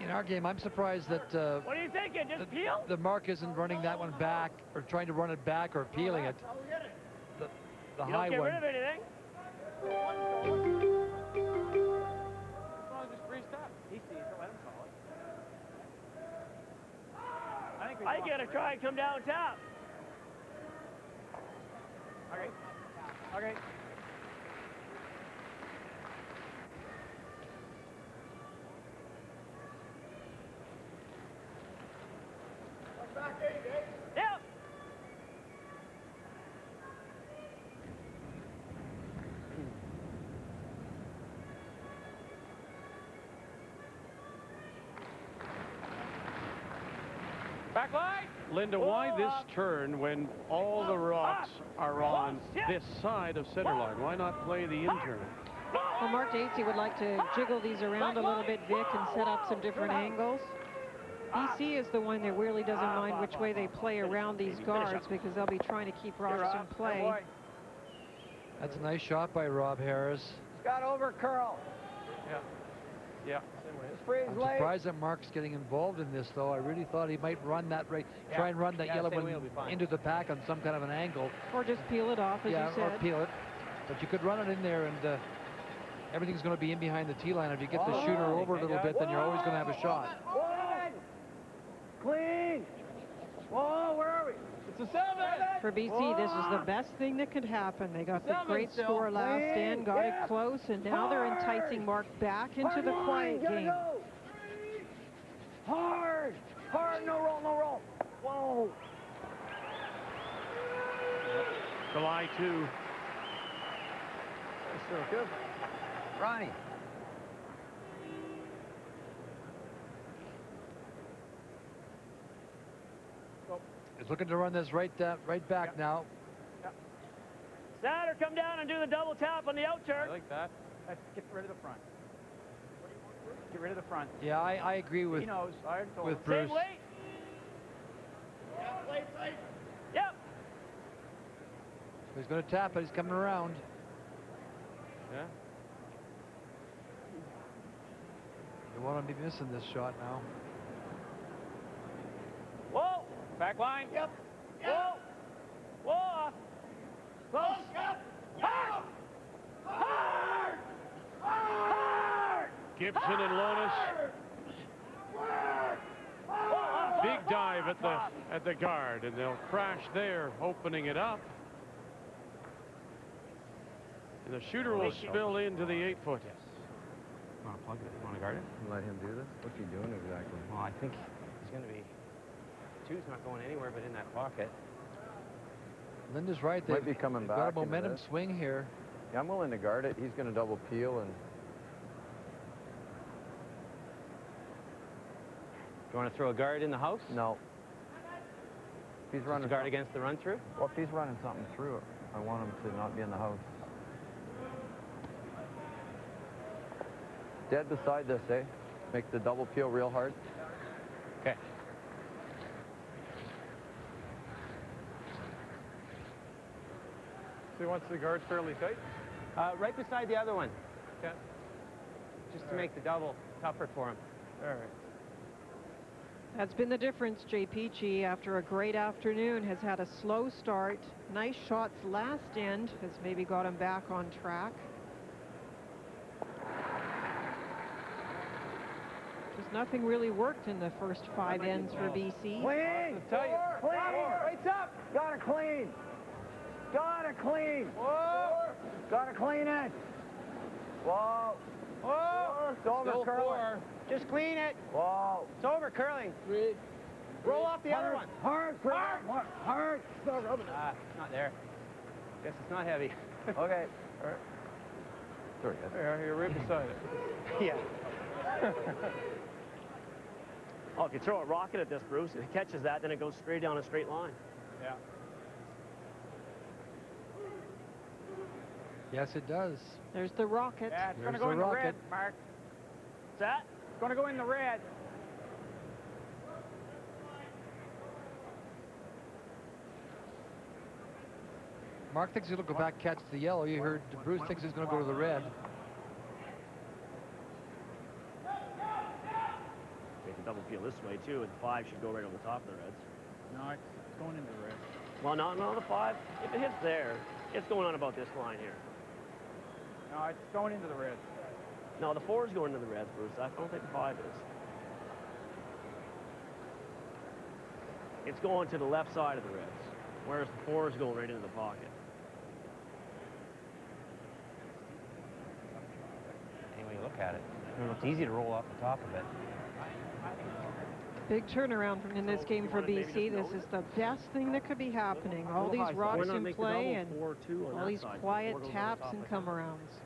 In our game, I'm surprised that what are you thinking? Just peel? The mark isn't running that one back or trying to run it back or peeling it. The high don't get one. rid of anything. Just freeze tap. He sees it. Let him call it. I gotta try and come down tap. Okay. Yep. Back line. Linda, why this turn when all the rocks are on this side of center line? Why not play the intern? Well, Mark Dacey would like to jiggle these around a little bit, Vic, and set up some different angles. BC is the one that really doesn't mind which way they play around these guards because they'll be trying to keep rocks in play. That's a nice shot by Rob Harris. Got over curl. Yeah. I'm surprised that Mark's getting involved in this, though. I really thought he might run that try and run that yellow one into the pack on some kind of an angle. Or just peel it off, as you said. Or peel it. But you could run it in there, and everything's going to be in behind the tee line. If you get the shooter over a little bit, then you're always going to have a shot. Clean. Whoa, where are we? It's a 7. For BC, this is the best thing that could happen. They got the great score last in, got it close, and now they're enticing Mark back into the quiet game. Hard, no roll. Whoa. July 2. That's so good. Ronnie. He's looking to run this right back now. Satter, come down and do the double tap on the out turn. I like that. Get rid of the front. Get rid of the front. Yeah, I agree with with Bruce. Same weight. Yep. He's going to tap it. He's coming around. Yeah. You want to be missing this shot now. Whoa. Back line. Yep. Whoa. Whoa. Close. Hard. Hard. Hard. Gibson and Lonis at the guard, and they'll crash there, opening it up. And the shooter will spill into the 8-foot. Yes. You want to plug it? You want to guard it? Let him do this? What's he doing exactly? Well, I think he's going to be... Two's not going anywhere but in that pocket. Linda's right. Might be coming back. Got a momentum swing here. Yeah, I'm willing to guard it. He's going to double peel and... Do you want to throw a guard in the house? No. If he's running... guard against the run-through? Well, if he's running something through it, I want him to not be in the house. Dead beside this, eh? Make the double peel real hard. Okay. So he wants the guard fairly tight? Right beside the other one. Okay. Just to make the double tougher for him. All right. That's been the difference. Jay Peachey, after a great afternoon, has had a slow start. Nice shots last end has maybe got him back on track. Just nothing really worked in the first 5 ends for BC. Clean! Clean! Rates up! Gotta clean! Gotta clean! Whoa! Gotta clean it! Whoa! Whoa! It's over curling. Just clean it. Whoa! It's over curling. Roll off the other one. Hard! Hard! Stop rubbing it. Not there. Guess it's not heavy. Okay. All right. Sorry, guys. Yeah, you're right beside it. Yeah. Oh, if you throw a rocket at this, Bruce, if it catches that, then it goes straight down a straight line. Yeah. Yes, it does. There's the rocket. Yeah, it's There's gonna go the in the rocket. red, Mark. What's that? It's gonna go in the red. Mark thinks he'll go back, catch the yellow. You heard Bruce thinks he's going to go to the red. Make a double peel this way, too, and 5 should go right on the top of the reds. No, it's going into the red. Well, no, the 5, if it hits there, it's going on about this line here. No, it's going into the red. No, the 4 is going into the reds, Bruce. I don't think the 5 is. It's going to the left side of the reds, whereas the 4 is going right into the pocket. Any way you look at it. It's easy to roll off the top of it. Big turnaround in this game for BC. This is the best thing that could be happening. All these rocks in play and all these quiet taps and come-arounds.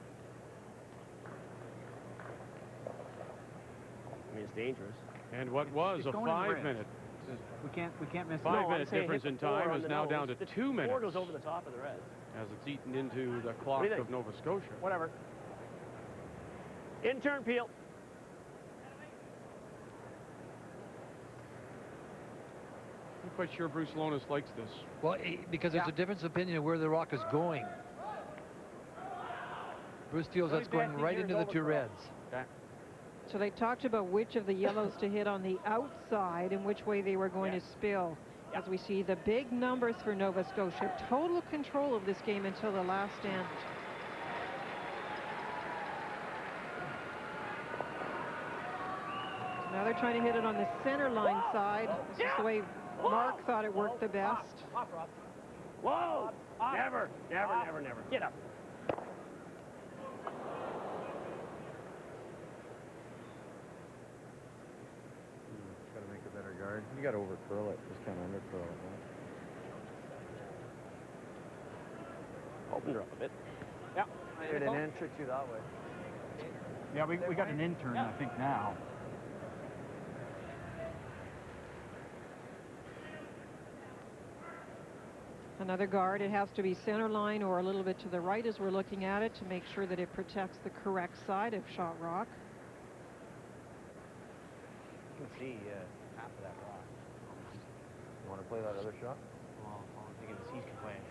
I mean, it's dangerous. And what was a 5-minute, We can't miss 5-minute difference in time is now down to 2 minutes. 4 goes over the top of the red. As it's eaten into the clock of Nova Scotia. Whatever. In-turn peel. I'm quite sure Bruce Lonis likes this. Well, because there's a difference of opinion of where the rock is going. Bruce feels that's going right into the 2 reds. Okay. So they talked about which of the yellows to hit on the outside and which way they were going to spill. As we see the big numbers for Nova Scotia, total control of this game until the last end. So now they're trying to hit it on the center line side. This is the way Mark thought it worked the best. Whoa! Never. Get up. Got to make a better guard. You got to over curl it, just kind of under curl it. Open her up a bit. Yeah. Get an in, trick you that way. Yeah, we got an intern, I think, now. Another guard. It has to be center line or a little bit to the right as we're looking at it to make sure that it protects the correct side of shot rock. You can see half of that rock. You want to play that other shot? Well, I'm thinking the C's can play it.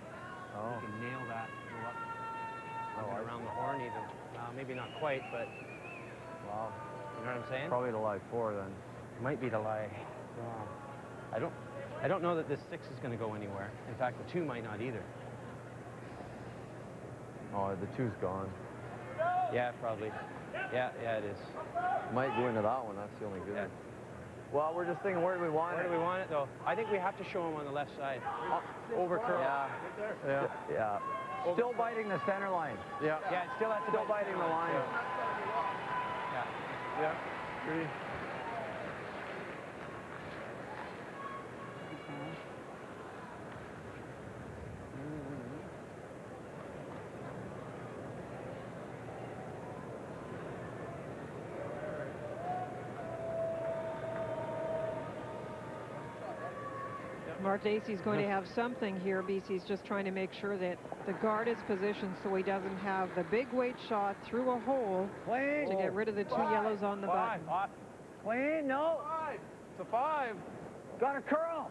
Oh. You can nail that, go up, around the horn even. Maybe not quite, but wow. You know what I'm saying? Probably to lie 4 then. It might be to lie. I don't know that this 6 is going to go anywhere. In fact, the 2 might not either. Oh, the 2's gone. Yeah, probably. Yeah, it is. Might go into that one. That's the only good one. Well, we're just thinking, where do we want it? Where do we want it, though? I think we have to show him on the left side. Over curl. Yeah. Still biting the center line. Yeah, it still has to Still biting the line. Yeah. Pretty. Mark Dacey's going to have something here. BC's just trying to make sure that the guard is positioned so he doesn't have the big weight shot through a hole to get rid of the two yellows on the button. Clean, no. 5. It's a 5. Got a curl.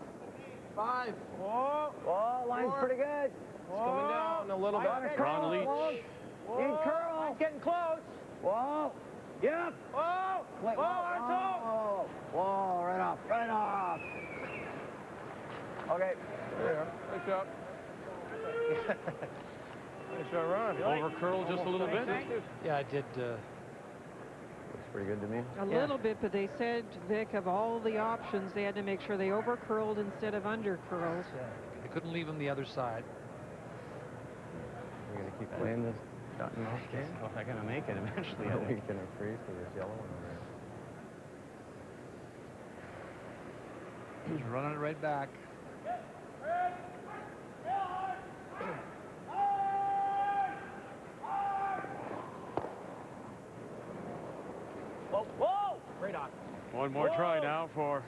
5. Whoa. Oh, line's pretty good. It's coming down a little bit. Ron Leach. Need curl. It's getting close. Whoa. Yep. Whoa. Wait, whoa. Whoa, right off. Right off. Okay. There. Nice shot. Nice shot, Ron. Over curl just a little bit. Yeah, I did. Looks pretty good to me. A little bit, but they said, Vic, of all the options, they had to make sure they over curled instead of under curled. They couldn't leave him the other side. We're going to keep playing this gotten off game? Oh, they're going to make it eventually. Are we going to freeze with this yellow one over there? He's running it right back. Whoa! Right on. One more try now for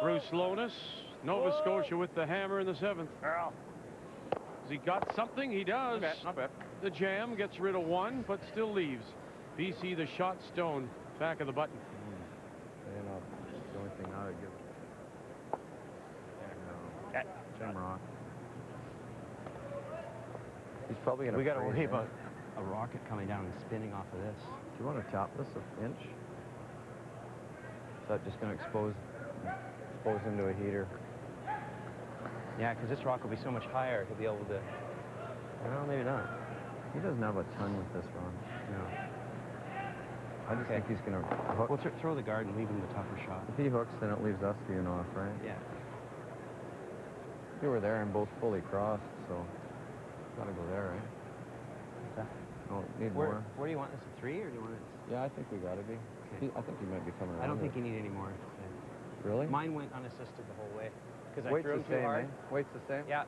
Bruce Slonis. Nova Scotia with the hammer in the 7th. Has he got something? He does. Not bad. The jam gets rid of one, but still leaves. BC the shot stone, back of the button. The only thing I would give. Jam rock. He's probably going to. We got to worry about a rocket coming down and spinning off of this. Do you want to tap this an inch? Is that just going to expose him to a heater? Yeah, because this rock will be so much higher, he'll be able to. Well, maybe not. He doesn't have a ton with this, Ron. No. I just think he's going to hook. Well, throw the guard and leave him the tougher shot. If he hooks, then it leaves us being off, right? Yeah. We were there and both fully crossed, so got to go there, right? Okay. Oh, need more. Where do you want this? A 3 or do you want it? Yeah, I think we got to be. Okay. I think he might be coming around. I don't think you need any more. Really? Mine went unassisted the whole way because I Weight's threw him the too same, hard. eh? Weight's the same? Yeah.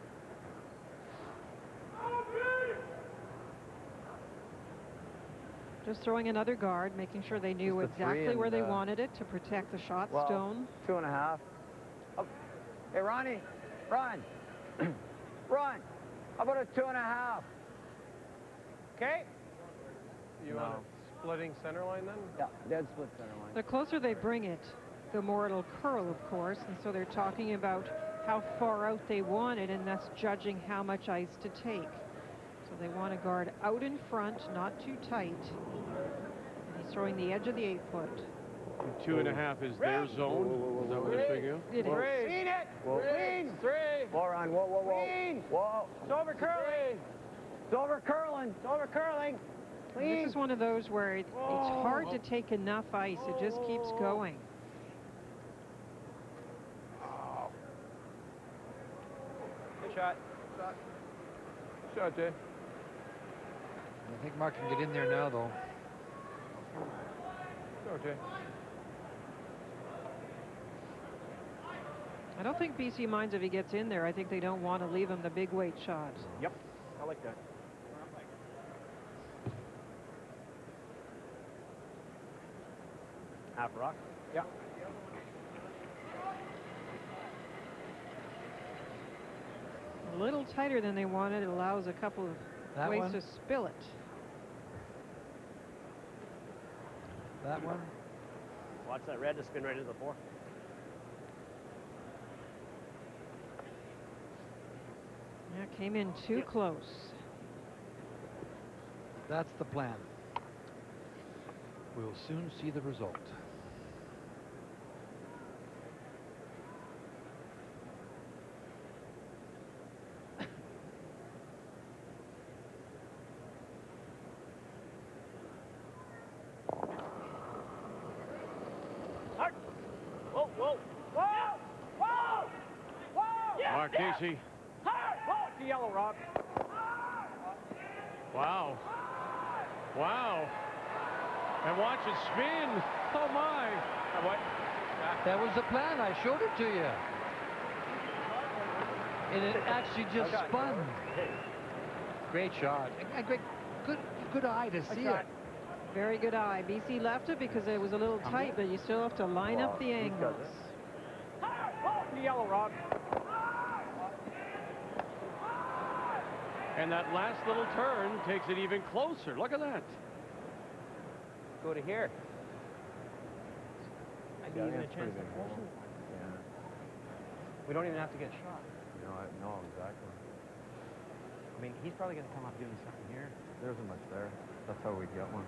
Just throwing another guard, making sure they knew exactly where they wanted it to protect the shot stone. 2.5. Oh. Hey, Ronnie, run. Run. How about a 2.5? Okay. You want a splitting center line then? Yeah, dead split center line. The closer they bring it, the more it'll curl, of course. And so they're talking about how far out they want it and thus judging how much ice to take. So they want to guard out in front, not too tight. And he's throwing the edge of the 8-foot. 2.5 is their zone. Is that what they're figuring? It is. Clean it! Clean! 3! Whoa, Ron, whoa, whoa, whoa. Clean! Whoa. It's over curling! It's over curling. It's over curling! Clean! This is one of those where it's hard to take enough ice. It just keeps going. Good shot. Good shot, Jay. I think Mark can get in there now, though. Go, Jay. I don't think BC minds if he gets in there. I think they don't want to leave him the big weight shot. Yep. I like that. Half rock? Yeah. A little tighter than they wanted. It allows a couple of ways to spill it. That one. Watch that red to spin right into the 4. Yeah, came in too close. That's the plan. We'll soon see the result. Hard. Whoa. mark, Dacey. The yellow, Rob. Wow. Wow. And watch it spin. Oh, my. What? That was the plan. I showed it to you. And it actually just spun. Great shot. Good eye to see it. Very good eye. BC left it because it was a little tight, but you still have to line up the angles. The yellow, Rob. And that last little turn takes it even closer. Look at that. Go to here. Maybe Yeah, even a that's chance pretty to big push hole. it. Yeah. We don't even have to get shot. No, exactly. I mean, he's probably going to come up doing something here. There isn't much there. That's how we get one.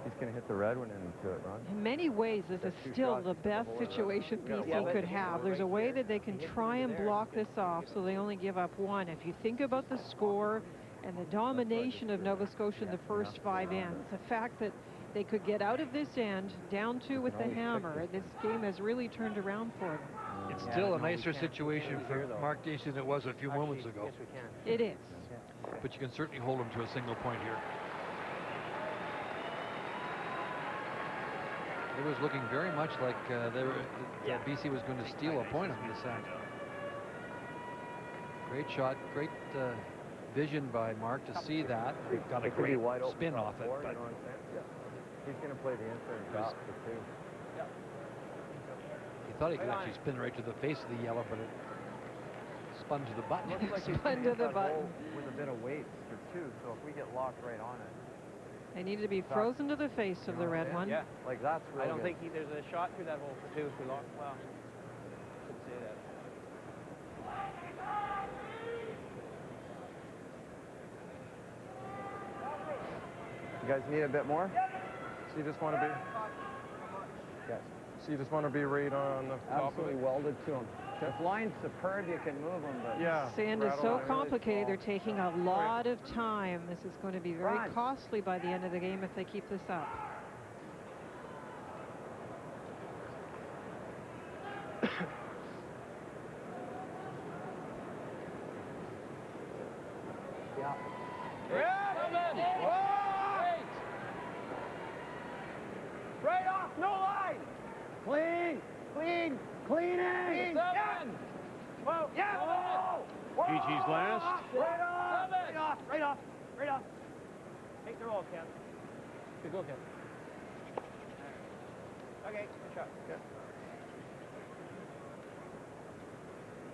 He's going to hit the red one into it, Ron. In many ways, this is still the best situation BC could have. There's a way that they can try and block this off so they only give up one. If you think about the score and the domination of Nova Scotia in the first 5 ends, the fact that they could get out of this end, down 2 with the hammer, this game has really turned around for them. It's still a nicer situation for Mark Dacey than it was a few moments ago. Yes, we can. It is. But you can certainly hold him to a single point here. It was looking very much like BC was going to steal a point on this end. Great shot, great vision by Mark to see that. Got a great spin off it. But he's going to play the inside top for 2. he thought he could actually spin right to the face of the yellow, but it spun to the button. Spun to the button. With a bit of weight for 2, so if we get locked right on it. They need to be frozen to the face of the red one. Yeah. Like that's real I don't good. think there's a shot through that hole for 2 if we lock. Well, should say that. You guys need a bit more? So you just want to be... Yes. So you just want to be right on the top of Absolutely it? welded to them. If line's superb, you can move them, but... Yeah. Sand is so complicated, they're taking a lot of time. This is going to be very costly by the end of the game if they keep this up. Yeah. Right off, no line. Clean! Clean! Cleaning! 7. Whoa. Yeah. Whoa. Peachey's last. Right off. Right off. Right off. Right off. Take the roll, Ken. Good go, Ken. Okay, good shot. Good.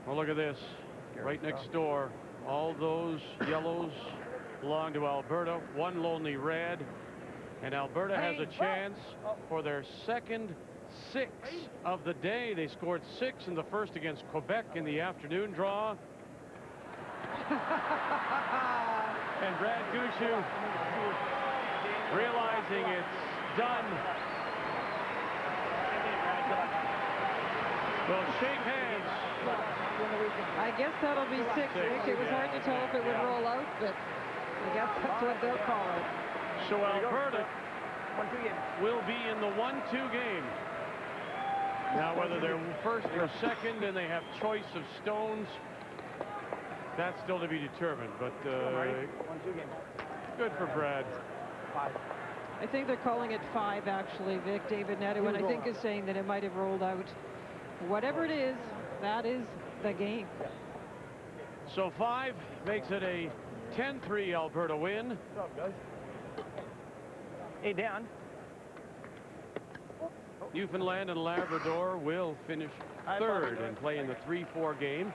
Well, look at this. Right next door. All those yellows belong to Alberta. One lonely red. And Alberta has a chance for their second 6 of the day. They scored 6 in the first against Quebec in the afternoon draw. And Brad Gushu, realizing it's done, will shake hands. I guess that'll be 6, Rick. It was hard to tell if it would roll out, but I guess that's what they'll call it. So Alberta will be in the 1-2 game. Now, whether they're first or second and they have choice of stones, that's still to be determined. But good for Brad. 5. I think they're calling it 5, actually, Vic. David Nettowin, I think, is saying that it might have rolled out. Whatever it is, that is the game. So 5 makes it a 10-3 Alberta win. What's up, guys? Hey, Dan. Newfoundland and Labrador will finish third and play in the 3-4 game.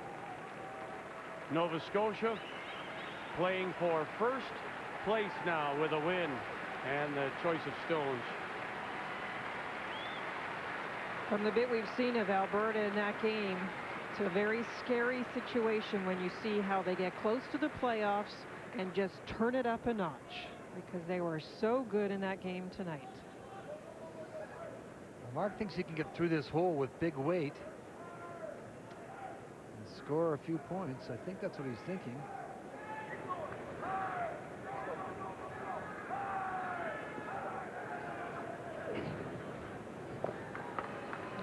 Nova Scotia playing for first place now with a win and the choice of stones. From the bit we've seen of Alberta in that game, it's a very scary situation when you see how they get close to the playoffs and just turn it up a notch, because they were so good in that game tonight. Mark thinks he can get through this hole with big weight and score a few points. I think that's what he's thinking.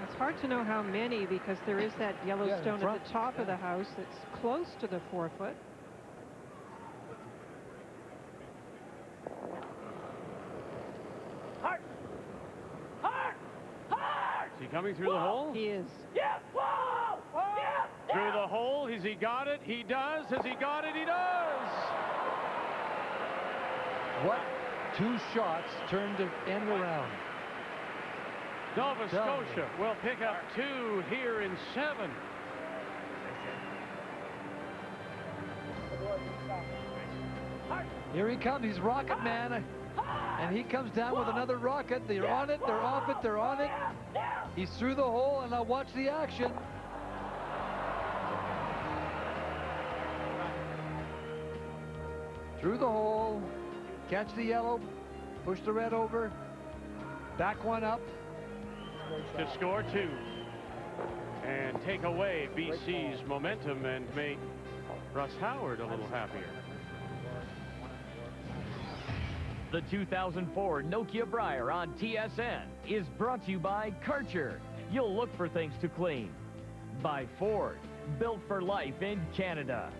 It's Hard to know how many, because there is that yellow stone at the top of the house that's close to the 4-foot. Is he coming through the hole? He is. Yes, whoa! Yes, through the hole. Has he got it? He does. Has he got it? He does. What 2 shots turned to end the round? Nova Scotia will pick up 2 here in 7. Here he comes. He's Rocket Man. And he comes down with another rocket. They're on it. They're off it. They're on it. He's through the hole, and now watch the action. Through the hole. Catch the yellow. Push the red over. Back one up. To score 2. And take away BC's momentum and make Russ Howard a little happier. The 2004 Nokia Brier on TSN is brought to you by Karcher. You'll look for things to clean. By Ford, built for life in Canada.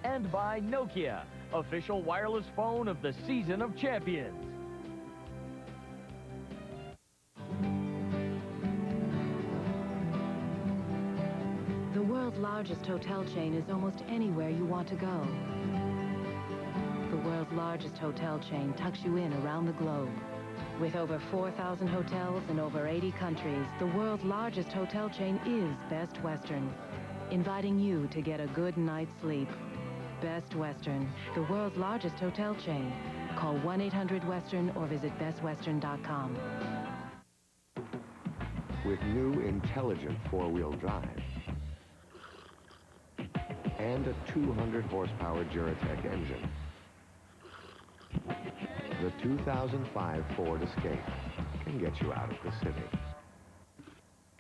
And by Nokia, official wireless phone of the Season of Champions. The world's largest hotel chain is almost anywhere you want to go. The world's largest hotel chain tucks you in around the globe. With over 4,000 hotels in over 80 countries, the world's largest hotel chain is Best Western, inviting you to get a good night's sleep. Best Western, the world's largest hotel chain. Call 1-800-WESTERN or visit bestwestern.com. With new intelligent four-wheel drive and a 200-horsepower Duratec engine, the 2005 Ford Escape can get you out of the city.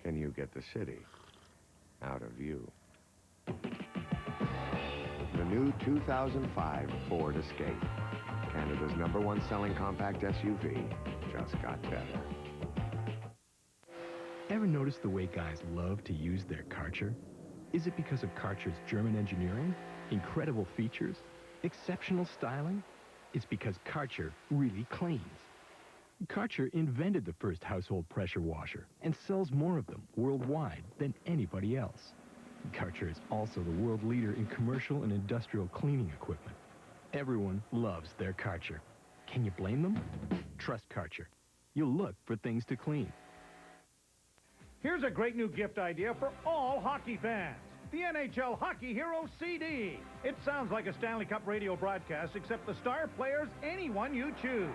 Can you get the city out of you? The new 2005 Ford Escape, Canada's #1 selling compact SUV, just got better. Ever notice the way guys love to use their Karcher? Is it because of Karcher's German engineering, incredible features, exceptional styling? It's because Karcher really cleans. Karcher invented the first household pressure washer and sells more of them worldwide than anybody else. Karcher is also the world leader in commercial and industrial cleaning equipment. Everyone loves their Karcher. Can you blame them? Trust Karcher. You'll look for things to clean. Here's a great new gift idea for all hockey fans. The NHL Hockey Hero CD. It sounds like a Stanley Cup radio broadcast, except the star player's anyone you choose.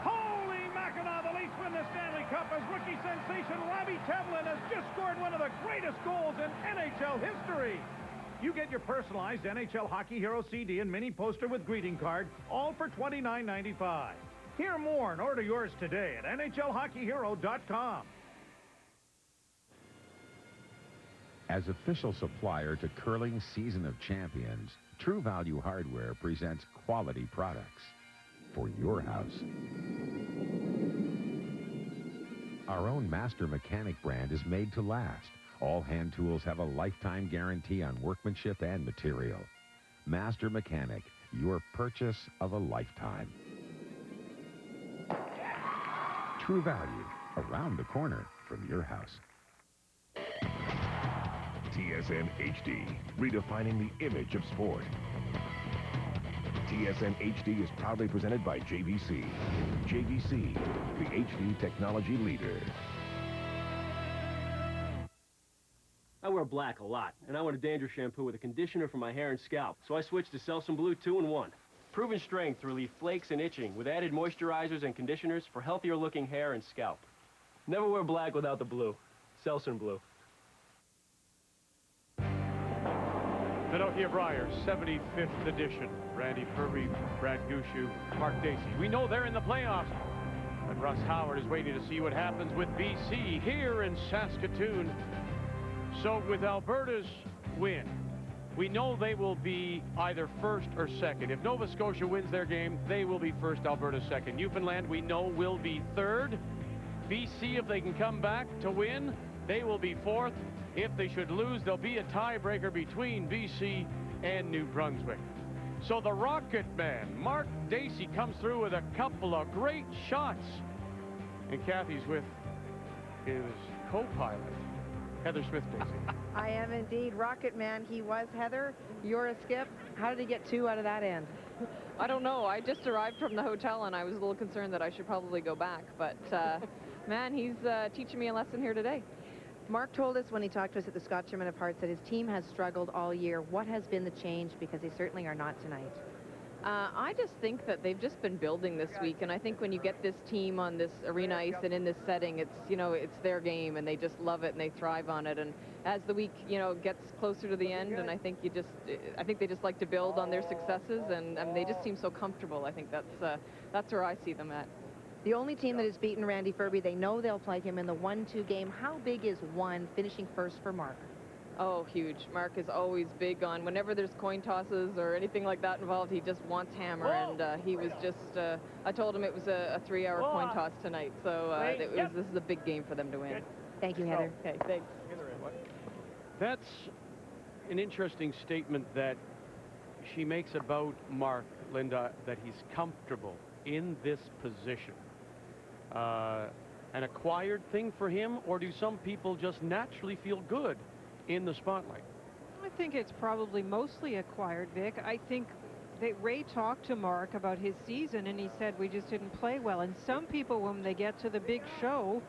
Holy Mackinac, the Leafs win the Stanley Cup as rookie sensation Robbie Tevlin has just scored one of the greatest goals in NHL history. You get your personalized NHL Hockey Hero CD and mini poster with greeting card, all for $29.95. Hear more and order yours today at NHLHockeyHero.com. As official supplier to Curling's Season of Champions, True Value Hardware presents quality products for your house. Our own Master Mechanic brand is made to last. All hand tools have a lifetime guarantee on workmanship and material. Master Mechanic, your purchase of a lifetime. True Value, around the corner from your house. TSN HD, redefining the image of sport. TSN HD is proudly presented by JVC. JVC, the HD technology leader. I wear black a lot, and I want a dandruff shampoo with a conditioner for my hair and scalp, so I switched to Selsun Blue 2-in-1. Proven strength to relieve flakes and itching with added moisturizers and conditioners for healthier looking hair and scalp. Never wear black without the blue. Selsun Blue. The Nokia Brier 75th edition. Randy Purvey, Brad Gushu, Mark Dacey. We know they're in the playoffs. But Russ Howard is waiting to see what happens with BC here in Saskatoon. So with Alberta's win, we know they will be either first or second. If Nova Scotia wins their game, they will be first, Alberta second. Newfoundland, we know, will be third. BC, if they can come back to win, they will be fourth. If they should lose, there'll be a tiebreaker between BC and New Brunswick. So the Rocket Man, Mark Dacey, comes through with a couple of great shots. And Kathy's with his co-pilot, Heather Smith-Dacey. I am indeed. Rocket Man, he was. Heather, you're a skip. How did he get 2 out of that end? I don't know. I just arrived from the hotel and I was a little concerned that I should probably go back. But, man, he's teaching me a lesson here today. Mark told us when he talked to us at the Scotch Tournament of Hearts that his team has struggled all year. What has been the change? Because they certainly are not tonight. I just think that they've just been building this week, and I think when you get this team on this arena ice and in this setting, it's, you know, it's their game, and they just love it and they thrive on it. And as the week, you know, gets closer to the end, and I think they just like to build on their successes, and they just seem so comfortable. I think that's where I see them at. The only team that has beaten Randy Furby, they know they'll play him in the 1-2 game. How big is 1 finishing first for Mark? Oh, huge. Mark is always big on whenever there's coin tosses or anything like that involved, he just wants hammer. And he was just, I told him it was a 3-hour coin toss tonight. So this is a big game for them to win. Thank you, Heather. Okay, thanks. That's an interesting statement that she makes about Mark, Linda, that he's comfortable in this position. An acquired thing for him, or do some people just naturally feel good in the spotlight? I think it's probably mostly acquired, Vic. I think that Ray talked to Mark about his season, and he said we just didn't play well. And some people, when they get to the big show,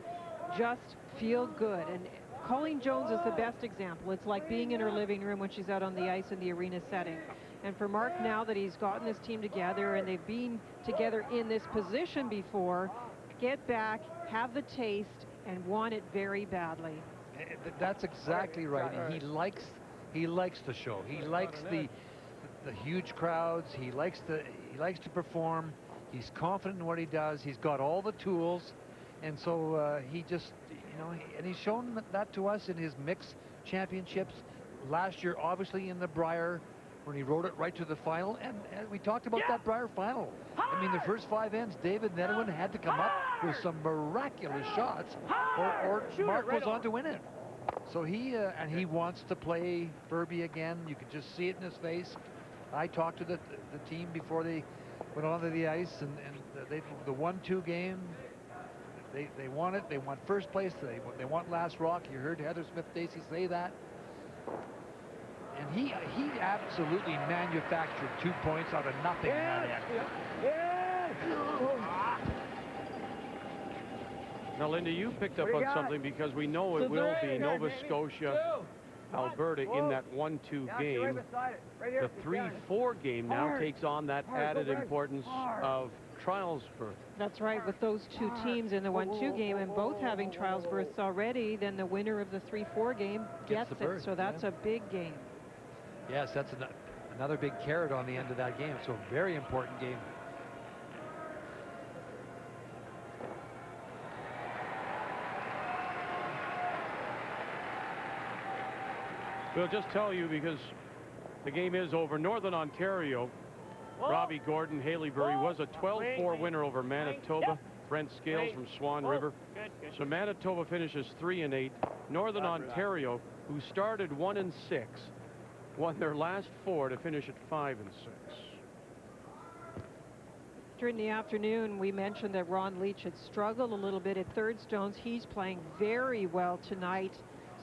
just feel good. And Colleen Jones is the best example. It's like being in her living room when she's out on the ice in the arena setting. And for Mark, now that he's gotten this team together and they've been together in this position before, get back, have the taste, and want it very badly. That's exactly right. And he likes the show. He likes the huge crowds. He likes to perform. He's confident in what he does. He's got all the tools, and so he just, you know, and he's shown that to us in his mixed championships last year, obviously in the Brier, when he rode it right to the final, and we talked about that Brier final. I mean, the first 5 ends, David Nedohin had to come up with some miraculous shots, or Mark was on to win it. So he wants to play Furby again. You can just see it in his face. I talked to the team before they went onto the ice, and the 1-2 game, they want it. They want first place. They want last rock. You heard Heather Smith-Dacey say that. And he absolutely manufactured 2 points out of nothing in that end. Now, Linda, you picked up on something, because we know it will be Nova Scotia, Alberta in that 1-2 game. The 3-4 game now takes on that added importance of trials berth. That's right. With those 2 teams in the 1-2 game and both having trials berths already, then the winner of the 3-4 game gets it. So that's a big game. Yes, that's another big carrot on the end of that game. So a very important game. We'll just tell you, because the game is over. Northern Ontario, Robbie Gordon, Haleybury was a 12-4 winner over Manitoba. Brent Scales from Swan River. So Manitoba finishes 3-8. Northern Ontario, who started 1-6, won their last 4 to finish at 5-6. During the afternoon, we mentioned that Ron Leach had struggled a little bit at third stones. He's playing very well tonight.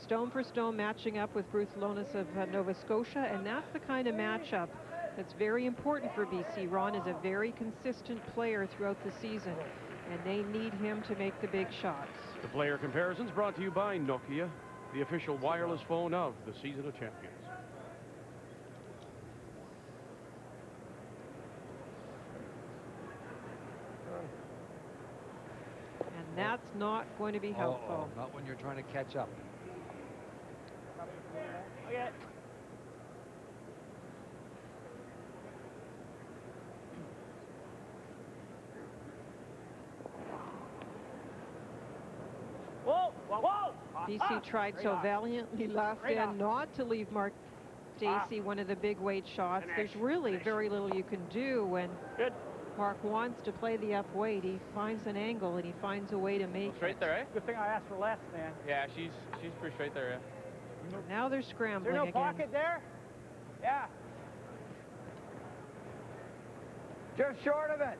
Stone for stone matching up with Bruce Lonis of Nova Scotia, and that's the kind of matchup that's very important for BC. Ron is a very consistent player throughout the season, and they need him to make the big shots. The player comparisons brought to you by Nokia, the official wireless phone of the Season of Champions. And that's not going to be helpful. Not when you're trying to catch up. Okay. Whoa! BC tried so valiantly last end not to leave Mark Dacey one of the big weight shots. There's really very little you can do when Mark wants to play the F-weight. He finds an angle and he finds a way to make Straight it. there, eh? Good thing I asked for less, man. Yeah, she's pretty straight there, yeah. Now they're scrambling Is there no again. pocket there? Yeah. Just short of it.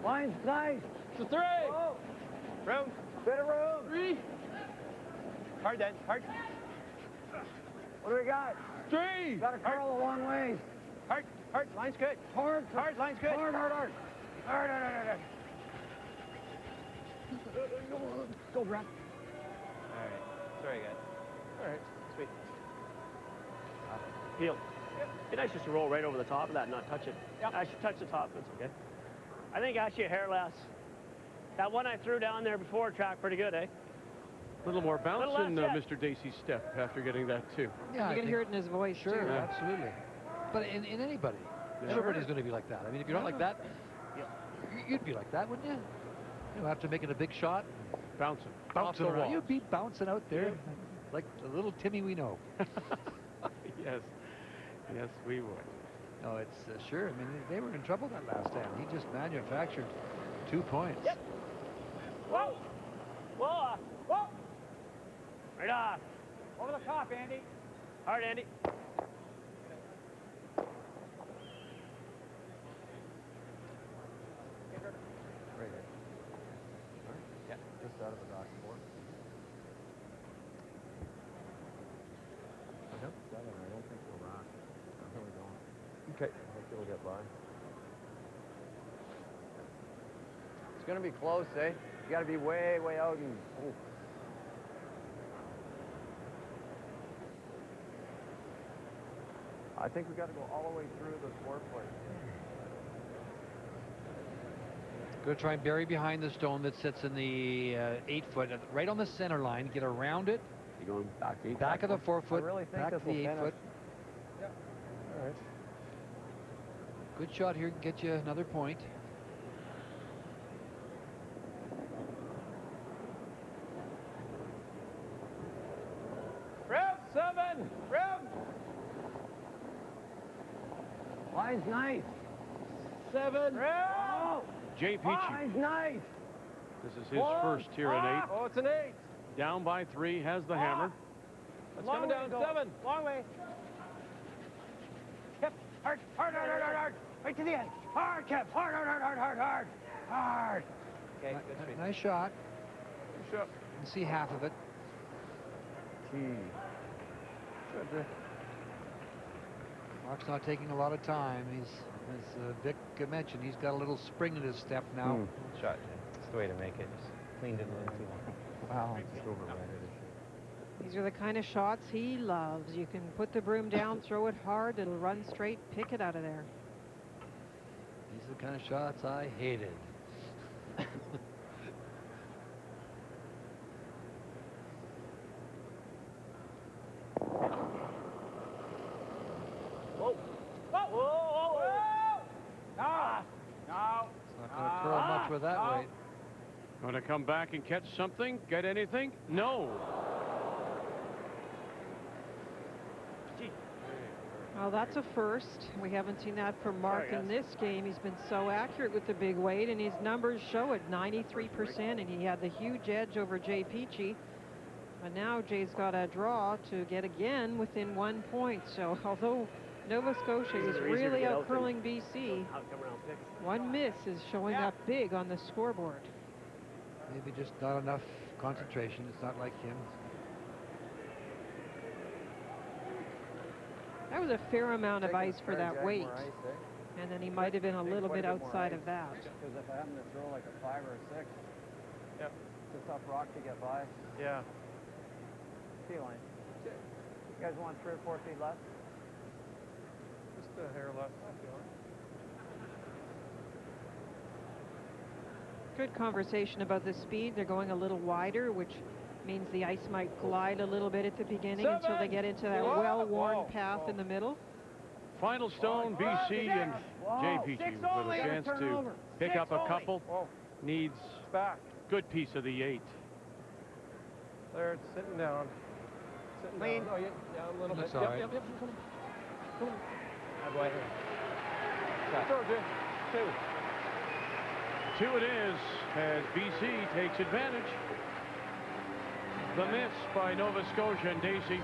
Line's nice. It's a 3. Oh. Room. Bit of room. 3. Hard then, hard. What do we got? 3. Got to curl a long ways. Hard, hard, line's good. Hard. Hard, line's good. Hard. Hard. Go, Brett. All right. Sorry, guys. All right, sweet. Peel. Be nice just to roll right over the top of that and not touch it. I should touch the top, that's okay. I think actually a hair less. That one I threw down there before tracked pretty good, eh? A little more bounce Little in less, Mr. Dacey's step after getting that too. Yeah, You can hear it in his voice, Sure, too. absolutely. But in anybody, Yeah. everybody's going to be like that. I mean, if you're not like that, you'd be like that, wouldn't you? You know, after making a big shot, Bouncing. bouncing Off the around. wall. You'd be bouncing out there like the little Timmy we know. Yes. Yes, we would. No, it's sure. I mean, they were in trouble that last time. He just manufactured 2 points. Yep. Whoa! Whoa! Whoa! Right off. Over the top, Andy. Hard, Andy. Right here. Yeah. Just out of the docking board. I don't think we'll rock. I really don't. Okay. I think it'll get by. It's going to be close, eh? You got to be way, way out and... Oh. I think we got to go all the way through the 4-foot. Going to try and bury behind the stone that sits in the 8-foot, right on the center line. Get around it. You going back 8? Back of the 4-foot. I really think back this of the will finish. 8-foot. Yeah. All right. Good shot here. Get you another point. Rim, 7. Rim. Line's nice. 7. Rim. Oh. Jay Peachey. Line's nice. This is his first here at 8. Oh, it's an 8. Down by 3, has the hammer. It's coming down 7. Long way. Yep. Hard. Right to the end. Hard, Kev. Hard. Okay, good speed. Nice shot. Good shot. You can see half of it. Mark's not taking a lot of time. He's, as Vic mentioned, he's got a little spring in his step now. Shot. That's the way to make it. Just cleaned it a little too long. Wow, just overran it. These are the kind of shots he loves. You can put the broom down, throw it hard, it'll run straight, pick it out of there. These are the kind of shots I hated. Whoa. No. It's not going to curl much with that weight. Going to come back and catch something? Get anything? No. Well, that's a first. We haven't seen that from Mark in this game. He's been so accurate with the big weight, and his numbers show it, 93%, and he had the huge edge over Jay Peachey. But now Jay's got a draw to get again within 1 point. So although Nova Scotia is really out-curling BC, one miss is showing up big on the scoreboard. Maybe just not enough concentration. It's not like him. That was a fair amount of ice for that weight. And then he might have been a little bit outside of that. Because if I happen to throw like a 5 or a 6, Yep. it's a tough rock to get by. Yeah. Tee line. You guys want 3 or 4 feet left? Just a hair left. Good conversation about the speed. They're going a little wider, which means the ice might glide a little bit at the beginning until they get into that well-worn path in the middle. Final stone, BC, and Jay Peachey with a chance to pick up a couple. Needs Good piece of the 8. There, it's sitting down. Sitting Clean. down. Oh, yeah, a little That's bit. all right. Yep. Come on. Go ahead. Throw, Jay. 2. 2 it is as BC takes advantage. The miss by Nova Scotia and Dacey.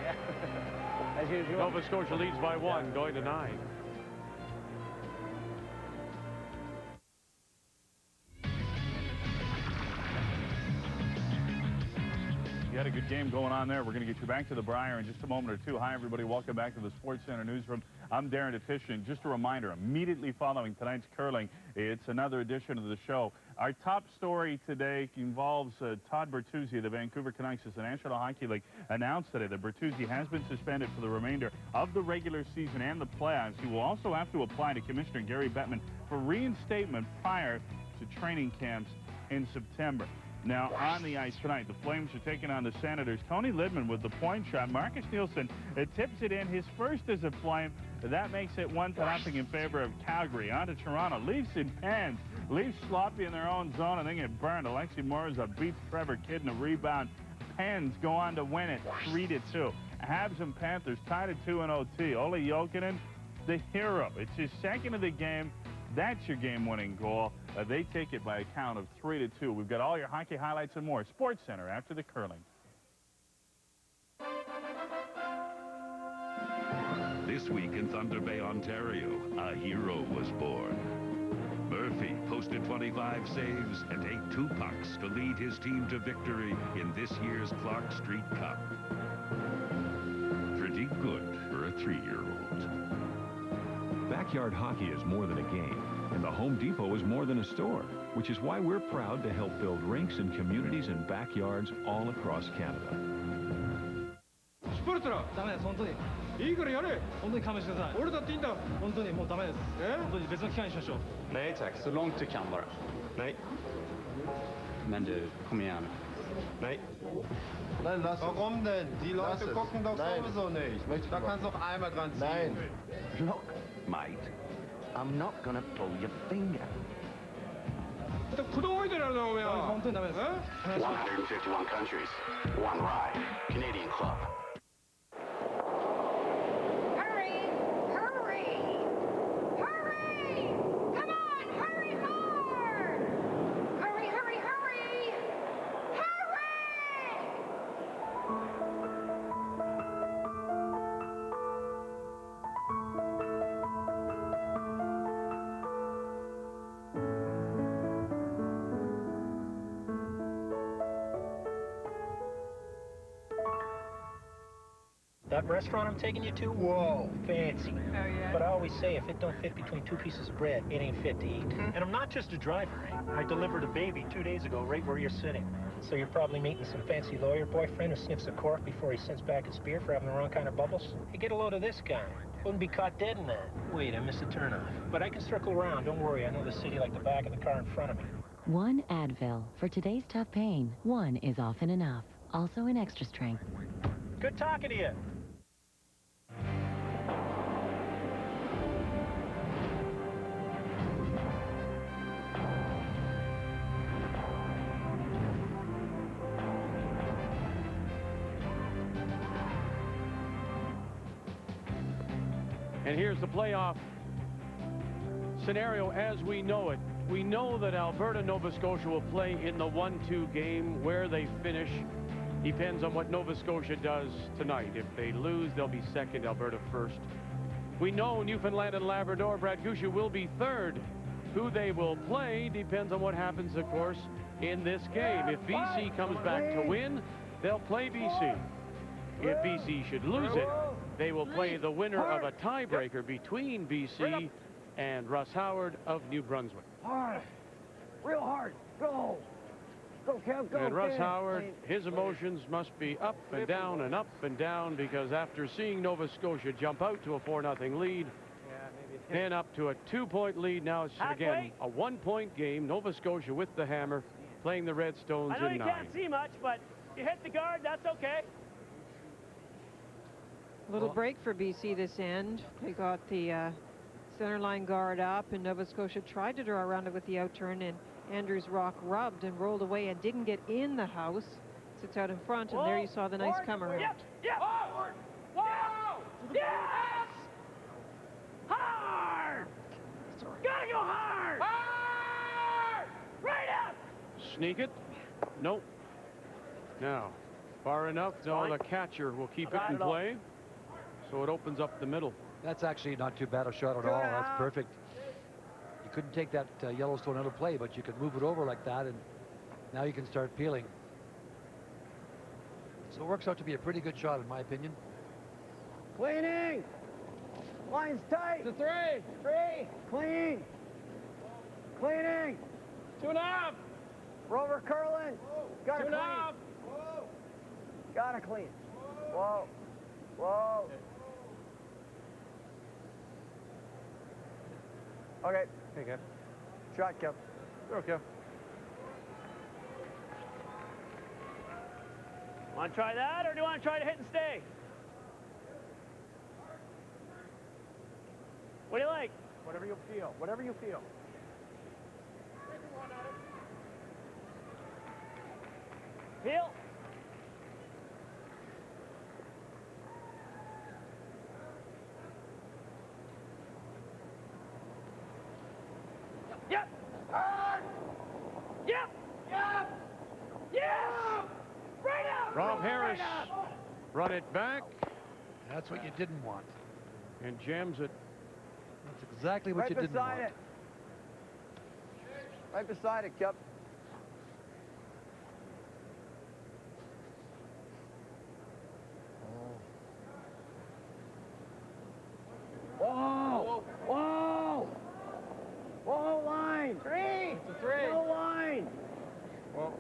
Yeah. As usual. Nova Scotia leads by 1, going to 9. You had a good game going on there. We're going to get you back to the Brier in just a moment or two. Hi, everybody. Welcome back to the Sports Center Newsroom. I'm Darren Deficient. Just a reminder, immediately following tonight's curling, it's another edition of the show. Our top story today involves Todd Bertuzzi of the Vancouver Canucks. As the National Hockey League announced today that Bertuzzi has been suspended for the remainder of the regular season and the playoffs. He will also have to apply to Commissioner Gary Bettman for reinstatement prior to training camps in September. Now, on the ice tonight, the Flames are taking on the Senators. Tony Lidman with the point shot. Marcus Nielsen tips it in, his first as a Flame. That makes it 1-0 in favor of Calgary. On to Toronto. Leafs in pans. Leafs sloppy in their own zone and they get burned. Alexi Morozov beats Trevor Kidd in a rebound. Pens go on to win it 3-2. Habs and Panthers tied at 2 in OT. Ole Jokinen, the hero. It's his second of the game. That's your game-winning goal. They take it by a count of 3-2. We've got all your hockey highlights and more. Sports Center after the curling. This week in Thunder Bay, Ontario, a hero was born. Murphy posted 25 saves and ate 2 pucks to lead his team to victory in this year's Clark Street Cup. Pretty good for a 3-year-old. Backyard hockey is more than a game, and the Home Depot is more than a store, which is why we're proud to help build rinks in communities and backyards all across Canada. スポルトラダメです本当にいいからやれ本当に勘弁してください俺だっていいんだ本当にもうダメです本当に別の機会にしましょう Nej tack, så långt du kan bara. Nej. Men du, kom igen. Nej. Nein, lass Warum denn? Die Leute gucken doch sowieso nicht. Da kannst du auch einmal dran ziehen. Nein. Look, mate, I'm not gonna pull your finger. 子供置いてるなお前は本当にダメです151 countries, one ride, Canadian Club. Hurry! Hurry! Hurry! Come on, hurry hard! Hurry, hurry, hurry! Hurry! That restaurant I'm taking you to? Whoa, fancy. Oh, yeah? But I always say if it don't fit between 2 pieces of bread, it ain't fit to eat. And I'm not just a driver, eh? I delivered a baby 2 days ago right where you're sitting. So you're probably meeting some fancy lawyer boyfriend who sniffs a cork before he sends back his beer for having the wrong kind of bubbles? Hey, get a load of this guy. Wouldn't be caught dead in that. Wait, I missed a turnoff. But I can circle around, don't worry. I know the city like the back of the car in front of me. 1 Advil. For today's tough pain, 1 is often enough. Also in extra strength. Good talking to you. And here's the playoff scenario as we know it. We know that Alberta, Nova Scotia will play in the 1-2 game. Where they finish depends on what Nova Scotia does tonight. If they lose, they'll be second, Alberta first. We know Newfoundland and Labrador, Brad Gusha will be third. Who they will play depends on what happens, of course, in this game. If BC comes back to win, they'll play BC. If BC should lose it, they will play the winner of a tiebreaker between BC and Russ Howard of New Brunswick. Hard. Real hard. Go. Go, Kev, go. And Russ Howard, his emotions must be up and down because after seeing Nova Scotia jump out to a 4-0 lead, then up to a 2-point lead, now it's again a 1-point game. Nova Scotia with the hammer, playing the Redstones I know in you 9. can't see much, but you hit the guard, that's okay. A little break for BC this end. They got the center line guard up, and Nova Scotia tried to draw around it with the outturn, and Andrew's rock rubbed and rolled away and didn't get in the house. Sits out in front, and there you saw the nice come around. Yep. Forward. Whoa! Yes! Hard! Gotta go hard! Hard! Right up! Sneak it. Nope. Now, far enough. No, the catcher will keep it in play. So it opens up the middle. That's actually not too bad a shot at all. That's perfect. You couldn't take that Yellowstone out of play, but you could move it over like that, and now you can start peeling. So it works out to be a pretty good shot, in my opinion. Cleaning. Line's tight. To 3. 3. Clean. Cleaning. 2.5. Rover curling. Gotta 2.5. clean. Gotta clean. Whoa. Whoa. Okay. Hey, Kev. Shot, Kev. Okay. Want to try that, or do you want to try to hit and stay? What do you like? Whatever you feel. Whatever you feel. Peel. Yep. Hard. Yep. Yep. Yes. Right up. Rob Harris. Run it back. That's what you didn't want. And jams it. That's exactly what you didn't want. Right beside it. Right beside it, Kev. Whoa! Whoa! Whoa, line! 3! It's a 3. No line! Well,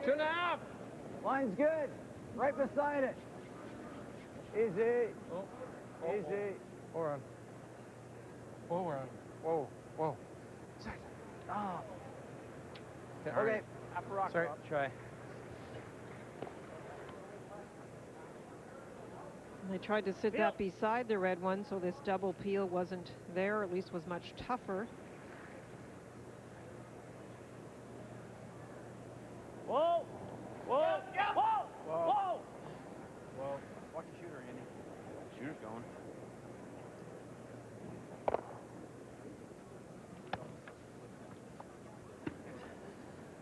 2.5. Line's good. Right beside it. Easy. Easy. Hold on. Whoa, we're on. Whoa, whoa. Ah. Okay. Okay. Upper rock. Sorry, Rob. try. And they tried to sit that beside the red one, so this double peel wasn't there, or at least was much tougher. Whoa! Whoa! Whoa! Whoa! Whoa. Watch the shooter, Andy. Shooter's going.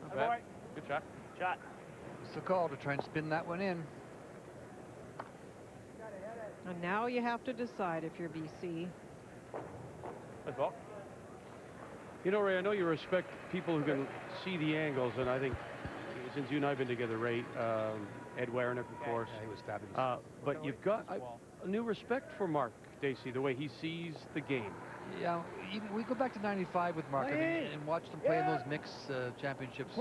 Not bad. Good shot. Shot. It's the call to try and spin that one in. And now you have to decide if you're BC. That's all. You know, Ray, I know you respect people who can see the angles, and I think since you and I have been together, Ray, Ed Warenick, of course. Yeah, he was fabulous. But you've got a new respect for Mark Dacey, the way he sees the game. Yeah, we go back to '95 with Mark and watch them play in those mixed championships.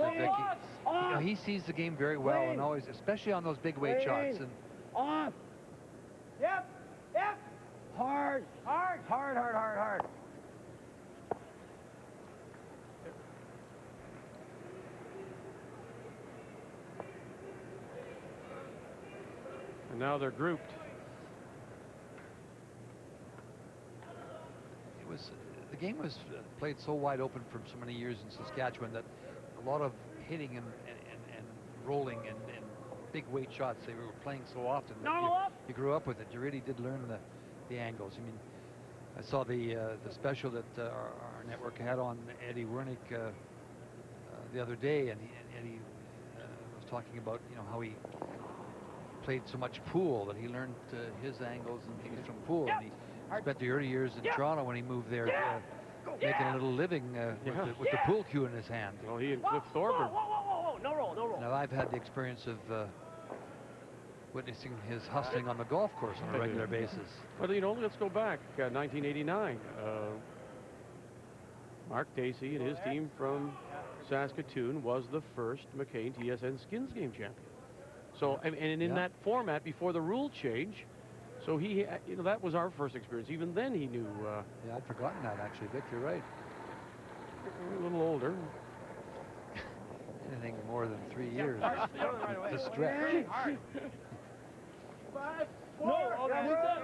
He sees the game very well, and always, especially on those big weight shots. And off. Yep. Yep. Hard. Hard. Hard. Hard. Hard. Hard. And now they're grouped. The game was played so wide open for so many years in Saskatchewan that a lot of hitting and rolling and big weight shots they were playing so often that you grew up with it. You really did learn the angles. I mean, I saw the special that our network had on Eddie Wernick the other day, and Eddie was talking about how he played so much pool that he learned his angles and things from pool. And he spent the early years in Toronto when he moved there, making a little living with the pool cue in his hand. Well, he and Cliff Thorburn. Whoa, no roll, no roll. Now, I've had the experience of witnessing his hustling on the golf course on a regular basis. Well, let's go back, 1989. Mark Dacey and his team from Saskatoon was the first McCain TSN Skins Game champion. So, and in that format before the rule change, so he, that was our first experience. Even then, he knew. Yeah, I'd forgotten that, actually, Vic. You're right. A little older. Anything more than 3 years. The stretch. 5, 4,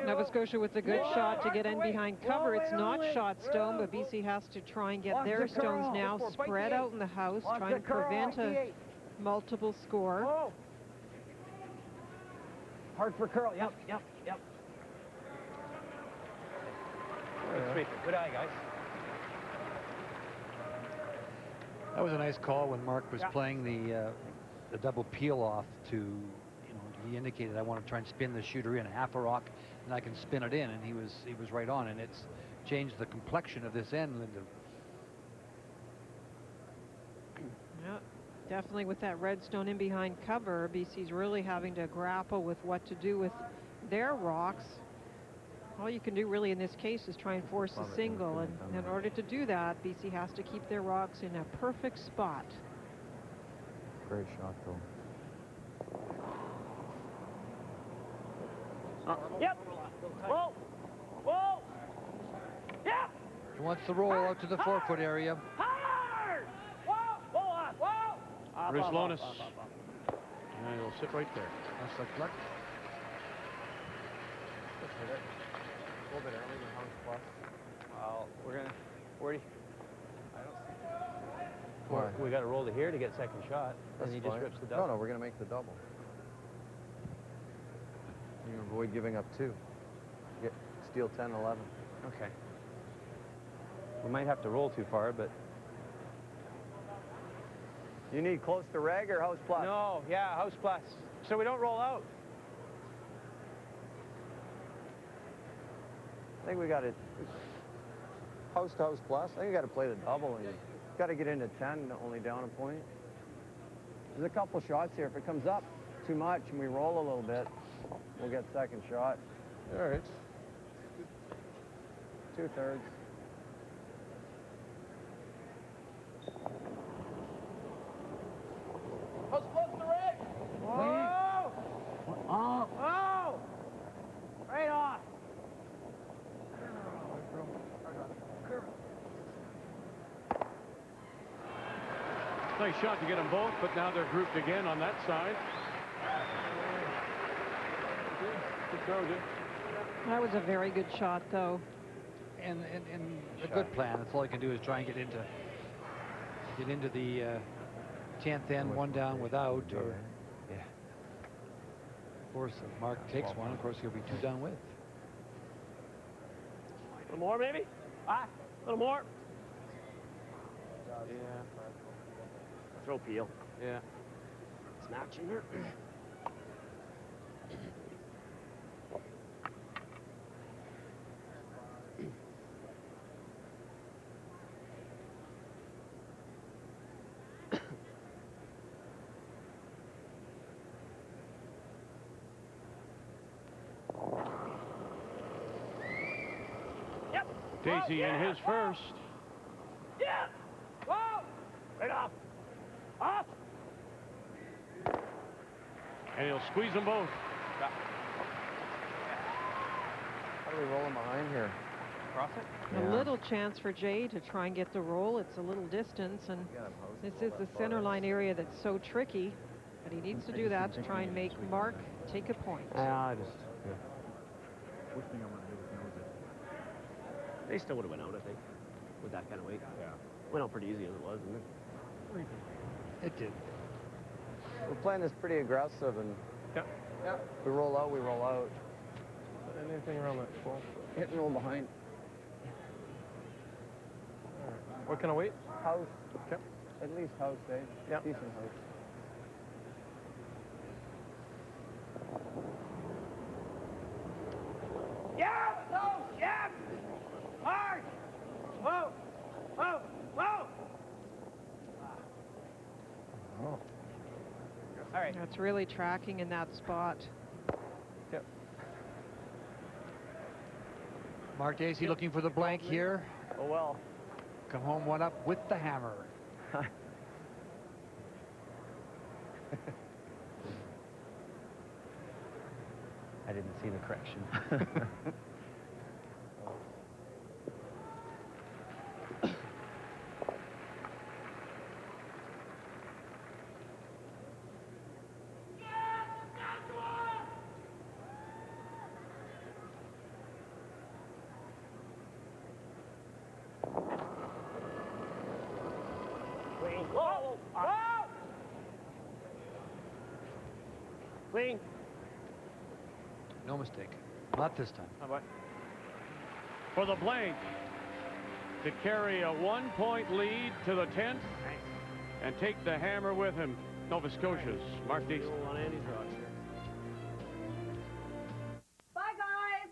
Nova Scotia with a good shot to get in behind cover. It's not shot stone, but BC has to try and get their stones now spread out in the house, trying to prevent a multiple score. Hard for curl. Yep. Good eye, guys. That was a nice call when Mark was playing the double peel off to, he indicated, I want to try and spin the shooter in half a rock and I can spin it in, and he was right on, and it's changed the complexion of this end, Linda. Yeah, definitely with that redstone in behind cover, BC's really having to grapple with what to do with their rocks. All you can do really in this case is try and force a single, and in order to do that, BC has to keep their rocks in a perfect spot. Great shot, though. Yep. Whoa. Whoa. Yep. He wants to roll out to the 4-foot area. Hard. Whoa. Whoa. Whoa. Rislonis. And he'll sit right there. That's like luck. A little bit early in house plus. Well, we're gonna. Where do you, I don't see. Why? We got to roll to here to get second shot, That's and he fine. just rips the double. No, we're gonna make the double. You avoid giving up 2. Steal 10, 11. Okay. We might have to roll too far, but. You need close to reg or house plus? No, yeah, house plus. So we don't roll out. I think we got it. House to house plus. I think you got to play the double, and you got to get into 10, only down a point. There's a couple shots here. If it comes up too much and we roll a little bit, we'll get second shot. All right. 2/3. House plus the rig. Whoa! Oh! Oh! Right off. Nice shot to get them both, but now they're grouped again on that side. Good throw, dude. That was a very good shot, though. And a good plan. That's all you can do is try and get into the 10th end, one down without, or of course if Mark takes one, of course he'll be 2 down with. A little more, maybe? A little more. Yeah. Throw peel. Yeah. Snatch in there. Dacey in his first. Yeah. Whoa. Right off. Off. And he'll squeeze them both. How do we roll them behind here? Cross it? A little chance for Jay to try and get the roll. It's a little distance, and this is the center line area that's so tricky, but he needs to do that to try and make Mark take a point. I just. First thing I want to do is nose it. They still would have went out, I think, with that kind of weight. Yeah. Went out pretty easy as it was, didn't it? It did. We're playing this pretty aggressive, and we roll out, we roll out. Anything around that 12. Hit and roll behind. What kind of weight? House. At least house, eh? Yep. Decent house. Yeah! No! Yeah! Hard! Whoa! Whoa! Whoa! Oh. All right. That's really tracking in that spot. Yep. Mark Dacey looking for the blank here. Oh, well. Come home one up with the hammer. I didn't see the correction. Whoa! Clean. No mistake. Not this time. For the blank to carry a 1-point lead to the 10th and take the hammer with him. Nova Scotia's Mark Dacey. On Andy's rocks here. Bye, guys.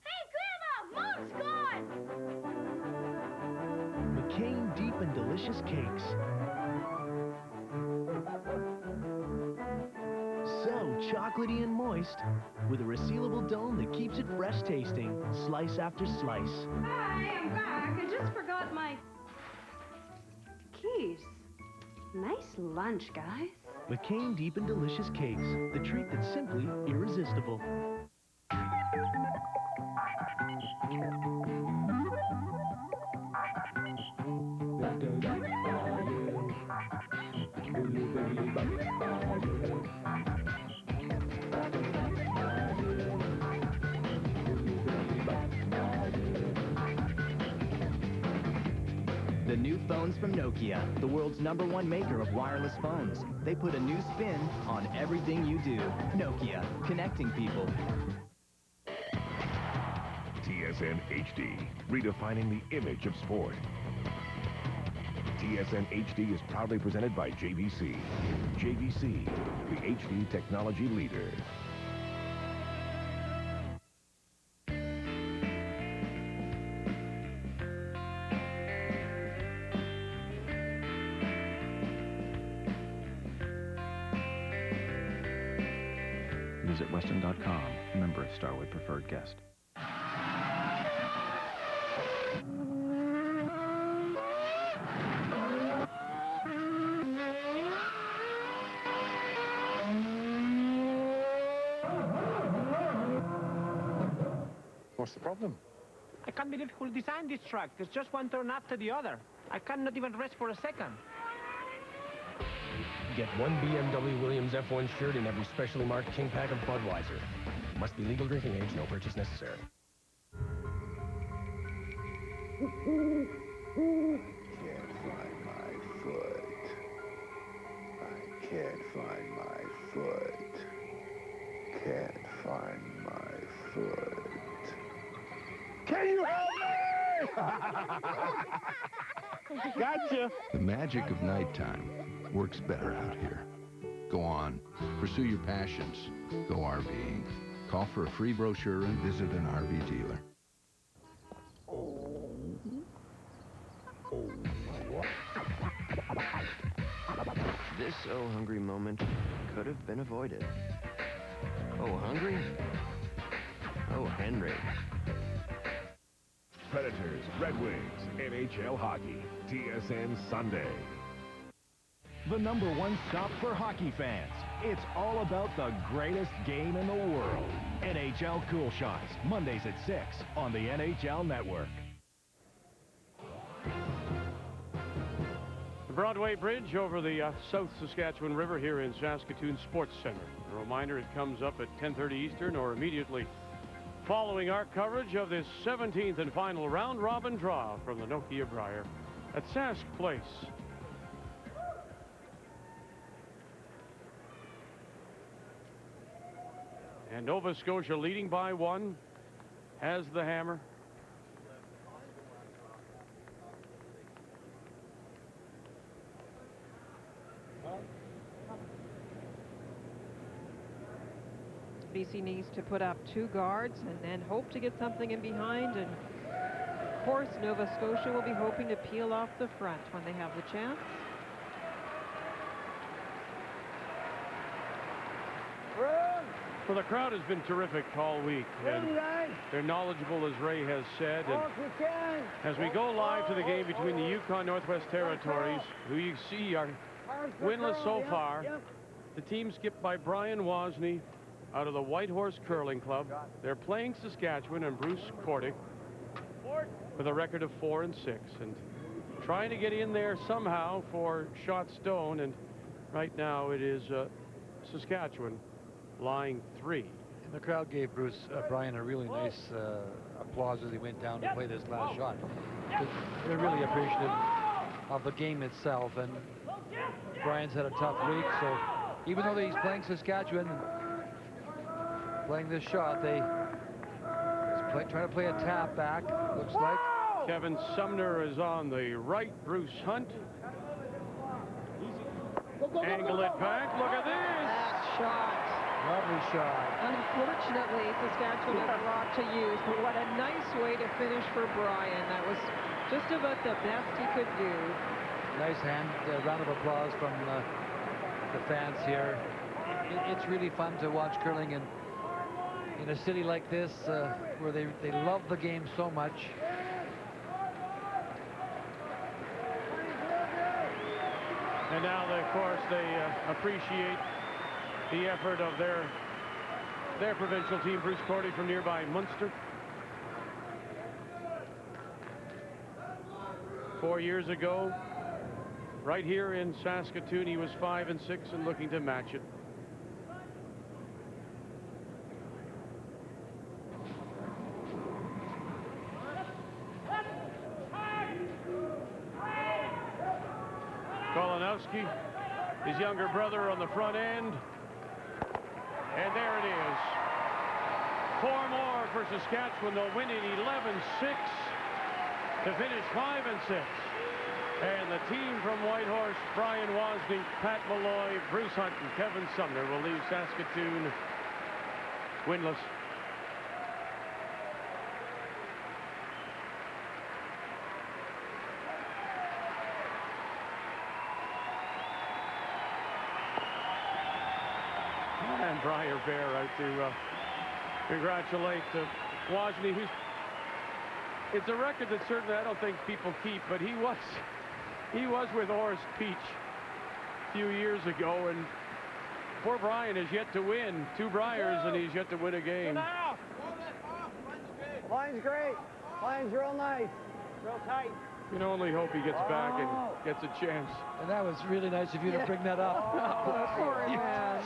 Hey, Grandma, Mom's gone. McCain Deep and Delicious Cakes. So chocolatey and moist, with a resealable dome that keeps it fresh tasting, slice after slice. Hi, I'm back. I just forgot my keys. Nice lunch, guys. McCain Deep and Delicious Cakes, the treat that's simply irresistible. The new phones from Nokia, the world's #1 maker of wireless phones. They put a new spin on everything you do. Nokia, connecting people. TSN HD, redefining the image of sport. TSN HD is proudly presented by JVC. JVC, the HD technology leader. Visit Weston.com, member of Starwood Preferred Guest. What's the problem? I can't believe who designed this truck. There's just one turn after the other. I cannot even rest for a second. Get one BMW Williams F1 shirt in every specially marked King Pack of Budweiser. Must be legal drinking age, no purchase necessary. Can't find my foot. I can't find my foot. Can't find my foot. Can you help me? Gotcha. The magic of nighttime works better out here. Go on, pursue your passions. Go RVing. Call for a free brochure and visit an RV dealer. This oh hungry moment could have been avoided. Oh hungry? Oh Henry. Predators, Red Wings, NHL hockey, TSN Sunday. The #1 stop for hockey fans. It's all about the greatest game in the world. NHL Cool Shots, Mondays at 6 on the NHL Network. The Broadway Bridge over the South Saskatchewan River here in Saskatoon Sports Center. A reminder, it comes up at 10:30 Eastern or immediately following our coverage of this 17th and final round-robin draw from the Nokia Brier at Sask Place. And Nova Scotia leading by 1, has the hammer. BC needs to put up 2 guards and then hope to get something in behind. And of course, Nova Scotia will be hoping to peel off the front when they have the chance. Well, the crowd has been terrific all week, and they're knowledgeable, as Ray has said. And as we go live to the game between the Yukon Northwest Territories, who you see are winless so far, the team skipped by Brian Wozni out of the Whitehorse Curling Club. They're playing Saskatchewan and Bruce Kordick with a record of 4-6, and trying to get in there somehow for Shot Stone, and right now it is Saskatchewan lying 3. And the crowd gave Brian a really nice applause as he went down to play this last shot. They're really appreciative. of the game itself. And Brian's had a tough week, so even though he's playing Saskatchewan, playing this shot, trying to play a tap back, looks like. Kevin Sumner is on the right. Bruce Hunt. Angle it back. Look at this. That shot. Lovely shot. Unfortunately, Saskatchewan has a lot to use, but what a nice way to finish for Brian. That was just about the best he could do. Nice round of applause from the fans here. It's really fun to watch curling in a city like this where they love the game so much. And now, of course, they appreciate the effort of their provincial team, Bruce Cordy from nearby Munster. 4 years ago, right here in Saskatoon, he was 5-6 and looking to match it. Kolanowski, his younger brother on the front end. And there it is. 4 more for Saskatchewan. They'll win it 11-6 to finish 5-6. And the team from Whitehorse, Brian Wozniak, Pat Malloy, Bruce Hunt, and Kevin Sumner will leave Saskatoon winless. And Brier Bear out to congratulate Wozniak, who's, it's a record that certainly I don't think people keep, but he was with Orest Peach a few years ago, and poor Brian has yet to win 2 Briers, and he's yet to win a game. Line's great. Line's real nice. Real tight. You can only hope he gets back and gets a chance. And that was really nice of you to bring that up. Poor man.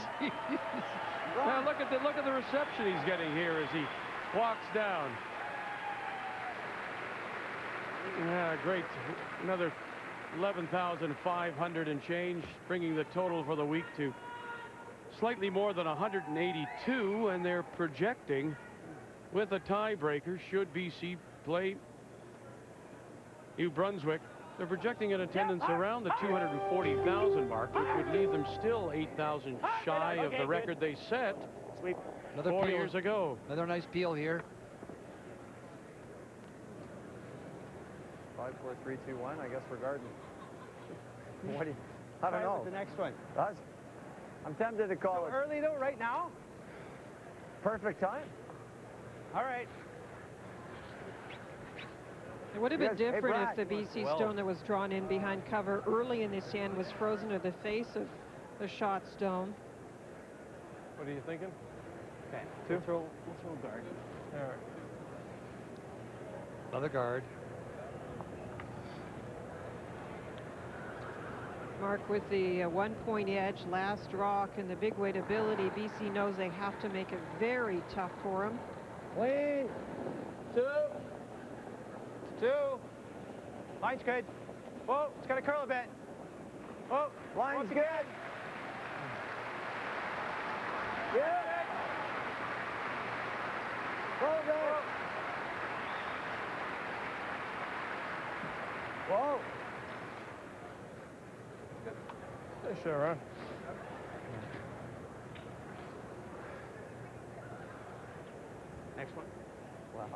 Now look at the reception he's getting here as he walks down. Yeah, great. Another 11,500 and change, bringing the total for the week to slightly more than 182, and they're projecting with a tiebreaker should BC play New Brunswick. They're projecting an attendance around the 240,000 mark, which would leave them still 8,000 shy of the record they set 4 years ago. Another nice peel here. 5, 4, 3, 2, 1. I guess we're guarding. What do you? I don't Try know. with the next one. I'm tempted to call it. Early though, right now? Perfect time. All right. It would have been Yes. Hey, different Brad. if the BC stone that was drawn in behind cover early in this end was frozen to the face of the shot stone. What are you thinking? Okay. 2. We'll throw guard. All right. Another guard. Mark, with the 1-point edge, last rock, and the big weight ability, BC knows they have to make it very tough for him. Clean. 2. 2. Line's good. Whoa, it's got to curl a bit. Oh, line's good. Yeah. Roll good. Whoa. Sure, huh? Next one. Wow.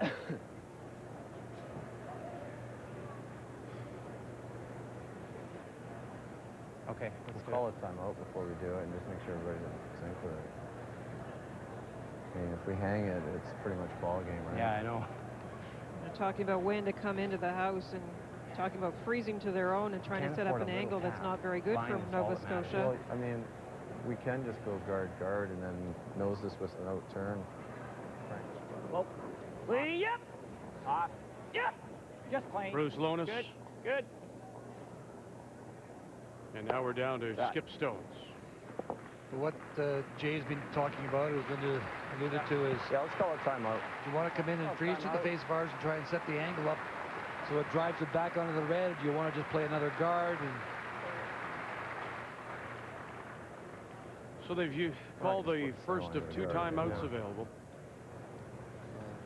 Okay, Let's call a timeout before we do it and just make sure everybody's in sync with it. I mean, if we hang it, it's pretty much ball game, right? Yeah, I know. They're talking about when to come into the house and talking about freezing to their own and trying to set up an angle that's not very good from Nova Scotia. Well, I mean, we can just go guard and then nose this with an out turn. Well, yep. Off. Yep. Just plain. Bruce Lonis. Good. Good. And now we're down to Skip Stones. What Jay's been talking about, as Linda alluded to, is let's call a timeout. You want to come in and freeze to the face of ours and try and set the angle up So it drives it back onto the red. You want to just play another guard. And So they've called the first of 2 timeouts available.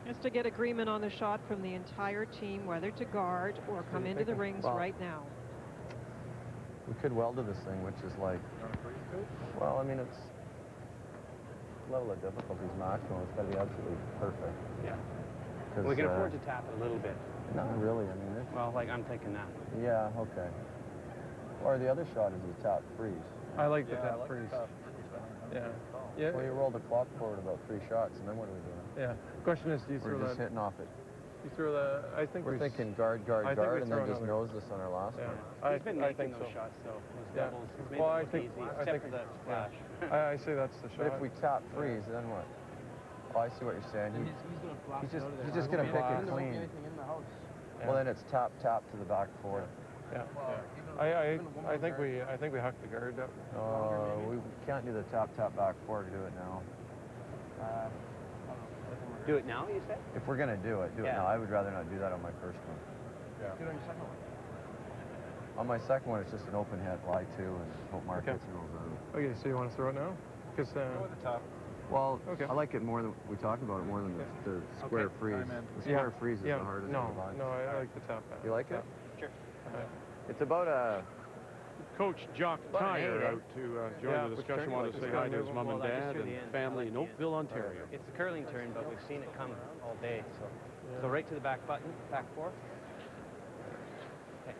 Just to get agreement on the shot from the entire team, whether to guard or come into the rings right now. We could weld to this thing, which is like, well, I mean, it's level of difficulty is maximum. It's got to be absolutely perfect. Yeah. We can afford to tap it a little bit. Not really. I mean, well, like I'm thinking that. Yeah. Okay. Or the other shot is the tap freeze. I like the tap freeze. Yeah. Yeah. Well, you roll the clock forward about 3 shots, and then what are we doing? Yeah. Question is, do you throw that? We're just hitting off it. You throw the. I think we're thinking guard, and then just nose this on our last one. He's been making those shots though. Those doubles. He's made well, them look easy, except for that splash. I say that's the shot. But if we tap freeze, then what? Oh, I see what you're saying. He's just going to pick it clean. Well, then it's tap to the back 4. Yeah. I think we huck the guard up. We can't do the tap back 4 to do it now. Do it now, you said? If we're going to do it now. I would rather not do that on my first one. Yeah. Do it on your second one. On my second one, it's just an open head lie 2 and hope Mark gets it over. Okay, so you want to throw it now? Because go with the top. Well, I like it more than we talked about it more than the square freeze. The square freeze is the hardest. No, I like the top back. You like it? Sure. It's about a. Coach Jock Tyre out to join the discussion. Want to say hi to his mom and dad and family in Oakville, Ontario. It's the curling turn, but we've seen it come all day. So right to the back button, back 4. Okay.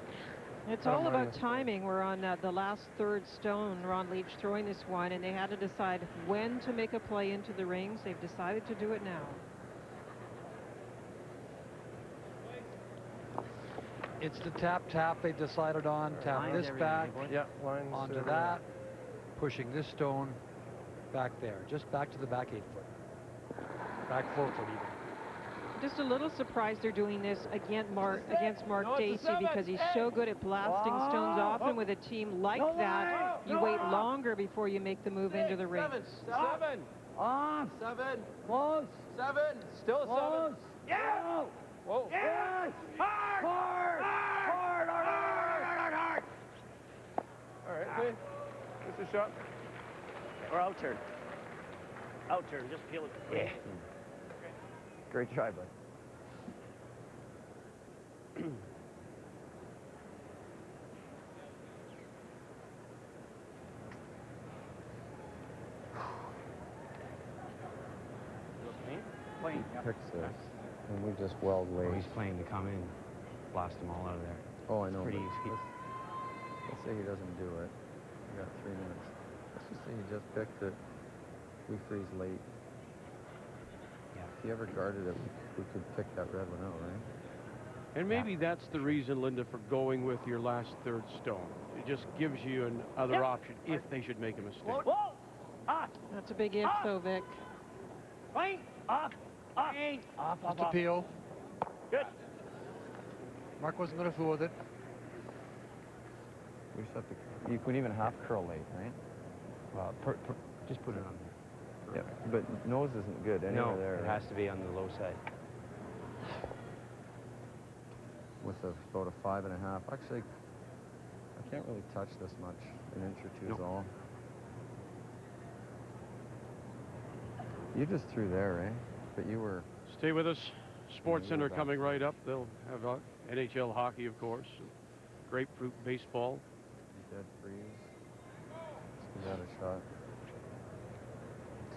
It's all about timing. We're on the last 3rd stone. Ron Leach throwing this one, and they had to decide when to make a play into the rings. They've decided to do it now. it's the tap they decided on. Tap this back onto that, pushing this stone back there, just back to the back 8 foot, back 4 foot even. Just a little surprised they're doing this against Mark Dacey, because he's so good at blasting stones off, and with a team like that, you wait longer before you make the move into the ring. 7. On. 7. Close. 7. Still 7. Yeah. Whoa. Yes. Hard. Hard. Hard. Hard. Hard. Hard. All right. Okay. It's a shot. Or out turn. Out turn. Just peel it. Yeah. Great try, bud. Playing. Picks this, and we just weld late. Oh, he's playing to come in, blast them all out of there. Oh, I know. Pretty easy. Let's say he doesn't do it. We got 3 minutes. Let's just say he just picked it. We freeze late. Yeah. If he ever guarded it, we could pick that red one out, right? And maybe that's the reason, Linda, for going with your last 3rd stone. It just gives you another option if they should make a mistake. Whoa! Ah! That's a big if, though, Vic. Right! Up! Up! Up! Just a peel. Good. Mark wasn't going to fool with it. We just have to. You can even half curl late, right? Well, just put it on there. Yeah, but nose isn't good anywhere there. It has to be on the low side. With about a 5.5. Actually, I can't really touch this much. An inch or 2 is all. You just threw there, eh? But you were... Stay with us. Sports Center coming right up. They'll have NHL hockey, of course. Grapefruit baseball. Dead freeze. Let's give that a shot.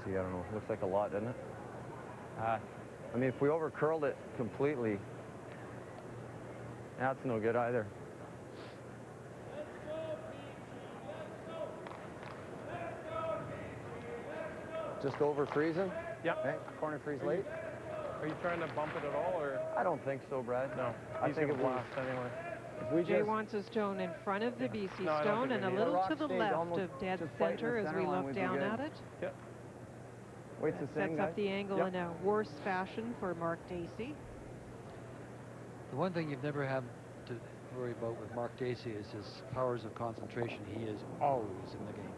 See, I don't know. Looks like a lot, doesn't it? I mean, if we over-curled it completely, that's no good either. Just over freezing? Yep. Okay. Corner freeze late? Are you trying to bump it at all, or? I don't think so, Brad. No. I think it blast anyway. If we Jay wants a stone in front of the BC stone and a little to the left of dead center as we look down at it. Yep. Wait to Sets up the angle in a worse fashion for Mark Dacey. The one thing you've never had to worry about with Mark Dacey is his powers of concentration. He is always in the game.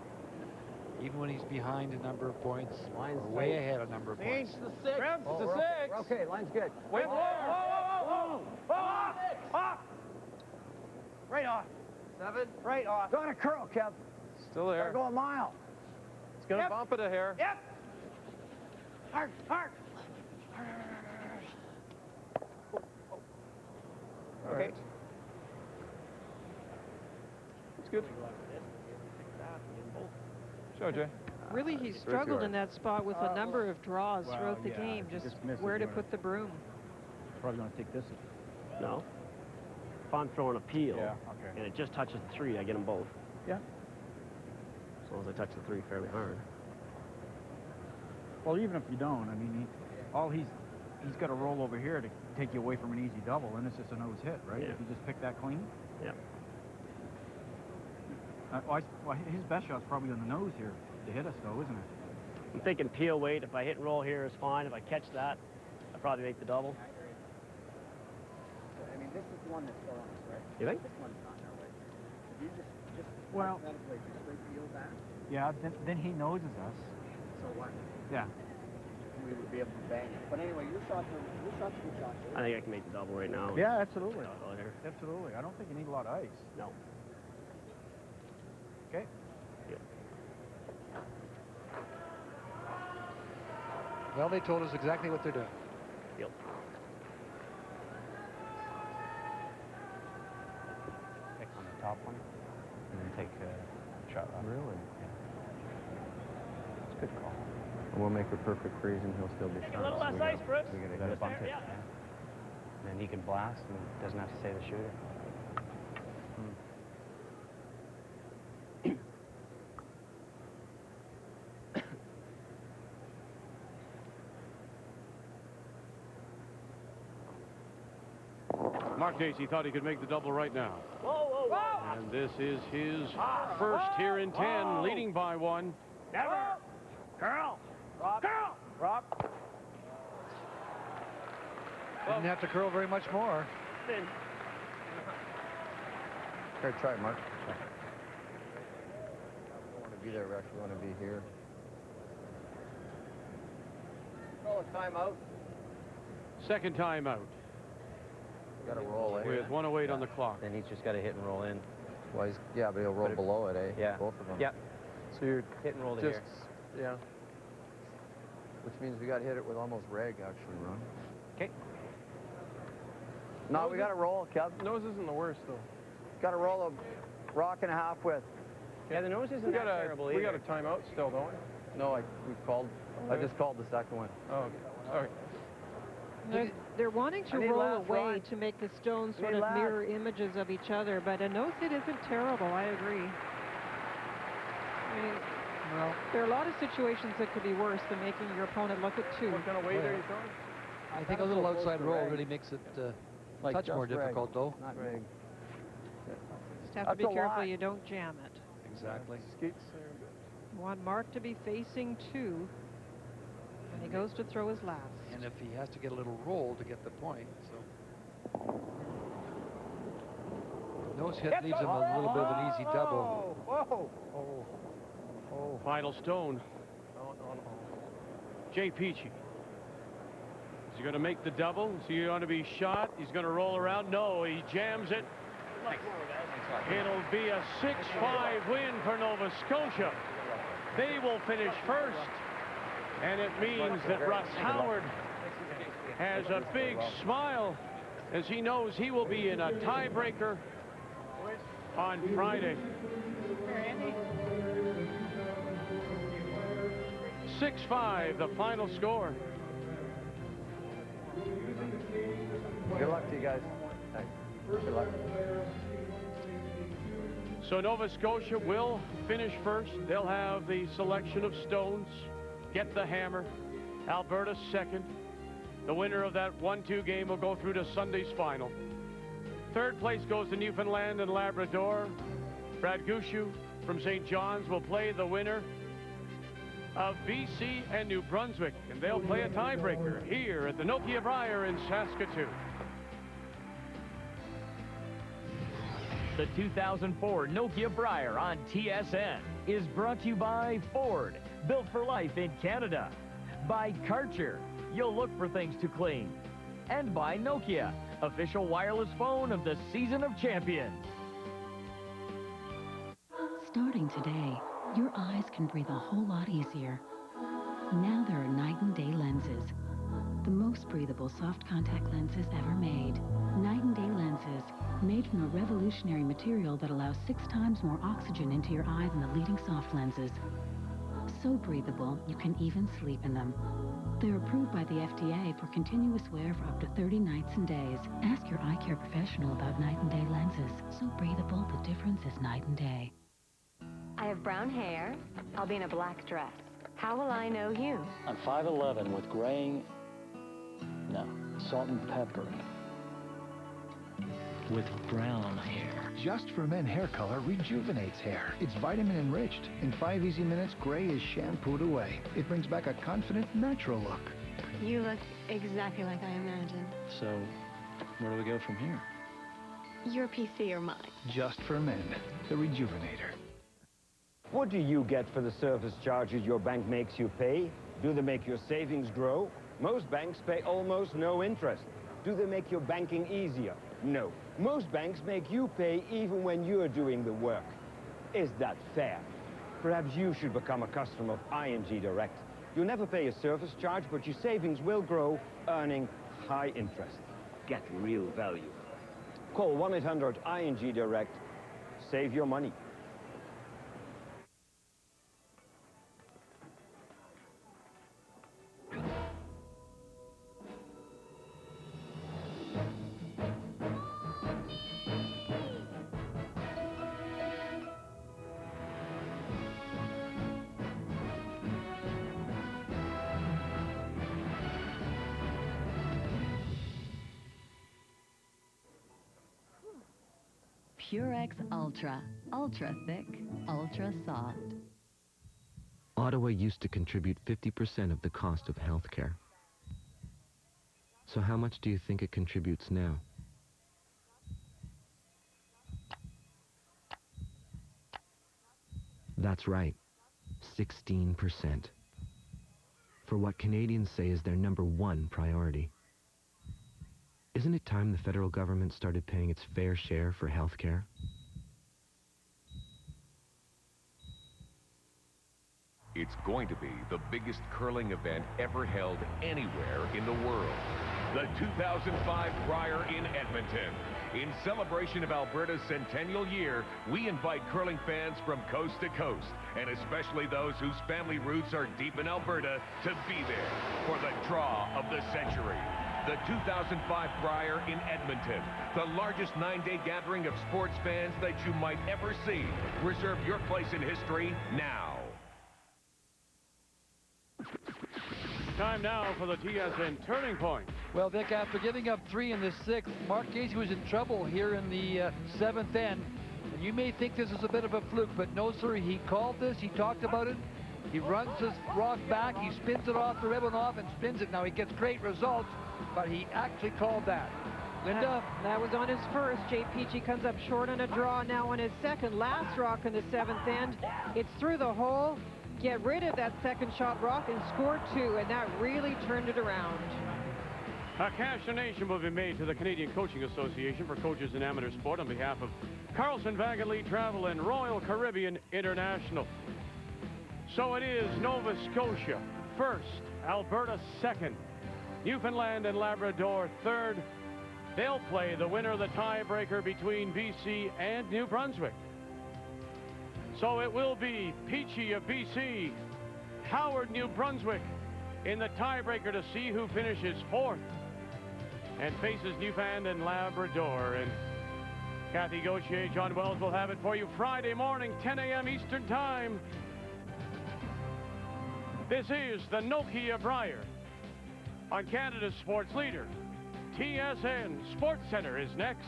Even when he's behind a number of points, or way ahead a number of points. It's a 6. It's a 6. Okay, line's good. Wait, whoa, whoa, whoa, whoa, Oh! Off! Off! Right off. 7. Right off. Got a curl, Kev. Still there. Gotta go a mile. It's going to bump it a hair. Yep. Hard, hard. Okay. It's good. Show, Jay. Really, he struggled in that spot with a number of draws throughout the game, just where to put the broom. Probably going to take this. No. If I'm throwing a peel okay. and it just touches the 3, I get them both. Yeah. As long as I touch the 3 fairly hard. Well, even if you don't, I mean, he's got to roll over here to take you away from an easy double, and it's just a nose hit, right? Yeah. If you just pick that clean. Yeah. Well, his best shot's probably on the nose here to hit us, though, isn't it? I'm thinking peel weight. If I hit and roll here is fine. If I catch that, I probably make the double. I mean, this is the one that's still on us, right? You think? This one's not our way. You just well, straight peel that. Yeah, then he noses us. So what? Yeah. We would be able to bang it. But anyway, your shots are good shots. I think I can make the double right now. Yeah, absolutely. Absolutely. I don't think you need a lot of ice. No. Okay. Yeah. Well, they told us exactly what they're doing. Yep. Pick on the top one, and then take a shot off. Really? Yeah. It's a good call. And we'll make a perfect freeze, and he'll still be shot. A little less ice, Bruce. We Let it bump it. Yeah. And then he can blast and doesn't have to say the shooter. Mark Dacey thought he could make the double right now. Whoa, whoa, whoa. And this is his first here in 10, leading by 1. Never. Curl. Rock. Curl. Rock. Didn't have to curl very much more. Spin. Here, try, Mark. We don't want to be there. We actually want to be here. Call a timeout. Second timeout. Got to roll, eh? With 1:08 on the clock. Then he's just got to hit and roll in. Well, yeah, but he'll roll below it, eh? Yeah. Both of them. Yeah. So you're hit and roll to here. Yeah. Which means we got to hit it with almost reg, actually, Ron. Okay. No, we got to roll, Kev. Nose isn't the worst, though. Got to roll a rock and a half with. Yeah, the nose isn't that terrible either. We got a timeout still, don't we? No, we called. I just called the second one. Oh, okay. All right. They're wanting to need roll left, away Ron. to make the stones sort Need of left. mirror images of each other, but a nose hit isn't terrible, I agree. I mean, Well, there are a lot of situations that could be worse than making your opponent look at 2. What kind of weight are you throwing? I think a little outside roll really makes it touch more difficult, though. Not reg. Just have to be careful you don't jam it. Exactly. Skates there. You want Mark to be facing 2 when he goes to throw his last. And if he has to get a little roll to get the point, so. Nose hit leaves him a little bit of an easy double. Whoa. Oh. Final stone. Jay Peachey. Is he going to make the double? Is he going to be shot? He's going to roll around? No, he jams it. It'll be a 6-5 win for Nova Scotia. They will finish first. And it means that Russ Howard has a big smile as he knows he will be in a tiebreaker on Friday. 6-5, the final score. Good luck to you guys. Thanks. Good luck. So Nova Scotia will finish first. They'll have the selection of stones, get the hammer. Alberta second. The winner of that 1-2 game will go through to Sunday's final. Third place goes to Newfoundland and Labrador. Brad Gushu from St. John's will play the winner of BC and New Brunswick, and they'll play a tiebreaker here at the Nokia Brier in Saskatoon. The 2004 Nokia Brier on TSN is brought to you by Ford, built for life in Canada. By Karcher, you'll look for things to clean. and by Nokia, official wireless phone of the Season of Champions. Starting today, your eyes can breathe a whole lot easier. Now there are night and day lenses. The most breathable soft contact lenses ever made. Night and day lenses, made from a revolutionary material that allows 6 times more oxygen into your eye than the leading soft lenses. So breathable, you can even sleep in them. They're approved by the FDA for continuous wear for up to 30 nights and days. Ask your eye care professional about night and day lenses. So breathable, the difference is night and day. I have brown hair. I'll be in a black dress. How will I know you? I'm 5'11" with graying, no, salt and pepper. With brown hair. Just for Men hair color rejuvenates hair. It's vitamin enriched. In 5 easy minutes, gray is shampooed away. It brings back a confident, natural look. You look exactly like I imagined. So, where do we go from here? Your PC or mine? Just for Men, the Rejuvenator. What do you get for the service charges your bank makes you pay? Do they make your savings grow? Most banks pay almost no interest. Do they make your banking easier? No. Most banks make you pay even when you're doing the work. Is that fair? Perhaps you should become a customer of ING Direct. You'll never pay a service charge, but your savings will grow, earning high interest. Get real value. Call 1-800-ING Direct. Save your money. Purex Ultra. Ultra thick, ultra soft. Ottawa used to contribute 50% of the cost of health care. So how much do you think it contributes now? That's right, 16%. For what Canadians say is their #1 priority. Isn't it time the federal government started paying its fair share for health care? It's going to be the biggest curling event ever held anywhere in the world. The 2005 Brier in Edmonton. In celebration of Alberta's centennial year, we invite curling fans from coast to coast, and especially those whose family roots are deep in Alberta, to be there for the draw of the century. The 2005 Brier in Edmonton, the largest 9-day gathering of sports fans that you might ever see. Reserve your place in history now. Time now for the TSN Turning Point. Well, Vic, after giving up 3 in the 6th, Mark Dacey was in trouble here in the 7th end. And you may think this is a bit of a fluke, but no, sir, he called this, he talked about it. He runs his rock back, he spins it off the ribbon off and spins it. Now, he gets great results, but he actually called that. Linda? That was on his first. Jay Peachey comes up short on a draw now on his second. Last rock in the 7th end. It's through the hole. Get rid of that second shot rock and score 2, and that really turned it around. A cash donation will be made to the Canadian Coaching Association for coaches in amateur sport on behalf of Carlson Wagon Lee Travel and Royal Caribbean International. So it is Nova Scotia first, Alberta second, Newfoundland and Labrador third. They'll play the winner of the tiebreaker between BC and New Brunswick. So it will be Peachey of BC, Howard, New Brunswick, in the tiebreaker to see who finishes 4th and faces Newfoundland and Labrador. And Kathy Gauthier, John Wells will have it for you Friday morning, 10 a.m. Eastern Time. This is the Nokia Brier on Canada's sports leader. TSN Sports Center is next.